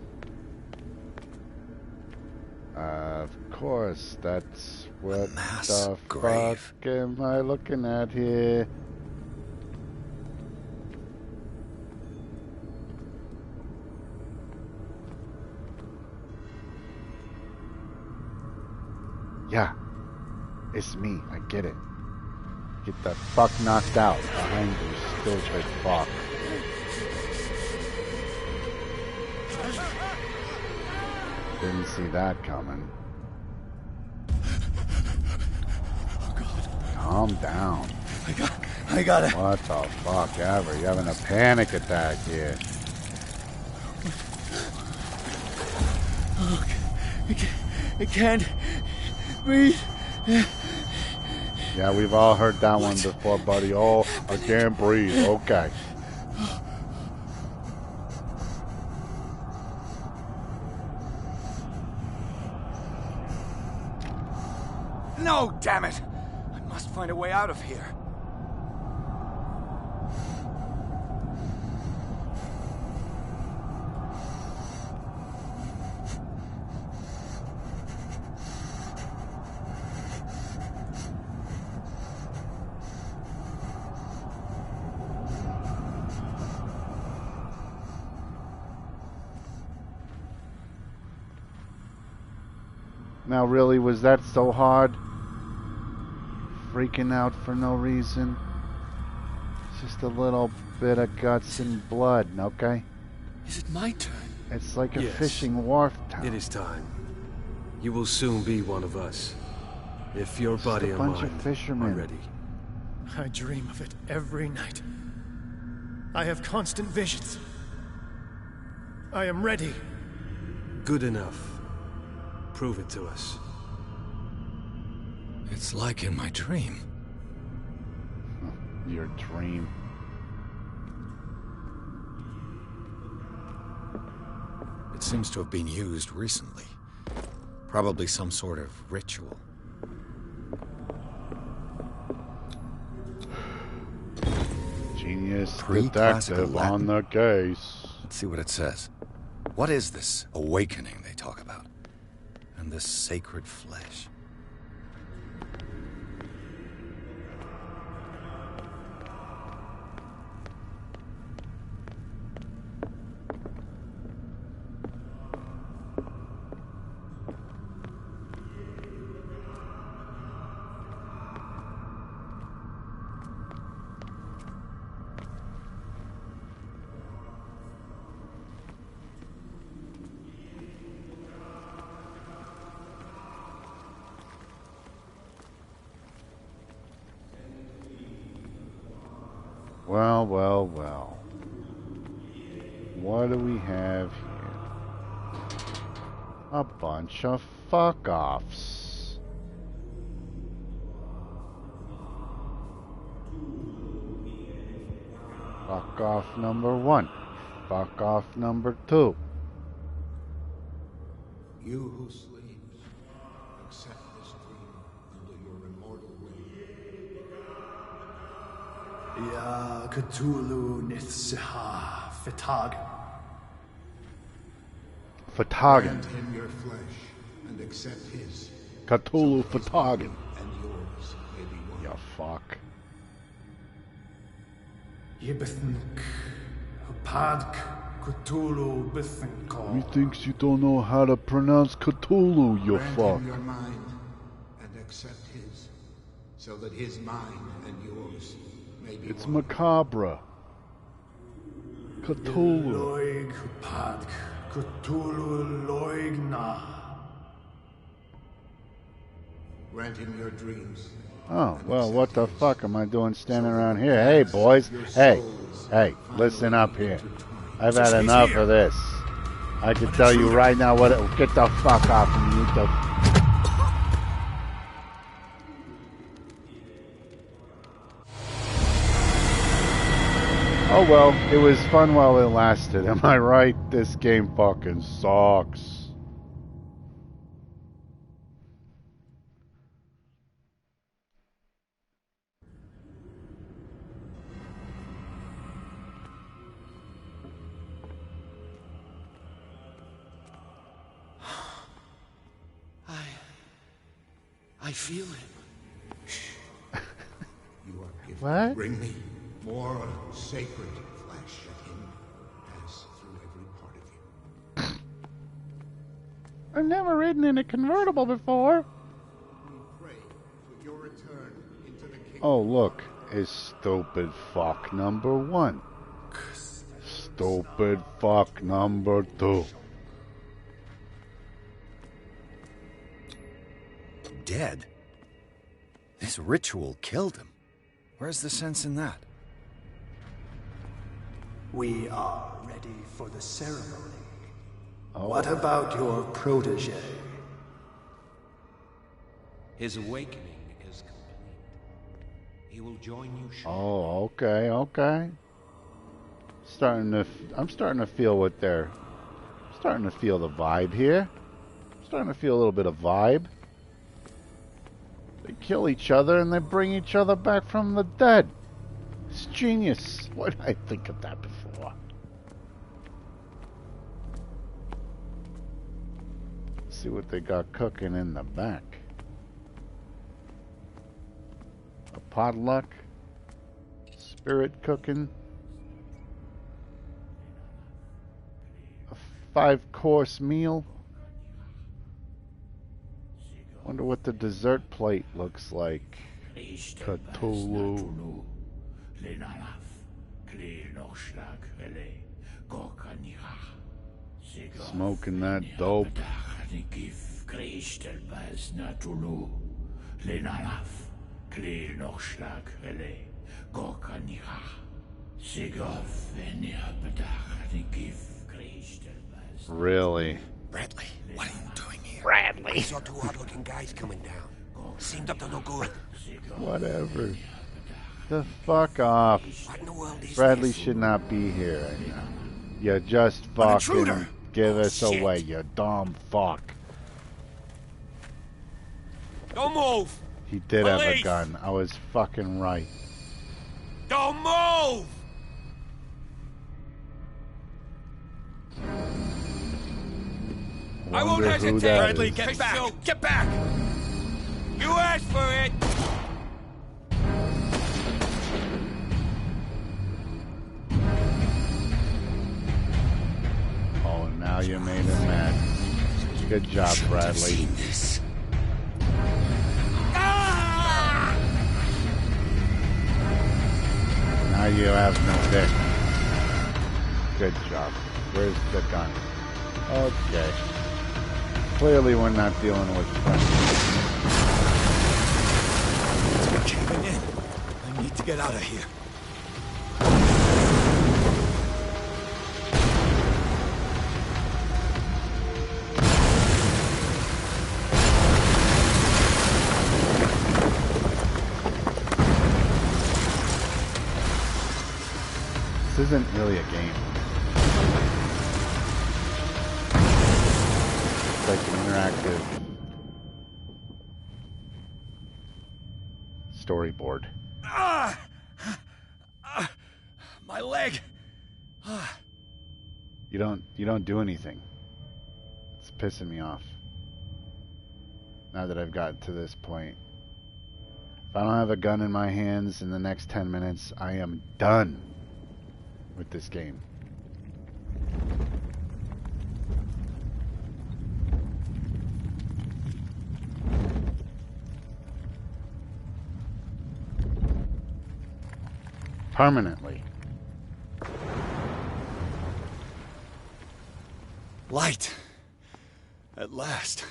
Of course, that's what the grave. fuck am I looking at here? Yeah. It's me, I get it. Get the fuck knocked out behind you, stupid fuck. Didn't see that coming. Calm down. I got it. What the fuck ever? You're having a panic attack here. Oh, I can't breathe. Yeah, we've all heard that one before, buddy. Oh, I can't breathe. Okay. No, damn it! I must find a way out of here. Now, really, was that so hard? Freaking out for no reason? Just a little bit of guts and blood, okay? Is it my turn? It's like a Yes. fishing wharf town. It is time. You will soon be one of us. If your body a and bunch of mind fishermen. are ready. I dream of it every night. I have constant visions. I am ready. Good enough. Prove it to us. It's like in my dream. Your dream. seems to have been used recently. Probably some sort of ritual. Genius detective on the case. Let's see what it says. What is this awakening they talk about? And this sacred flesh? Well, well, well. What do we have here? A bunch of fuck-offs. Fuck off number 1. Fuck off number 2. You who sleeps, accept this dream under your immortal will. Ya Cthulhu Nithsiha Fitagan. Fitagan. Grant him your flesh and accept his. Cthulhu Fitagan. And yours may be one. Ya fuck. Yibithnk Padk Cthulhu Bithnko. Methinks you don't know how to pronounce Cthulhu, you Grant fuck. him your mind and accept his, so that his mind and yours may be It's one. macabre. Cthulhu. Loig Padk Cthulhu Loigna. Grant him your dreams. Oh, well, what the fuck am I doing standing around here? Hey, boys. Hey, listen up here. I've had enough of this. I can tell you right now what get the fuck off and you the... Oh, well, it was fun while it lasted. Am I right? This game fucking sucks. I feel it. You are gifted. What? Bring me more sacred flesh that him pass through every part of you. I've never ridden in a convertible before. We pray for your return into the kingdom. Oh, look. Is stupid fuck number 1. Stupid fuck number 2. Dead? This ritual killed him. Where's the sense in that? We are ready for the ceremony. Oh. What about your protege? His awakening is complete. He will join you shortly. Oh, okay. I'm starting to feel what they're... starting to feel the vibe here. Starting to feel a little bit of vibe. They kill each other and they bring each other back from the dead. It's genius. Why did I think of that before? Let's see what they got cooking in the back. A potluck. Spirit cooking. A 5-course meal. Wonder what the dessert plate looks like. Cthulhu. Smoking that dope. Really? Bradley, what are you doing here? Bradley. I saw 2 odd-looking guys coming down. Seemed up to no good. Whatever. The fuck off. What in the world is Bradley this? should not be here right now. You just fucking give us shit. away, you dumb fuck. Don't move! He did have a Police! gun. I was fucking right. Don't move! I won't Wonder who hesitate! that Bradley, is. get back! Get back! You asked for it! Oh, now you made him mad. Good job, Bradley. Now you have no dick. Good job. Where's the gun? Okay. Clearly we're not dealing with friends. It's caving in. I need to get out of here. This isn't really a game. It's like an interactive storyboard. My leg. You don't do anything. It's pissing me off. Now that I've gotten to this point. If I don't have a gun in my hands in the next 10 minutes, I am done with this game. Permanently. Light. At last.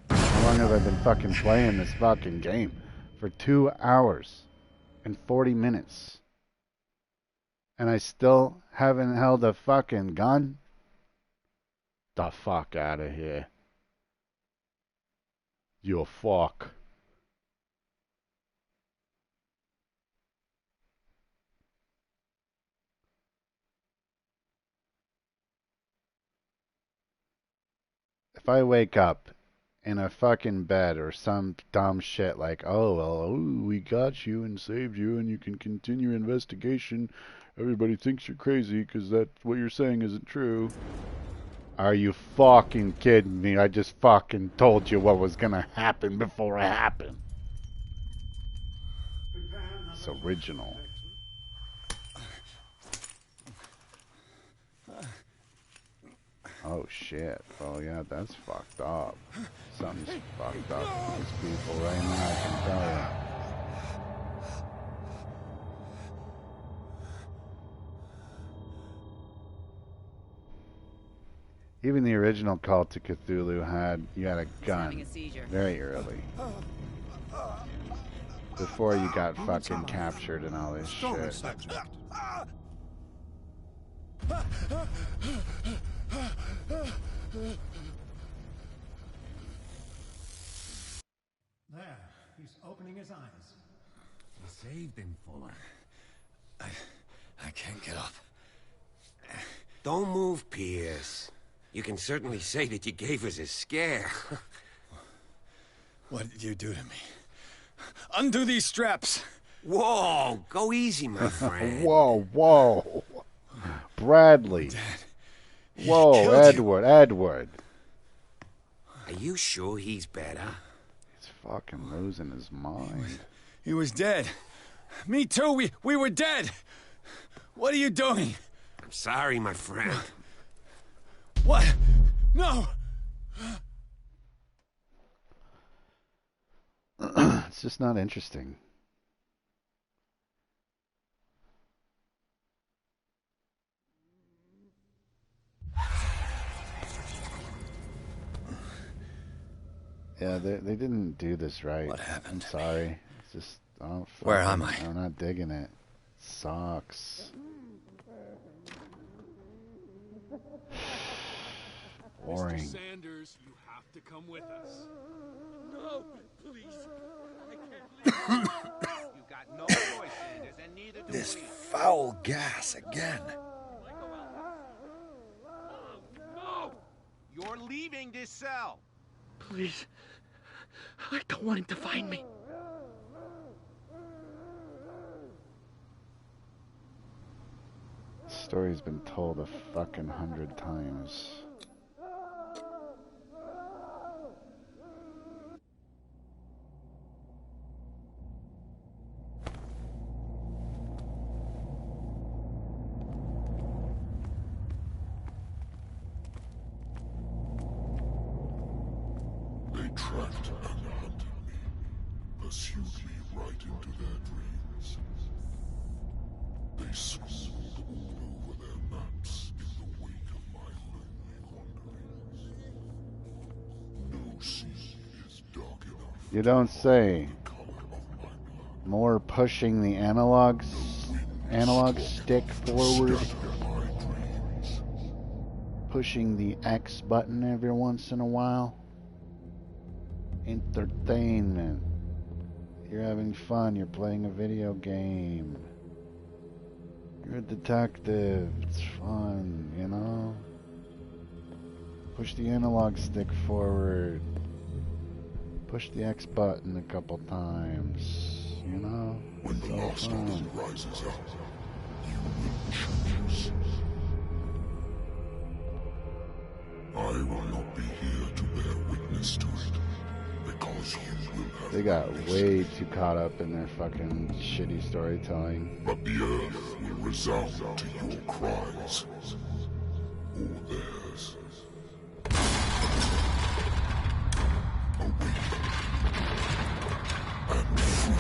How long have I been fucking playing this fucking game? For 2 hours and 40 minutes. And I still haven't held a fucking gun? The fuck out of here. You fuck. If I wake up in a fucking bed or some dumb shit like, oh, well, we got you and saved you and you can continue your investigation. Everybody thinks you're crazy because that what you're saying isn't true. Are you fucking kidding me? I just fucking told you what was gonna happen before it happened. It's original. Oh shit. Oh yeah, that's fucked up. Something's fucked up with these people right now, I can tell you. Even the original Call to Cthulhu you had a gun very early. Before you got fucking captured and all this shit. There, he's opening his eyes. You saved him, Fuller. I can't get up. Don't move, Pierce. You can certainly say that you gave us a scare. What did you do to me? Undo these straps. Whoa, go easy, my friend. Whoa. Bradley. Dad, whoa, Edward. Are you sure he's better? He's fucking losing his mind. He was dead. Me too, we were dead. What are you doing? I'm sorry, my friend. What? No! It's just not interesting. Yeah, they didn't do this right. What happened? I'm sorry. It's just, Where am I? I'm not digging it. Sucks. Boring. Mr. Sanders, you have to come with us. No, please. I can't leave. You got no choice, Sanders, and neither do This foul gas again. No! cell. Please. I don't want him to find me. The story's been told a fucking 100 times. They tracked and hunted me, pursued me right into their dreams. They swooned all over their maps in the wake of my lonely wanderings. No sea is dark enough. You don't say. More pushing the analog stick forward. Pushing the X button every once in a while. Entertainment. You're having fun. You're playing a video game. You're a detective. It's fun, you know? Push the analog stick forward. Push the X button a couple times, you know? When the lost one rises up, you will choose. I will not be here to bear witness to it, because you will have... They got way too caught up in their fucking shitty storytelling. But the earth will resound to your cries, or theirs. Awaken and free me.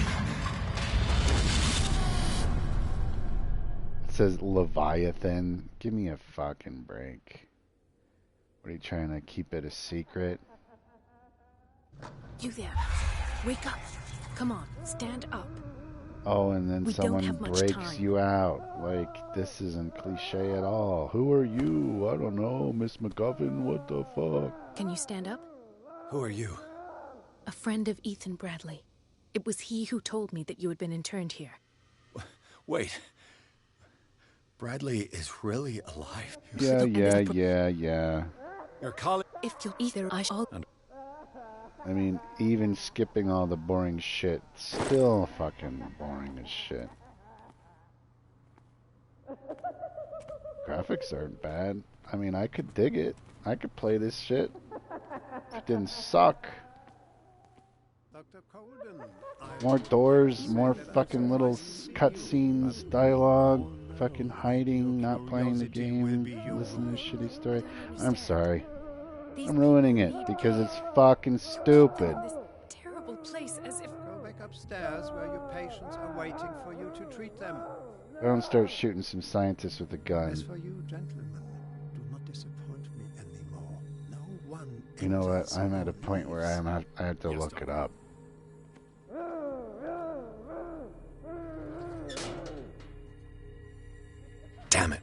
It says Leviathan. Give me a fucking break. What are you trying to keep it a secret? You there. Wake up. Come on, stand up. Oh, and then We don't someone have much breaks time. you out. Like, this isn't cliche at all. Who are you? I don't know, Miss McGovern. What the fuck? Can you stand up? Who are you? A friend of Ethan Bradley. It was he who told me that you had been interned here. Wait. Bradley is really alive? Yeah. Your colleague... If you'll either, I shall... I mean, even skipping all the boring shit, still fucking boring as shit. Graphics aren't bad. I mean, I could dig it. I could play this shit. It didn't suck. Dr. Colden, More doors, more fucking little cutscenes, dialogue, fucking hiding, not playing the game, listening to a shitty story. I'm sorry. I'm ruining it because it's fucking stupid. This terrible place as if... Go back upstairs where your patients are waiting for you to treat them. Don't start shooting some scientists with a gun. As for you, gentlemen, do not disappoint me anymore. No one... You know what? I'm at a point where I have to look it up. Damn it.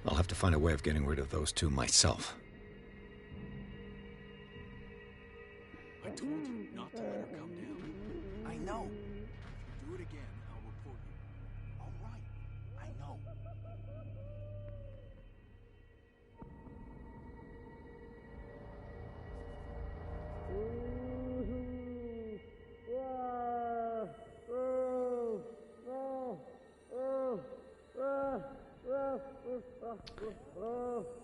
I'll have to find a way of getting rid of those two myself. I told you not to let her come down. I know. Do it again, I'll report you. All right. I know.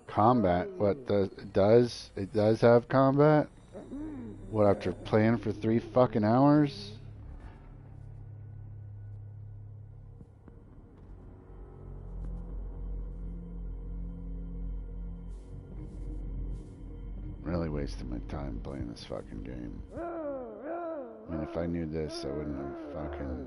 Combat? What it does have combat? What, after playing for 3 fucking hours? Really wasting my time playing this fucking game. I mean, if I knew this, I wouldn't have fucking...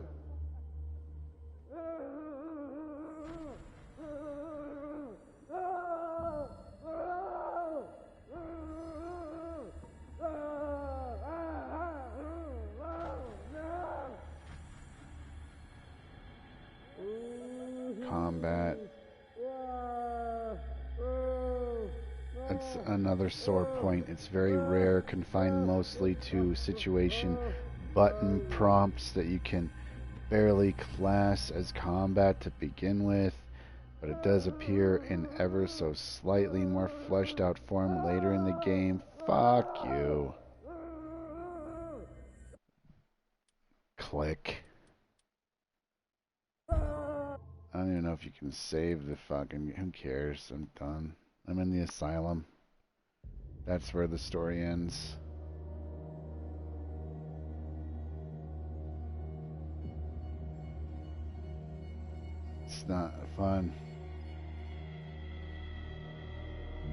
Combat. That's another sore point. It's very rare, confined mostly to situation button prompts that you can barely class as combat to begin with, but it does appear in ever so slightly more fleshed out form later in the game. Fuck you. Click. I don't even know if you can save the fucking... Who cares? I'm done. I'm in the asylum. That's where the story ends. It's not fun.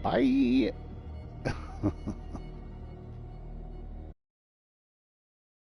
Bye!